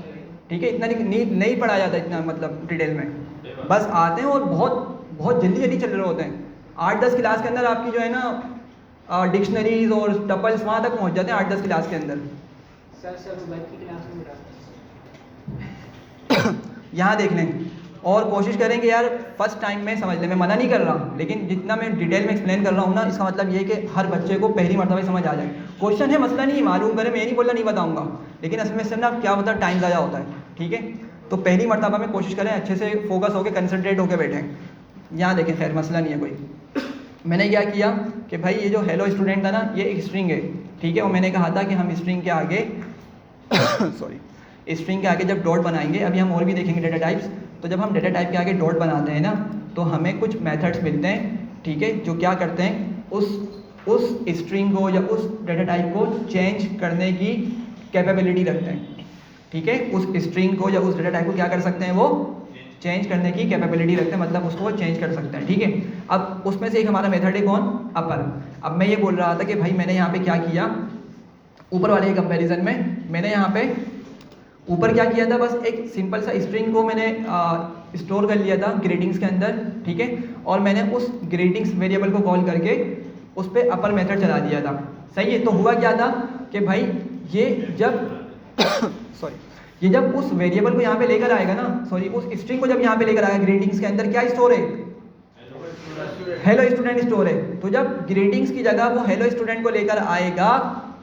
ठीक है, इतना नहीं पढ़ाया जाता इतना, मतलब डिटेल में, बस आते हैं और बहुत जल्दी चल रहे होते हैं। 8-10 क्लास के अंदर आपकी जो है ना डिक्शनरीज और टपल्स वहाँ तक पहुँच जाते हैं 8-10 क्लास के अंदर। सर बैठ की क्लास में यहाँ देख लें और कोशिश करें कि यार फर्स्ट टाइम में समझ लें। मैं मना नहीं कर रहा, लेकिन जितना मैं डिटेल में एक्सप्लेन कर रहा हूँ ना, इसका मतलब ये है कि हर बच्चे को पहली मरतबा समझ आ जाए। क्वेश्चन है, मसला नहीं, मालूम करें, मैं नहीं बोला नहीं बताऊँगा, लेकिन असल में इससे ना क्या होता है, टाइम ज़्यादा होता है। ठीक है, तो पहली मरतबा में कोशिश करें अच्छे से फोकस होकर कंसनट्रेट होकर बैठें। यहाँ देखें, खैर मसला नहीं है कोई। मैंने क्या किया कि भाई ये जो हेलो स्टूडेंट था ना, ये एक स्ट्रिंग है। ठीक है, और मैंने कहा था कि हम स्ट्रिंग के आगे सॉरी स्ट्रिंग के आगे जब डॉट बनाएंगे, अभी हम और भी देखेंगे डेटा टाइप्स, तो जब हम डेटा टाइप के आगे डॉट बनाते हैं ना, तो हमें कुछ मेथड्स मिलते हैं। ठीक है, जो क्या करते हैं, उस स्ट्रिंग को या उस डेटा टाइप को चेंज करने की कैपेबिलिटी रखते हैं। ठीक है, उस स्ट्रिंग को या उस डेटा टाइप को क्या कर सकते हैं, वो चेंज करने की कैपेबिलिटी रखते हैं, मतलब उसको वो चेंज कर सकते हैं। ठीक है, अब उसमें से एक हमारा मेथड है कौन, अपर। अब मैं ये बोल रहा था कि भाई मैंने यहाँ पे क्या किया, ऊपर वाले कंपैरिजन में मैंने यहाँ पे ऊपर क्या किया था, बस एक सिंपल सा स्ट्रिंग को मैंने स्टोर कर लिया था ग्रीटिंग्स के अंदर। ठीक है, और मैंने उस ग्रीटिंग्स वेरिएबल को कॉल करके उस पर अपर मेथड चला दिया था। सही है, तो हुआ क्या था कि भाई ये जब ये जब उस वेरिएबल को यहाँ पे लेकर आएगा ना, सॉरी उस स्ट्रिंग को जब यहाँ पे लेकर आएगा, ग्रीटिंग्स के अंदर क्या स्टोर है, हेलो स्टूडेंट स्टोर है। तो जब ग्रीटिंग्स की जगह वो हेलो स्टूडेंट को लेकर आएगा,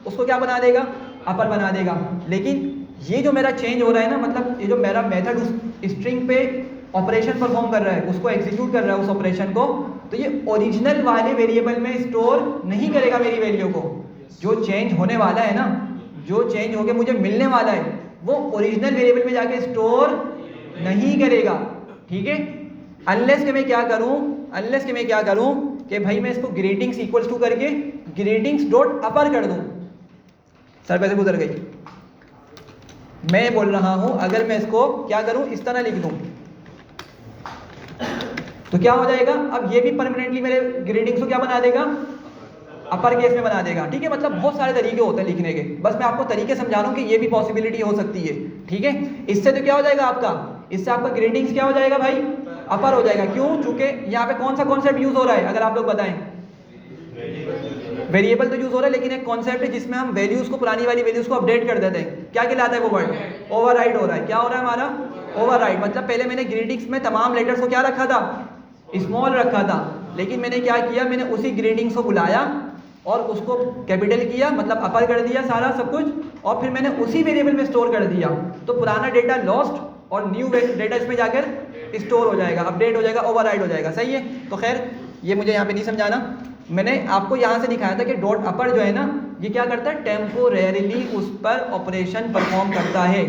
उसको क्या बना देगा, अपर बना देगा। लेकिन ये जो मेरा चेंज हो रहा है ना, मतलब ये जो मेरा मेथड उस स्ट्रिंग पे ऑपरेशन परफॉर्म कर रहा है, उसको एग्जीक्यूट कर रहा है उस ऑपरेशन को, तो ये ओरिजिनल वाले वेरिएबल में स्टोर नहीं करेगा मेरी वैल्यू को। जो चेंज होने वाला है ना, जो चेंज होके मुझे मिलने वाला है, वो ओरिजिनल वेरिएबल में जाके स्टोर नहीं करेगा। ठीक है, अनलेस कि मैं क्या करूं कि भाई मैं इसको ग्रीटिंग्स इक्वल्स टू करके ग्रीटिंग्स डॉट अपर कर दूं। सर पैसे गुजर गई। मैं बोल रहा हूं अगर मैं इसको क्या करूं, इस तरह लिख दूं तो क्या हो जाएगा, अब ये भी परमानेंटली मेरे ग्रीटिंग्स को क्या बना देगा, अपर केस में बना देगा। ठीक है, मतलब बहुत सारे तरीके होते हैं लिखने के, बस मैं आपको तरीके समझा रहा हूं कि ये भी पॉसिबिलिटी हो सकती है। ठीक है, इससे तो क्या हो जाएगा आपका, इससे आपका ग्रीटिंग्स क्या हो जाएगा भाई, अपर हो जाएगा। क्यों, चूंकि यहाँ पे कौन सा कॉन्सेप्ट यूज हो रहा है, अगर आप लोग बताएं, वेरिएबल तो यूज हो रहा है, लेकिन एक कॉन्सेप्ट है जिसमें हम वैल्यूज को, पुरानी वाली वैल्यूज को अपडेट कर देते हैं। क्या कहलाता है वो वर्ड, ओवरराइड हो रहा है। क्या हो रहा है हमारा, ओवरराइड। मतलब पहले मैंने ग्रीटिंग्स में तमाम लेटर्स को क्या रखा था, स्मॉल रखा था, लेकिन मैंने क्या किया, मैंने उसी ग्रीटिंग्स को बुलाया और उसको कैपिटल किया, मतलब अपर कर दिया सारा सब कुछ, और फिर मैंने उसी वेरिएबल में स्टोर कर दिया। तो पुराना डेटा लॉस्ट और न्यू डेटा इसमें जाकर स्टोर हो जाएगा, अपडेट हो जाएगा, ओवरराइड हो जाएगा। सही है, तो खैर ये मुझे यहाँ पे नहीं समझाना, मैंने आपको यहाँ से दिखाया था कि डॉट अपर जो है ना, ये क्या करता है, टेम्पोरेरीली उस पर ऑपरेशन परफॉर्म करता है।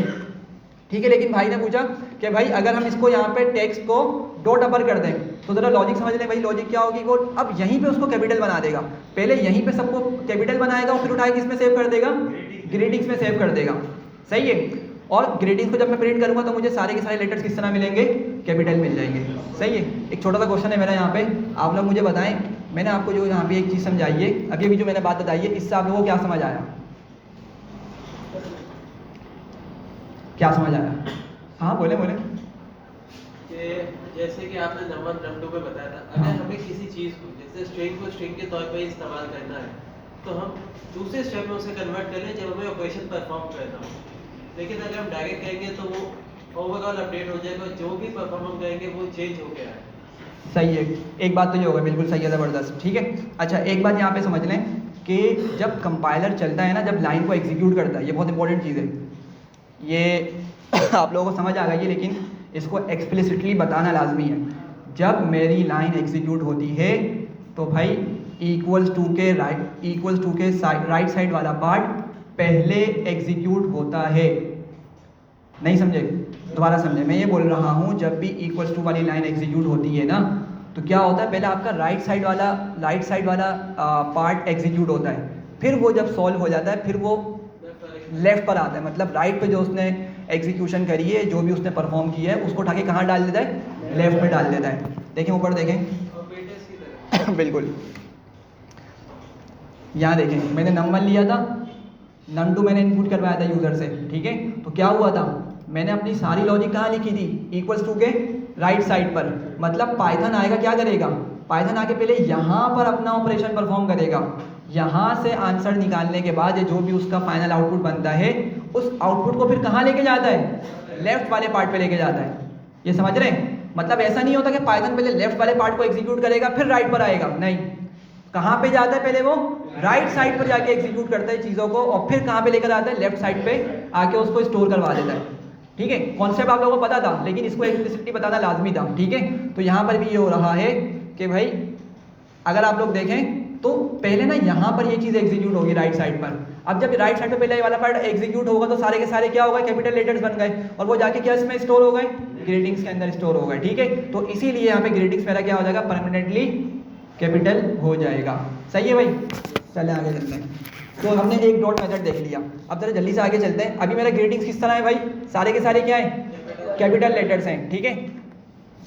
ठीक है, लेकिन भाई ने पूछा कि भाई अगर हम इसको यहाँ पे टेक्स्ट को डॉट अपर कर दें, तो ज़रा लॉजिक समझ लें भाई। लॉजिक क्या होगी, वो अब यहीं पे उसको कैपिटल बना देगा, पहले यहीं पे सबको कैपिटल बनाएगा और फिर उठाए किस में सेव कर देगा, ग्रीटिंग्स में सेव कर देगा। सही है, और ग्रीटिंग्स को जब मैं प्रिंट करूंगा तो मुझे सारे के सारे लेटर्स किस तरह मिलेंगे, कैपिटल मिल जाएंगे। सही है, एक छोटा सा क्वेश्चन है मेरा यहाँ पे, आप लोग मुझे बताएं, मैंने आपको जो यहाँ पे एक चीज़ समझाई है, अभी अभी जो मैंने बात बताई है, इससे आप लोगों को क्या समझ आया, क्या समझ आया? हाँ बोले बोले। जैसे कि आपने नंबर नंबर पे बताया था, अगर हमें किसी चीज़ को जैसे स्ट्रिंग को स्ट्रिंग के तौर पर इस्तेमाल करना है, तो हम दूसरे स्टेप में उसे कन्वर्ट कर लें जब हमें ऑपरेशन परफॉर्म करना हो। लेकिन अगर हम डायरेक्ट कहेंगे तो वो ओवरऑल अपडेट हो जाएगा, जो भी परफॉर्म हम करेंगे वो चेंज हो गया है। सही है, एक बात तो ये होगा, बिल्कुल सही है, ज़बरदस्त। ठीक है, अच्छा एक बात यहाँ पे समझ लें कि जब कंपाइलर चलता है ना, जब लाइन को एग्जीक्यूट करता है, ये बहुत इंपॉर्टेंट चीज़ है, ये आप लोगों को समझ आ गई है, लेकिन इसको एक्सप्लिसिटली बताना लाजमी है। जब मेरी लाइन एग्जीक्यूट होती है तो भाई इक्वल्स टू के राइट साइड वाला पार्ट पहले एग्जीक्यूट होता है। नहीं समझे, दोबारा समझे, मैं ये बोल रहा हूँ, जब भी इक्वल्स टू वाली लाइन एग्जीक्यूट होती है ना, तो क्या होता है, पहले आपका राइट साइड वाला पार्ट एग्जीक्यूट होता है, फिर वो जब सॉल्व हो जाता है फिर वो लेफ्ट पर आता है, मतलब राइट पे जो उसने एग्जीक्यूशन करी है, जो भी उसने परफॉर्म किया है, उसको उठा के कहाँ डाल देता है, लेफ्ट में डाल देता है। देखें ऊपर देखें बिल्कुल, यहाँ देखें, मैंने नंबर लिया था, num2 मैंने इनपुट करवाया था यूज़र से। ठीक है, तो क्या हुआ था, मैंने अपनी सारी लॉजिक कहाँ लिखी थी, इक्वल्स टू के राइट साइड पर, मतलब पाइथन आएगा क्या करेगा, पाइथन आके पहले यहाँ पर अपना ऑपरेशन परफॉर्म करेगा, यहाँ से आंसर निकालने के बाद जो भी उसका फाइनल आउटपुट बनता है, उस आउटपुट को फिर कहाँ लेके जाता है, लेफ्ट वाले पार्ट पे लेके जाता है। ये समझ रहे हैं? मतलब ऐसा नहीं होता कि पाइथन पहले लेफ्ट वाले पार्ट को एग्जीक्यूट करेगा फिर राइट पर आएगा, नहीं। कहाँ पे जाता है? पहले वो राइट साइड पर जाके एग्जीक्यूट करता है चीज़ों को और फिर कहाँ पे लेकर आता है? लेफ्ट साइड पे आके उसको स्टोर करवा देता है। ठीक है, कॉन्सेप्ट आप लोगों को पता था, लेकिन इसको एक्सप्लिसिटली बताना लाजमी था। ठीक है, तो यहाँ पर भी ये हो रहा है कि भाई अगर आप लोग देखें तो पहले ना यहाँ पर ये चीज़ एग्जीक्यूट होगी राइट साइड पर। अब जब राइट साइड पे पहले वाला पार्ट एग्जीक्यूट होगा तो सारे के सारे क्या होगा? कैपिटल लेटर्स बन गए और वो जाके क्या इसमें स्टोर हो गए? ग्रीटिंग्स के अंदर स्टोर हो गए। ठीक है, तो इसीलिए यहाँ पे ग्रीटिंग्स मेरा क्या हो जाएगा? परमानेंटली कैपिटल हो जाएगा। सही है भाई? चले आगे चलते हैं। तो हमने एक डॉट मेथड देख लिया, अब जरा जल्दी से आगे चलते हैं। अभी मेरा ग्रीटिंग्स किस तरह है भाई? सारे के सारे क्या है? कैपिटल लेटर्स हैं। ठीक है,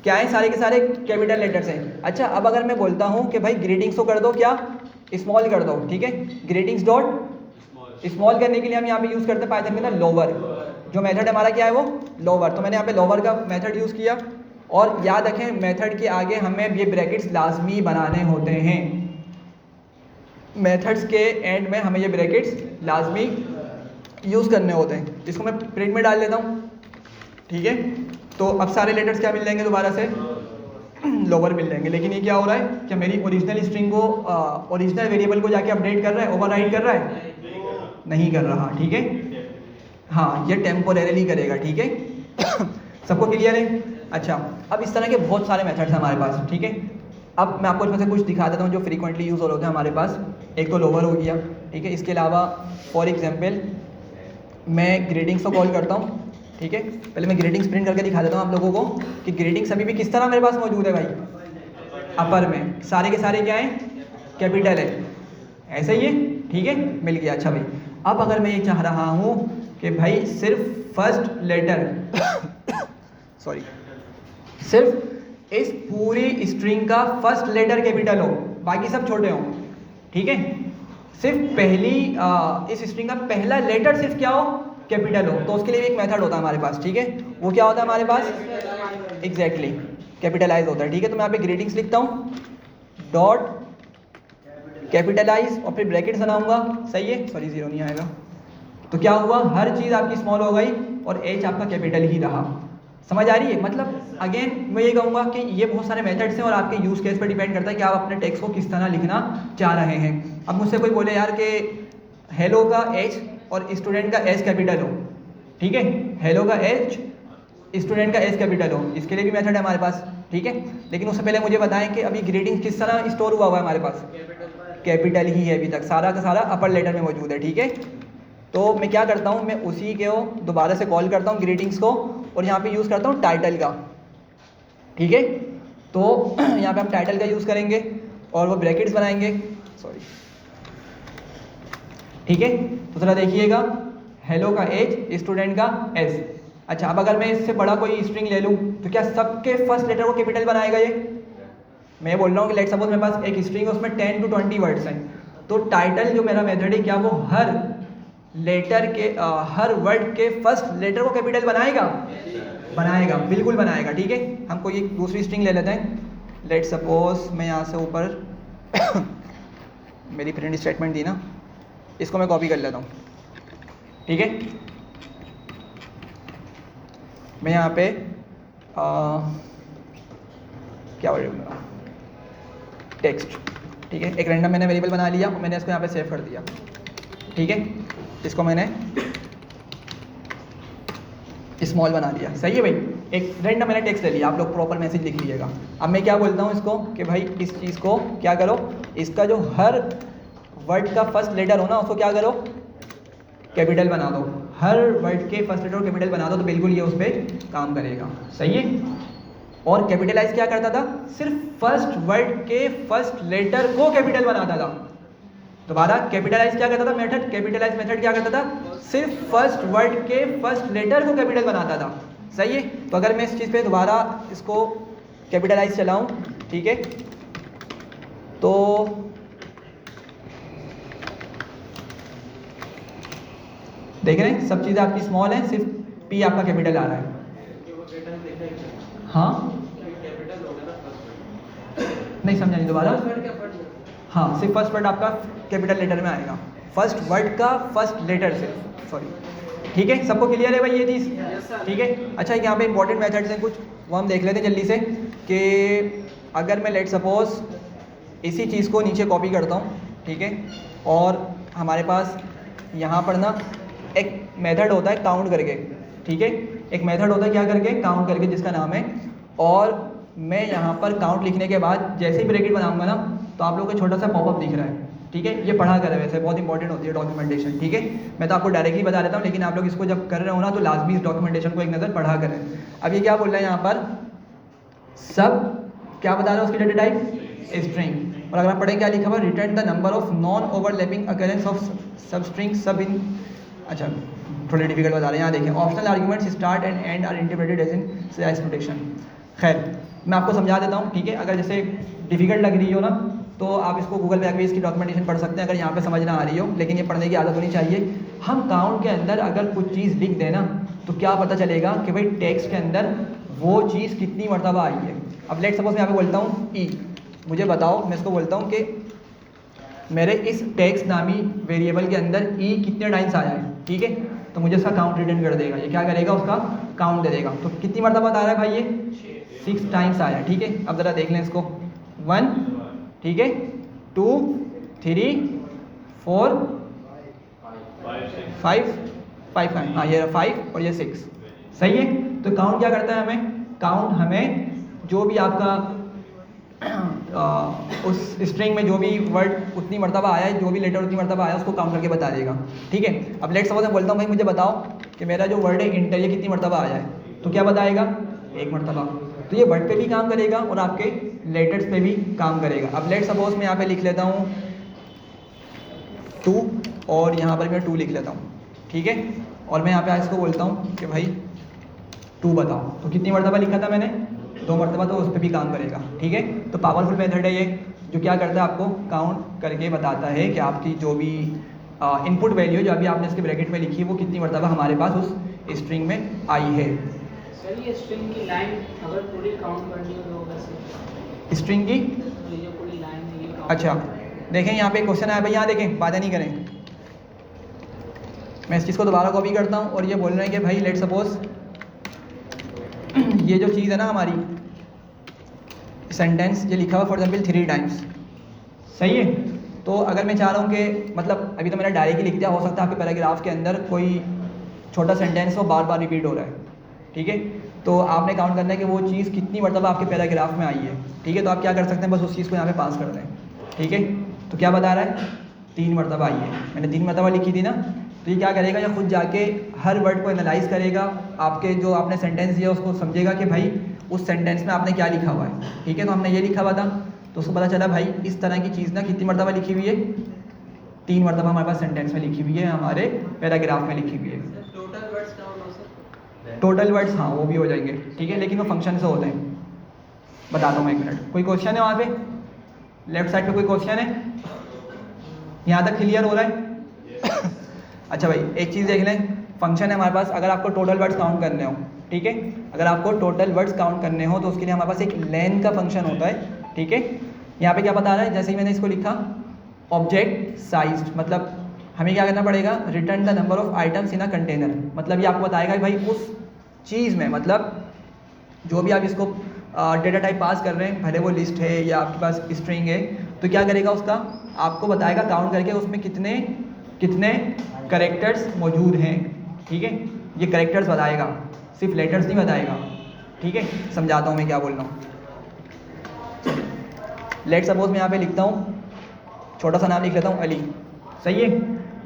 क्या है? सारे के सारे कैपिटल लेटर्स हैं। अच्छा, अब अगर मैं बोलता हूँ कि भाई ग्रीटिंग्स को कर दो क्या? स्मॉल कर दो। ठीक है, ग्रीटिंग्स डॉट स्मॉल करने के लिए हम यहाँ पे यूज़ करते हैं पाइथन में ना लोअर। जो मेथड हमारा क्या है? वो लोअर। तो मैंने यहाँ पे लोअर का मेथड यूज़ किया और याद रखें मेथड के आगे हमें ये ब्रैकेट्स लाजमी बनाने होते हैं। मेथड्स के एंड में हमें ये ब्रैकेट्स लाजमी यूज़ करने होते हैं। इसको मैं प्रिंट में डाल लेता हूँ। ठीक है, तो अब सारे लेटर्स क्या मिल जाएंगे? दोबारा से लोअर मिल जाएंगे। लेकिन ये क्या हो रहा है? क्या मेरी ओरिजिनल स्ट्रिंग को ओरिजिनल वेरिएबल को जाके अपडेट कर रहा है? ओवरराइड कर रहा है? नहीं कर रहा। ठीक है, हाँ, ये टेम्पोरेरीली करेगा। ठीक है सबको क्लियर है? अच्छा, अब इस तरह के बहुत सारे मेथड्स हैं हमारे पास। ठीक है, अब मैं आपको इसमें से कुछ दिखा देता हूँ जो फ्रीक्वेंटली यूज़ हो रहे हैं हमारे पास। एक तो लोअर हो गया। ठीक है, इसके अलावा फॉर एग्जांपल मैं ग्रीटिंग्स को कॉल करता हूँ। ठीक है, पहले मैं ग्रीटिंग्स प्रिंट करके दिखा देता हूँ आप लोगों को कि ग्रीटिंग्स अभी भी किस तरह मेरे पास मौजूद है भाई? अपर में। सारे के सारे क्या हैं? कैपिटल है। ऐसा ही है? ठीक है, मिल गया। अच्छा भाई, अब अगर मैं ये चाह रहा हूँ कि भाई सिर्फ फर्स्ट लेटर सॉरी सिर्फ इस पूरी स्ट्रिंग का फर्स्ट लेटर कैपिटल हो, बाकी सब छोटे हों। ठीक है, सिर्फ पहली इस स्ट्रिंग का पहला लेटर सिर्फ क्या हो? कैपिटल हो। तो उसके लिए भी एक मेथड होता है हमारे पास। ठीक है, वो क्या होता है हमारे पास? एग्जैक्टली कैपिटलाइज होता है। ठीक है, तो मैं यहाँ पे ग्रीटिंग्स लिखता हूँ डॉट कैपिटलाइज और फिर ब्रैकेट्स बनाऊंगा। सही है? सॉरी, जीरो नहीं आएगा। तो क्या हुआ? हर चीज़ आपकी स्मॉल हो गई और एच आपका कैपिटल ही रहा। समझ आ रही है? मतलब अगेन मैं ये कहूँगा कि ये बहुत सारे मेथड्स हैं और आपके यूज़ केस पर डिपेंड करता है कि आप अपने टेक्स्ट को किस तरह लिखना चाह रहे हैं। अब मुझसे कोई बोले यार कि हेलो का एच और स्टूडेंट का एस कैपिटल हो। ठीक है, हेलो का एच स्टूडेंट का एस कैपिटल हो, इसके लिए भी मेथड है हमारे पास। ठीक है, लेकिन उससे पहले मुझे बताएं कि अभी ग्रीटिंग किस तरह स्टोर हुआ है हमारे पास? कैपिटल ही है अभी तक, सारा का सारा अपर लेटर में मौजूद है। ठीक है, तो मैं क्या करता हूँ, मैं उसी को दोबारा से कॉल करता हूँ ग्रीटिंग्स को और यहाँ पे यूज़ करता हूँ टाइटल का। ठीक है, तो यहाँ पे हम टाइटल का यूज़ करेंगे और वो ब्रैकेट्स बनाएंगे। सॉरी, ठीक है, तो ज़रा देखिएगा, हेलो का एच, स्टूडेंट का एस। अच्छा, अब अगर मैं इससे बड़ा कोई स्ट्रिंग ले लूँ तो क्या सबके फर्स्ट लेटर को कैपिटल बनाएगा ये? मैं बोल रहा हूँ कि लेट सपोज मेरे पास एक स्ट्रिंग है, उसमें 10 to 20 वर्ड्स हैं, तो टाइटल जो मेरा मेथड है क्या वो हर लेटर के हर वर्ड के फर्स्ट लेटर को कैपिटल बनाएगा? बनाएगा, बिल्कुल बनाएगा। ठीक है, हम कोई एक दूसरी स्ट्रिंग ले लेते हैं। लेट सपोज मैं यहाँ से ऊपर मेरी प्रिंट स्टेटमेंट दी ना, इसको मैं कॉपी कर लेता हूँ। ठीक है, मैं यहाँ पे क्या वर्ड है, टेक्स्ट। ठीक है, एक रैंडम मैंने वेरिएबल बना लिया और मैंने इसको यहाँ पे सेव कर दिया। ठीक है, इसको मैंने स्मॉल बना लिया। सही है भाई, एक रैंडम मैंने टेक्स्ट ले लिया, आप लोग प्रॉपर मैसेज लिख लीजिएगा। अब मैं क्या बोलता हूँ इसको कि भाई इस चीज़ को क्या करो, इसका जो हर वर्ड का फर्स्ट लेटर हो ना उसको क्या करो, कैपिटल बना दो। हर वर्ड के फर्स्ट लेटर को कैपिटल बना दो तो बिल्कुल ये उस पर काम करेगा। सही है, और कैपिटलाइज क्या करता था, सिर्फ फर्स्ट वर्ड के फर्स्ट लेटर को कैपिटल बनाता था। दोबारा, कैपिटलाइज क्या करता था मेथड, कैपिटलाइज मेथड क्या करता था, सिर्फ फर्स्ट वर्ड के फर्स्ट लेटर को कैपिटल बनाता था। सही है, तो अगर मैं इस चीज़ पे दोबारा इसको कैपिटलाइज चलाऊं, ठीक है, तो देख रहे हैं सब चीज़ें आपकी स्मॉल हैं, सिर्फ पी आपका कैपिटल आ रहा है। हाँ, नहीं समझा नहीं, दोबारा। हाँ, सिर्फ फर्स्ट वर्ड आपका कैपिटल लेटर में आएगा, फर्स्ट वर्ड का फर्स्ट लेटर से, सॉरी ठीक है, सबको क्लियर है भाई ये चीज़? ठीक है। अच्छा, यहाँ पे इंपॉर्टेंट मेथड्स हैं कुछ, वो हम देख लेते हैं जल्दी से कि अगर मैं लेट सपोज इसी चीज़ को नीचे कॉपी करता हूँ, ठीक है, और हमारे पास यहाँ पर ना एक मेथड होता है काउंट करके, ठीक है, एक मेथड होता है क्या करके, काउंट करके, जिसका नाम है, और मैं यहाँ पर काउंट लिखने के बाद जैसे ही ब्रैकेट बनाऊंगा ना तो आप लोगों को छोटा सा पॉपअप दिख रहा है, ठीक है, ये पढ़ा करें, वैसे बहुत इंपॉर्टेंट होती है डॉक्यूमेंटेशन, ठीक है, मैं तो आपको डायरेक्टली बता देता हूँ, लेकिन आप लोग इसको जब कर रहे हो ना तो लाजमी इस डॉक्यूमेंटेशन को एक नज़र पढ़ा करें। अब ये क्या बोल रहा है यहाँ पर, सब क्या बता रहा है उसकी डेटा टाइप, स्ट्रिंग, और अगर आप पढ़ें क्या लिखा हुआ, return the number of non overlapping occurrence of सब स्ट्रिंग सब इन, अच्छा थोड़ी डिफिकल्ट बता रहे हैं, यहाँ देखें, optional arguments start and end are interpreted as in slash notation. खैर मैं आपको समझा देता हूँ, ठीक है, अगर जैसे डिफिकल्ट लग रही हो ना तो आप इसको गूगल पे आके इसकी डॉक्यूमेंटेशन पढ़ सकते हैं अगर यहाँ पे समझ ना आ रही हो, लेकिन ये पढ़ने की आदत होनी चाहिए। हम काउंट के अंदर अगर कुछ चीज़ लिख देना तो क्या पता चलेगा कि भाई टेक्स्ट के अंदर वो चीज़ कितनी मरतबा आई है। अब लेट सपोज मैं यहाँ पे बोलता हूँ ई, मुझे बताओ, मैं इसको बोलता हूँ कि मेरे इस टेक्स्ट नामी वेरिएबल के अंदर ई कितने टाइम्स आया है, ठीक है, तो मुझे इसका काउंट रिटर्न कर देगा, ये क्या करेगा, उसका काउंट दे देगा। तो कितनी मरतबा आ रहा है भाई, ये 6 टाइम्स आया, ठीक है। अब ज़रा देख लें इसको, 1, ठीक है, 2, 3, 4, 5, 5, हाँ ये 5 और ये 6, सही है। तो काउंट क्या करता है हमें, काउंट हमें जो भी आपका उस स्ट्रिंग में जो भी वर्ड उतनी मरतबा आया है, जो भी लेटर उतनी मरतबा आया है, उसको काउंट करके बता देगा, ठीक है। अब लेट सपोज मैं बोलता हूँ भाई मुझे बताओ कि मेरा जो वर्ड है इंटर, ये कितनी मरतबा आया है, तो क्या बताएगा, 1 मरतबा। तो ये वर्ड पे भी काम करेगा और आपके लेटर्स पे भी काम करेगा। अब लेट सपोज मैं यहाँ पे लिख लेता हूँ 2 और यहाँ पर मैं 2 लिख लेता हूँ, ठीक है, और मैं यहाँ पे इसको बोलता हूँ कि भाई 2 बताओ, तो कितनी मरतबा लिखा था मैंने, 2 मरतबा, तो उस पर भी काम करेगा, ठीक है। तो पावरफुल मेथड है ये, जो क्या करता है, आपको काउंट करके बताता है कि आपकी जो भी इनपुट वैल्यू जो अभी आपने इसके ब्रैकेट में लिखी है वो कितनी मरतबा हमारे पास उस स्ट्रिंग में आई है। सर ये स्ट्रिंग की लाइन अगर पूरी काउंट करनी हो तो वैसे स्ट्रिंग की, तो ये पूरी लाइन है ये count अच्छा देखें यहाँ पे क्वेश्चन आया भाई, यहाँ देखें, बातें नहीं करें, मैं इस चीज़ को दोबारा कॉपी करता हूँ और ये बोल रहे हैं कि भाई लेट सपोज ये जो चीज़ है ना हमारी सेंटेंस, ये लिखा हुआ फॉर एग्जाम्पल 3 टाइम्स, सही है। तो अगर मैं चाह रहा हूँ कि मतलब अभी तो मैंने डायरेक्टली लिख दिया, हो सकता है आपके पैराग्राफ के अंदर कोई छोटा सेंटेंस हो बार बार रिपीट हो रहा है, ठीक है, तो आपने काउंट करना है कि वो चीज़ कितनी मरतबा आपके पैराग्राफ में आई है, ठीक है। तो आप क्या कर सकते हैं, बस उस चीज़ को यहाँ पे पास कर दें, ठीक है। तो क्या बता रहा है, 3 मरतबा आई है, मैंने 3 मरतबा लिखी थी ना, तो ये क्या करेगा, ये खुद जाके हर वर्ड को एनालाइज करेगा, आपके जो आपने सेंटेंस दिया उसको समझेगा कि भाई उस सेंटेंस में आपने क्या लिखा हुआ है, ठीक है। तो हमने ये लिखा हुआ था, तो उसको पता चला भाई इस तरह की चीज़ ना कितनी मरतबा लिखी हुई है, 3 मरतबा हमारे पास सेंटेंस में लिखी हुई है, हमारे पैराग्राफ में लिखी हुई है। टोटल वर्ड्स काउंट हो सर, टोटल वर्ड्स हाँ वो भी हो जाएंगे, ठीक है, लेकिन वो फंक्शन से होते हैं, बताता हूँ मैं 1 मिनट। कोई क्वेश्चन है वहाँ पे, लेफ्ट साइड पे कोई क्वेश्चन है, यहाँ तक क्लियर हो रहा है? अच्छा भाई एक चीज़ देख लें, फंक्शन है हमारे पास, अगर आपको टोटल वर्ड्स काउंट करने हो, ठीक है, अगर आपको टोटल वर्ड्स काउंट करने हो तो उसके लिए हमारे पास एक लेन का फंक्शन होता है, ठीक है। यहाँ पे क्या बता रहा है, जैसे ही मैंने इसको लिखा ऑब्जेक्ट साइज, मतलब हमें क्या करना पड़ेगा, return the number of items in a container, मतलब ये आपको बताएगा कि भाई उस चीज़ में, मतलब जो भी आप इसको डेटा टाइप पास कर रहे हैं, भले वो लिस्ट है या आपके पास स्ट्रिंग है, तो क्या करेगा, उसका आपको बताएगा काउंट करके उसमें कितने कितने करेक्टर्स मौजूद हैं, ठीक है, ये करेक्टर्स बताएगा, सिर्फ लेटर्स नहीं बताएगा, ठीक है। समझाता हूँ मैं क्या बोल रहा हूँ। लेट सपोज मैं यहाँ पे लिखता हूँ, छोटा सा नाम लिख लेता हूँ अली, सही है,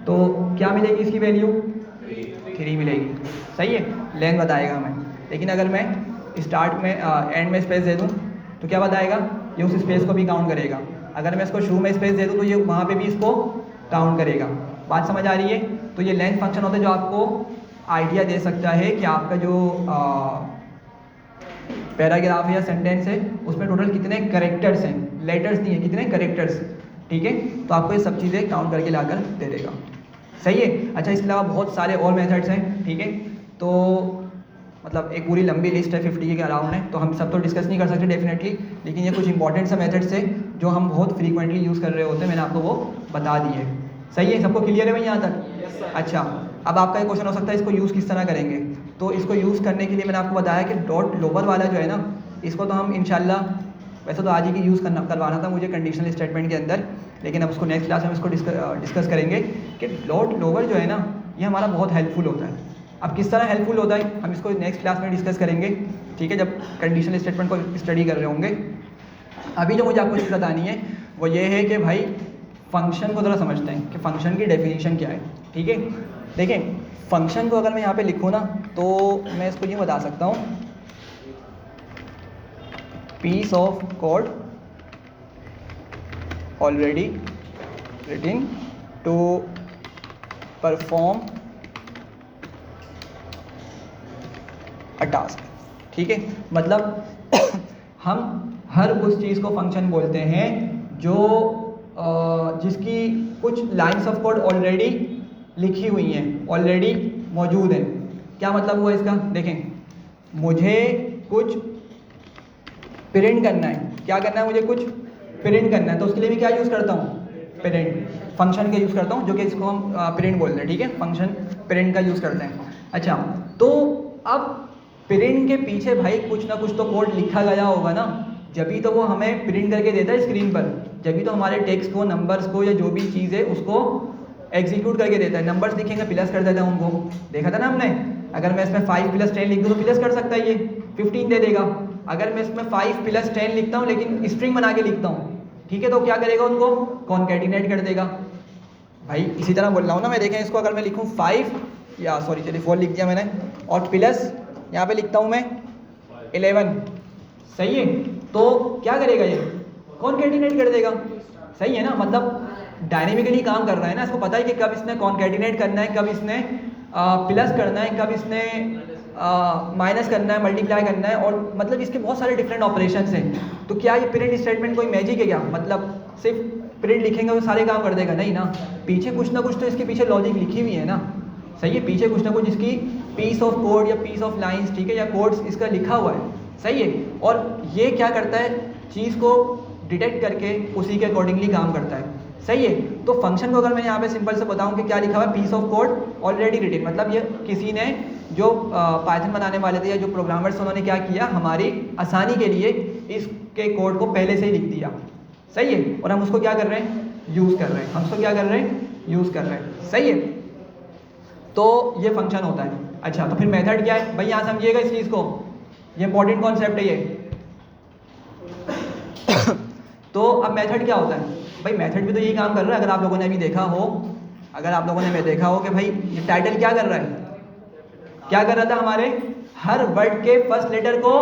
तो क्या मिलेगी इसकी वैल्यू, 3 मिलेगी, सही है, लेन बताएगा हमें। लेकिन अगर मैं स्टार्ट में एंड में स्पेस दे दूँ तो क्या बताएगा, ये उस स्पेस को भी काउंट करेगा। अगर मैं इसको शुरू में स्पेस दे दूँ तो ये वहाँ पे भी इसको काउंट करेगा। बात समझ आ रही है? तो ये लेंथ फंक्शन होता है जो आपको आइडिया दे सकता है कि आपका जो पैराग्राफ या सेंटेंस है उसमें टोटल कितने करेक्टर्स हैं, लेटर्स नहीं है, कितने करेक्टर्स, ठीक है। तो आपको ये सब चीज़ें काउंट करके लाकर दे देगा, सही है। अच्छा इसके अलावा बहुत सारे और मेथड्स हैं, ठीक है, तो मतलब एक पूरी लंबी लिस्ट है 50 के अराउंड है, तो हम सब तो डिस्कस नहीं कर सकते डेफिनेटली, लेकिन ये कुछ इंपॉर्टेंट सा मेथड्स है जो हम बहुत फ्रीक्वेंटली यूज़ कर रहे होते हैं, मैंने आपको वो बता दिए। सही है, सबको क्लियर है भाई यहाँ तक? अच्छा अब आपका एक क्वेश्चन हो सकता है इसको यूज़ किस तरह करेंगे। तो इसको यूज़ करने के लिए मैंने आपको बताया कि डॉट लोअर वाला जो है ना, इसको तो हम इंशाल्लाह वैसे तो आज ही की यूज़ करवाना था मुझे कंडीशनल स्टेटमेंट के अंदर, लेकिन अब उसको नेक्स्ट क्लास में इसको डिस्कस करेंगे कि डॉट लोअर जो है ना ये हमारा बहुत हेल्पफुल होता है। अब किस तरह हेल्पफुल होता है हम इसको नेक्स्ट क्लास में डिस्कस करेंगे, ठीक है, जब कंडीशनल स्टेटमेंट को स्टडी कर रहे होंगे। अभी जो मुझे आपको चीज़ बतानी है वो ये है कि भाई फंक्शन को ज़रा समझते हैं कि फ़ंक्शन की डेफिनेशन क्या है, ठीक है। देखें फंक्शन को अगर मैं यहाँ पे लिखूँ ना तो मैं इसको ये बता सकता हूँ, piece of code already written to perform a task, ठीक है। मतलब हम हर उस चीज़ को फंक्शन बोलते हैं जो जिसकी कुछ लाइन्स ऑफ कोड ऑलरेडी लिखी हुई हैं, ऑलरेडी मौजूद हैं। क्या मतलब हुआ इसका, देखें मुझे कुछ प्रिंट करना है, क्या करना है, मुझे कुछ प्रिंट करना है, तो उसके लिए मैं क्या यूज़ करता हूँ, प्रिंट फंक्शन का यूज़ करता हूँ, जो कि इसको हम प्रिंट बोलते हैं, ठीक है, फंक्शन प्रिंट का यूज़ करते हैं। अच्छा, तो अब प्रिंट के पीछे भाई कुछ ना कुछ तो कोड लिखा गया होगा ना, जभी तो वो हमें प्रिंट करके देता है स्क्रीन पर, जभी तो हमारे टेक्स्ट को, नंबर्स को या जो भी चीज़ है उसको एग्जीक्यूट करके देता है। नंबर्स लिखेंगे प्लस कर देता है उनको, देखा था ना हमने। अगर मैं इसमें 5 + 10 लिख दूँ तो प्लस कर सकता है, ये 15 दे देगा। अगर मैं इसमें 5 + 10 लिखता हूँ लेकिन स्ट्रिंग बना के लिखता हूँ, ठीक है, तो क्या करेगा, उनको कॉन्कैटिनेट कर देगा। भाई इसी तरह बोल रहा हूँ ना मैं, देखें इसको अगर मैं लिखूँ 5 या सॉरी चलिए 4 लिख दिया मैंने, और प्लस यहाँ पे लिखता हूँ मैं 11, सही है, तो क्या करेगा ये, कॉन्कैटिनेट कर देगा, सही है ना। मतलब डायनेमिकली काम कर रहा है ना, इसको पता है कि कब इसने कॉन्कैटिनेट करना है, कब इसने प्लस करना है, कब इसने माइनस करना है, मल्टीप्लाई करना है, और मतलब इसके बहुत सारे डिफरेंट ऑपरेशंस हैं। तो क्या ये प्रिंट स्टेटमेंट कोई मैजिक है क्या, मतलब सिर्फ प्रिंट लिखेंगे वो सारे काम कर देगा, नहीं ना, पीछे कुछ ना कुछ तो इसके पीछे लॉजिक लिखी हुई है ना, सही है, पीछे कुछ ना कुछ इसकी पीस ऑफ कोड या पीस ऑफ लाइंस, ठीक है, या कोड्स इसका लिखा हुआ है, सही है। और ये क्या करता है, चीज़ को डिटेक्ट करके उसी के अकॉर्डिंगली काम करता है, सही है। तो फंक्शन को अगर मैं यहाँ पे सिंपल से बताऊँ कि क्या लिखा हुआ है, piece of code already written, मतलब ये किसी ने जो पाइथन बनाने वाले थे या जो प्रोग्रामर्स उन्होंने क्या किया, हमारी आसानी के लिए इसके कोड को पहले से ही लिख दिया, सही है, और हम उसको क्या कर रहे हैं, यूज़ कर रहे हैं, हम उसको क्या कर रहे हैं, यूज़ कर रहे हैं, सही है। तो ये फंक्शन होता है। अच्छा, तो फिर मेथड क्या है भाई, यहाँ समझिएगा इस चीज़ को, ये इंपॉर्टेंट कॉन्सेप्ट है ये। तो अब मेथड क्या होता है भाई, मेथड भी तो यही काम कर रहा है। अगर आप लोगों ने अभी देखा हो, अगर आप लोगों ने मैं देखा हो कि भाई ये टाइटल क्या कर रहा है, क्या कर रहा था, हमारे हर वर्ड के फर्स्ट लेटर को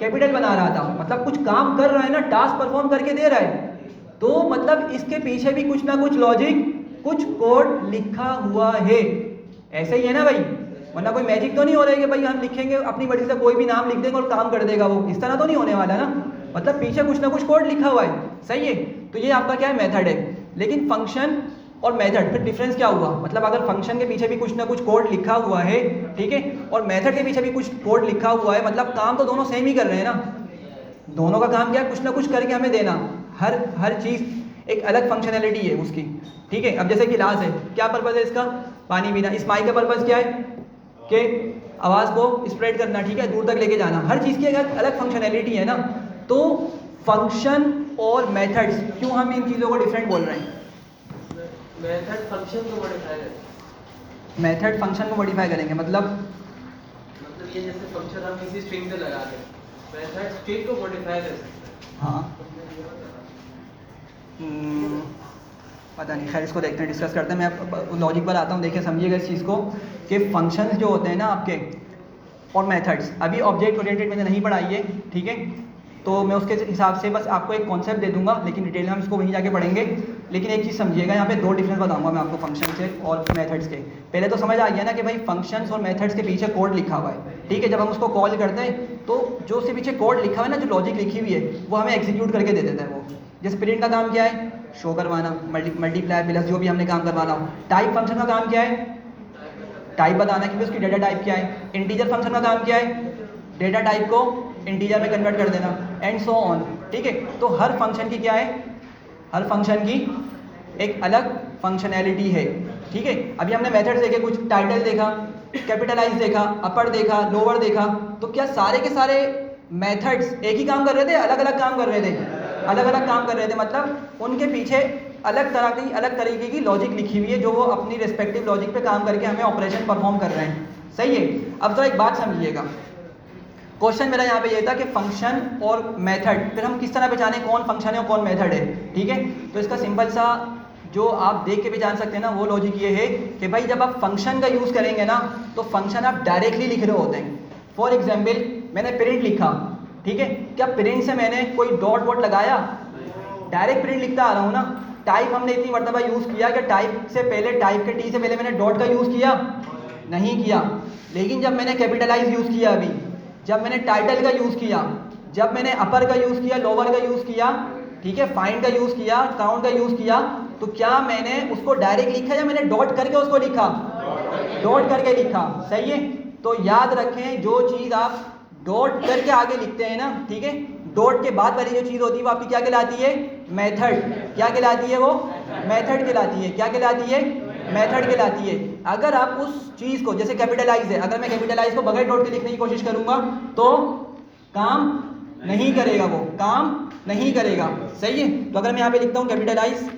कैपिटल बना रहा था, मतलब कुछ काम कर रहा है ना, टास्क परफॉर्म करके दे रहा है, तो मतलब इसके पीछे भी कुछ ना कुछ लॉजिक, कुछ कोड लिखा हुआ है, ऐसे ही है ना भाई, वरना कोई मैजिक तो नहीं हो रहा है कि भाई हम लिखेंगे अपनी मर्जी से कोई भी नाम लिख देंगे और काम कर देगा वो, इस तरह तो नहीं होने वाला ना, मतलब पीछे कुछ ना कुछ कोड लिखा हुआ है, सही है। तो ये आपका क्या है, मेथड है। लेकिन फंक्शन और मेथड फिर डिफरेंस क्या हुआ, मतलब अगर फंक्शन के पीछे भी कुछ ना कुछ कोड लिखा हुआ है, ठीक है, और मेथड के पीछे भी कुछ कोड लिखा हुआ है, मतलब काम तो दोनों सेम ही कर रहे हैं ना, दोनों का काम क्या है, कुछ ना कुछ करके हमें देना, हर चीज़ एक अलग फंक्शनैलिटी है उसकी, ठीक है। अब जैसे गिलास है, क्या पर्पज़ है इसका, पानी पीना। इस माइक का पर्पज़ क्या है कि आवाज़ को स्प्रेड करना, ठीक है, दूर तक लेके जाना, हर चीज़ की एक अलग फंक्शनैलिटी है ना। तो फंक्शन और मेथड्स, क्यों हम इन चीज़ों को डिफरेंट बोल रहे हैं, मेथड फंक्शन को मॉडिफाई करें, मेथड फंक्शन को मॉडिफाई करेंगे, मतलब ये जैसे फंक्शन हम किसी स्ट्रिंग पे लगा दें, मेथड स्ट्रिंग को मॉडिफाई कर सकते हैं। हाँ पता नहीं, खैर इसको देखते हैं, डिस्कस करते हैं। मैं लॉजिक पर आता हूँ, देखिए समझिएगा इस चीज़ को कि फंक्शंस जो होते हैं ना आपके और मेथड्स, अभी ऑब्जेक्ट ओरिएंटेड मैंने नहीं पढ़ाई है, ठीक है, तो मैं उसके हिसाब से बस आपको एक कॉन्सेप्ट दे दूंगा, लेकिन डिटेल हम इसको वहीं जाके पढ़ेंगे। लेकिन एक चीज़ समझिएगा, यहाँ पे दो डिफरेंस बताऊंगा मैं आपको फंक्शन से और मेथड्स के। पहले तो समझ आ गया ना कि भाई फंक्शंस और मेथड्स के पीछे कोड लिखा हुआ है, ठीक है, जब हम उसको कॉल करते हैं तो जो उसके पीछे कोड लिखा हुआ है ना, जो लॉजिक लिखी हुई है, वो हमें एग्जीक्यूट करके दे देता है वो। जैसे प्रिंट का काम क्या है, शो करवाना, मल्टीप्लाई प्लस जो भी हमने काम करवाना हो। टाइप फंक्शन का काम क्या है, टाइप बताना कि उसकी डेटा टाइप क्या है। इंटीजर फंक्शन का काम क्या है, डेटा टाइप को इंटीजर में कन्वर्ट कर देना, एंड सो ऑन, ठीक है। तो हर फंक्शन की क्या है, हर फंक्शन की एक अलग फंक्शनैलिटी है, ठीक है। अभी हमने मेथड्स देखे, कुछ टाइटल देखा, कैपिटलाइज देखा, अपर देखा, लोअर देखा। तो क्या सारे के सारे मेथड्स एक ही काम कर रहे थे, अलग अलग काम कर रहे थे? अलग अलग काम कर रहे थे, मतलब उनके पीछे अलग तरीके की लॉजिक लिखी हुई है जो वो अपनी रिस्पेक्टिव लॉजिक पे काम करके हमें ऑपरेशन परफॉर्म कर रहे हैं। सही है। अब तो एक बात समझिएगा, क्वेश्चन मेरा यहाँ पे ये था कि फंक्शन और मेथड, फिर हम किस तरह पहचाने कौन फंक्शन है और कौन मेथड है। ठीक है, तो इसका सिंपल सा जो आप देख के भी जान सकते हैं ना, वो लॉजिक ये है कि भाई जब आप फंक्शन का यूज़ करेंगे ना, तो फंक्शन आप डायरेक्टली लिख रहे होते हैं। फॉर एग्जाम्पल मैंने प्रिंट लिखा, ठीक है, क्या प्रिंट से मैंने कोई डॉट वॉट लगाया? डायरेक्ट प्रिंट लिखता आ रहा हूँ ना। टाइप हमने इतनी मरतबा यूज़ किया कि टाइप से पहले, टाइप के टी से पहले मैंने डॉट का यूज़ किया? नहीं किया। लेकिन जब मैंने कैपिटलाइज यूज़ किया, अभी जब मैंने टाइटल का यूज़ किया, जब मैंने अपर का यूज़ किया, लोअर का यूज़ किया, ठीक है, फाइंड का यूज़ किया, काउंट का यूज़ किया, तो क्या मैंने उसको डायरेक्ट लिखा या मैंने डॉट करके उसको लिखा? डॉट करके लिखा। सही है। तो याद रखें, जो चीज़ आप डॉट करके आगे लिखते हैं ना, ठीक है, डॉट के बाद वाली जो चीज़ होती है वो आपकी क्या कहलाती है? मेथड। क्या कहलाती है वो? मेथड कहलाती है। क्या कहलाती है? मेथड कहलाती है। अगर आप उस चीज़ को, जैसे कैपिटलाइज है, अगर मैं कैपिटलाइज को बगैर डॉट के लिखने की कोशिश करूंगा तो काम नहीं करेगा, वो काम नहीं करेगा। सही है। तो अगर मैं यहाँ पे लिखता हूँ कैपिटलाइज,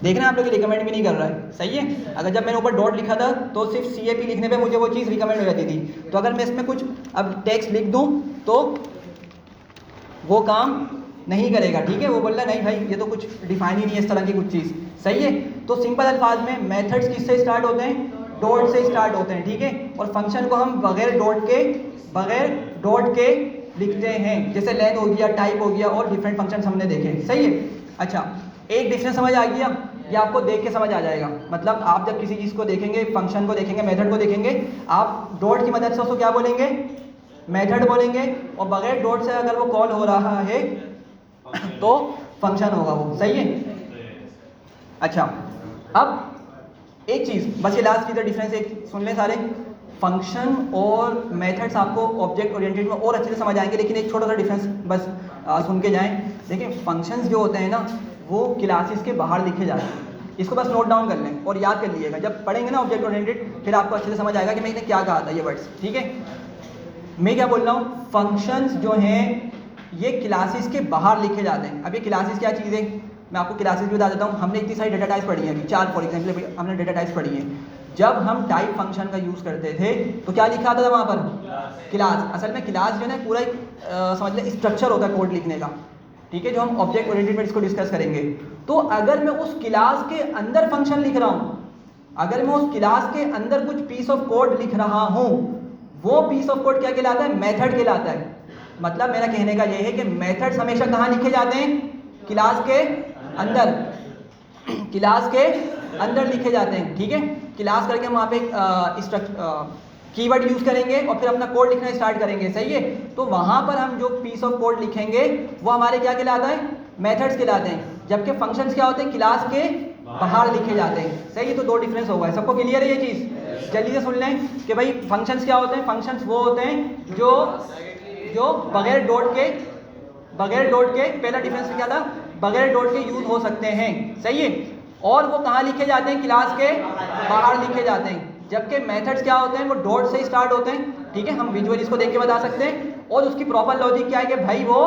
देखना आप लोग रिकमेंड भी नहीं कर रहा है। सही है। अगर जब मैंने ऊपर डॉट लिखा था तो सिर्फ CAP लिखने पे मुझे वो चीज़ रिकमेंड हो जाती थी। तो अगर मैं इसमें कुछ अब टेक्स्ट लिख दूं तो वो काम नहीं करेगा। ठीक है, वो बोल रहा नहीं भाई ये तो कुछ डिफाइन ही नहीं है इस तरह की कुछ चीज़। सही है। तो सिंपल अल्फाज में मेथड्स किससे स्टार्ट होते हैं? डॉट से स्टार्ट होते हैं। ठीक है। और फंक्शन को हम बगैर डॉट के लिखते हैं, जैसे लेंथ हो गया, टाइप हो गया और डिफरेंट फंक्शन हमने देखे। सही है। अच्छा, एक डिफरेंस समझ आ गया? ये आपको देख के समझ आ जाएगा। मतलब आप जब किसी चीज़ को देखेंगे, फंक्शन को देखेंगे, मेथड को देखेंगे, आप डॉट की मदद से उसको क्या बोलेंगे? मेथड बोलेंगे। और बगैर डॉट से अगर वो कॉल हो रहा है तो फंक्शन होगा वो। सही है। अच्छा, अब एक चीज़ बस, ये लास्ट की डिफरेंस एक सुन लें सारे। फंक्शन और मेथड्स आपको ऑब्जेक्ट ओरिएंटेड में और अच्छे से समझ आएंगे, लेकिन एक छोटा सा डिफरेंस बस सुन के जाएं। देखिए, फंक्शंस जो होते हैं ना, वो क्लासेस के बाहर लिखे जाते हैं। इसको बस नोट डाउन कर लें और याद कर लीजिएगा। जब पढ़ेंगे ना ऑब्जेक्ट ओरिएंटेड, फिर आपको अच्छे से समझ आएगा कि मैंने क्या कहा था ये वर्ड्स। ठीक है, मैं क्या बोल रहा हूँ, फंक्शंस जो हैं ये क्लासेस के बाहर लिखे जाते हैं। अब ये क्लासेस क्या चीज़ है, मैं आपको क्लासेस भी बता देता हूँ। हमने इतनी सारी डेटा टाइप्स पढ़ी है, अभी 4 फॉर एग्जाम्पल हमने डेटा टाइप्स पढ़ी है। जब हम टाइप फंक्शन का यूज़ करते थे तो क्या लिखा आता था वहाँ पर? क्लास। असल में क्लास जो है पूरा एक समझ लें स्ट्रक्चर होता है कोड लिखने का। ठीक है, जो हम ऑब्जेक्ट ओरिएंटेड में इसको डिस्कस करेंगे। तो अगर मैं उस क्लास के अंदर फंक्शन लिख रहा हूँ, अगर मैं उस क्लास के अंदर कुछ पीस ऑफ कोड लिख रहा हूँ, वो पीस ऑफ कोड क्या कहलाता है? मेथड कहलाता है। मतलब मेरा कहने का ये है कि मेथड्स हमेशा कहाँ लिखे जाते हैं? क्लास के अंदर। क्लास के अंदर लिखे जाते हैं। ठीक है, क्लास करके हम वहाँ पे कीवर्ड यूज़ करेंगे और फिर अपना कोड लिखना स्टार्ट करेंगे। सही है। तो वहाँ पर हम जो पीस ऑफ कोड लिखेंगे वो हमारे क्या कहलाता है? मेथड्स कहलाते हैं। जबकि फंक्शंस क्या होते हैं? क्लास के बाहर लिखे जाते हैं। सही है। तो दो डिफरेंस होगा। सबको क्लियर है ये चीज़? जल्दी से सुन लें कि भाई फंक्शंस क्या होते हैं। फंक्शंस वो होते हैं जो बगैर डॉट के पहला डिफरेंस क्या था? बगैर डॉट के यूज़ हो सकते हैं। सही है। और वो कहाँ लिखे जाते हैं? क्लास के बाहर लिखे जाते हैं। जबकि मेथड्स क्या होते हैं? वो डॉट से स्टार्ट होते हैं। ठीक है, हम विजुअली इसको देख के बता सकते हैं। और उसकी प्रॉपर लॉजिक क्या है कि भाई वो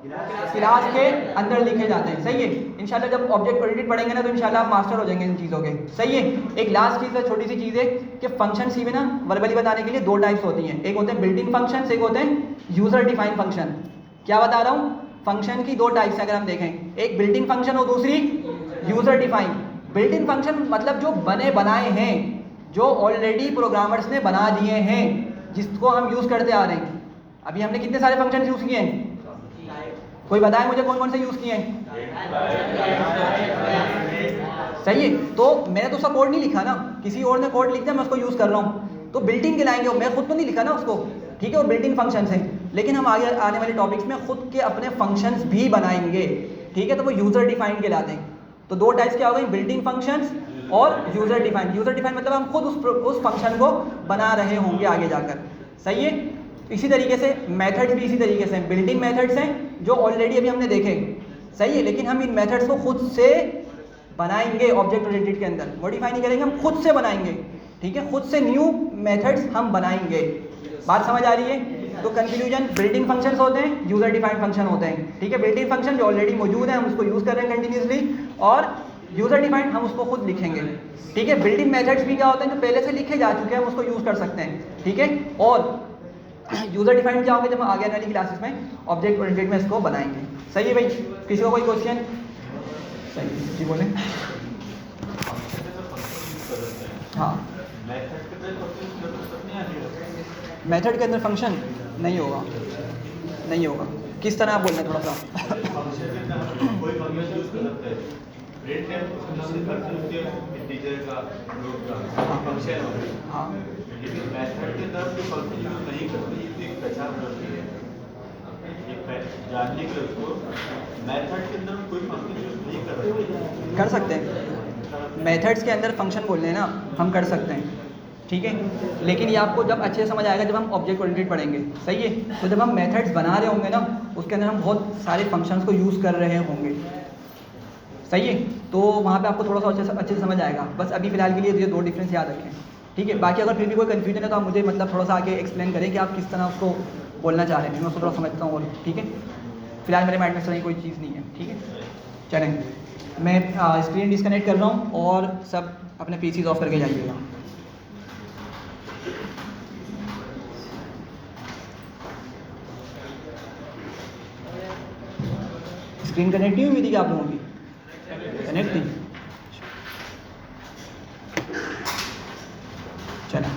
क्लास के अंदर लिखे जाते हैं। सही है। इंशाल्लाह जब ऑब्जेक्ट ओरिएंटेड पढ़ेंगे ना तो इंशाल्लाह आप मास्टर हो जाएंगे इन चीज़ों के। सही है। एक लास्ट चीज़ है, छोटी सी चीज़ है कि फंक्शन सी में ना वर्बली बताने के लिए 2 टाइप्स होती हैं। एक होते हैं बिल्ट इन फंक्शन, एक होते हैं यूजर डिफाइंड फंक्शन। क्या बता रहा हूँ? फंक्शन की 2 टाइप्स अगर हम देखें, एक बिल्ट इन फंक्शन और दूसरी user defined. Built in function मतलब जो बने बनाए हैं, जो ऑलरेडी प्रोग्रामर्स ने बना दिए हैं, जिसको हम यूज़ करते आ रहे हैं। अभी हमने कितने सारे फंक्शन यूज़ किए हैं? कोई बताए मुझे कौन कौन से यूज़ किए हैं? सही है। तो मैंने तो उसका कोड नहीं लिखा ना, किसी और ने कोड लिख दिया, मैं उसको यूज़ कर रहा हूँ, तो बिल्ट इन कहलाएंगे। मैं खुद तो नहीं लिखा ना उसको। ठीक है, वो बिल्ट इन फंक्शंस हैं। लेकिन हम आगे आने वाले टॉपिक्स में खुद के अपने फंक्शंस भी बनाएंगे। ठीक है, तो वो यूज़र डिफाइंड कहलाते हैं। तो 2 टाइप्स क्या हो गई? बिल्ट इन फंक्शंस और यूज़र डिफाइंड। यूज़र डिफाइंड मतलब हम खुद उस फंक्शन को बना रहे होंगे आगे जाकर। सही है। इसी तरीके से मेथड्स भी इसी तरीके से बिल्डिंग मेथड्स हैं जो ऑलरेडी अभी हमने देखे। सही है, लेकिन हम इन मेथड्स को खुद से बनाएंगे ऑब्जेक्ट ओरिएंटेड के अंदर, मॉडिफाई नहीं करेंगे, हम खुद से बनाएंगे, ठीक है, खुद से न्यू मेथड्स हम बनाएंगे। बात समझ आ रही है? तो कंक्लूजन, बिल्डिंग फंक्शंस होते हैं, यूजर डिफाइंड फंक्शन होते हैं, ठीक है। बिल्डिंग फंक्शन जो ऑलरेडी मौजूद है हम उसको यूज़ कर रहे हैं कंटिन्यूसली, और यूजर डिफाइंड हम उसको खुद लिखेंगे, ठीक है। बिल्डिंग मेथड्स भी क्या होते हैं, जो पहले से लिखे जा चुके हैं हम उसको यूज़ कर सकते हैं, ठीक है। और यूजर डिफाइंड क्या होगा, जब हम आगे आने वाली क्लासेस में ऑब्जेक्ट ओरिएंटेड में इसको बनाएंगे। सही है भाई, किसी को कोई क्वेश्चन? सही जी, बोलें। हाँ, मेथड के अंदर फंक्शन नहीं होगा, नहीं होगा। किस तरह आप बोल रहे हैं थोड़ा सा? कोई फंक्शन यूज कर सकते हैं, प्रिंट है उसके इंटीजर का फ्लोट का फंक्शन होता है। हाँ, लेकिन मेथड के तरफ जो फंक्शन यूज नहीं करते, ये एक पहचान होती है, ये जानने के लिए उसको मेथड के अंदर कोई फंक्शन यूज नहीं कर रहे, कर सकते हैं। मेथड्स के अंदर फंक्शन बोल रहे हैं ना, हम कर सकते हैं, ठीक है। लेकिन ये आपको जब अच्छे से समझ आएगा जब हम ऑब्जेक्ट ओरिएंटेड पढ़ेंगे, सही है। तो जब हम मेथड्स बना रहे होंगे ना, उसके अंदर हम बहुत सारे फंक्शंस को यूज़ कर रहे होंगे, सही है। तो वहाँ पे आपको थोड़ा सा अच्छे से समझ आएगा। बस अभी फ़िलहाल के लिए ये दो डिफरेंस याद रखें, ठीक है। बाकी अगर फिर भी कोई कन्फ्यूजन है तो आप मुझे मतलब थोड़ा सा आगे एक्सप्लेन करें कि आप किस तरह उसको बोलना चाह रहे हैं, मैं उसको थोड़ा समझता हूँ, और ठीक है। फिलहाल मेरे माइंड में इस तरह की कोई चीज़ नहीं है, ठीक है। चलें, मैं स्क्रीन डिस्कनेक्ट कर रहा हूँ और सब अपने पीसीज ऑफ करके जाइएगा। स्क्रीन कनेक्ट नहीं हुई थी क्या आप लोगों की? कनेक्ट थी, चला।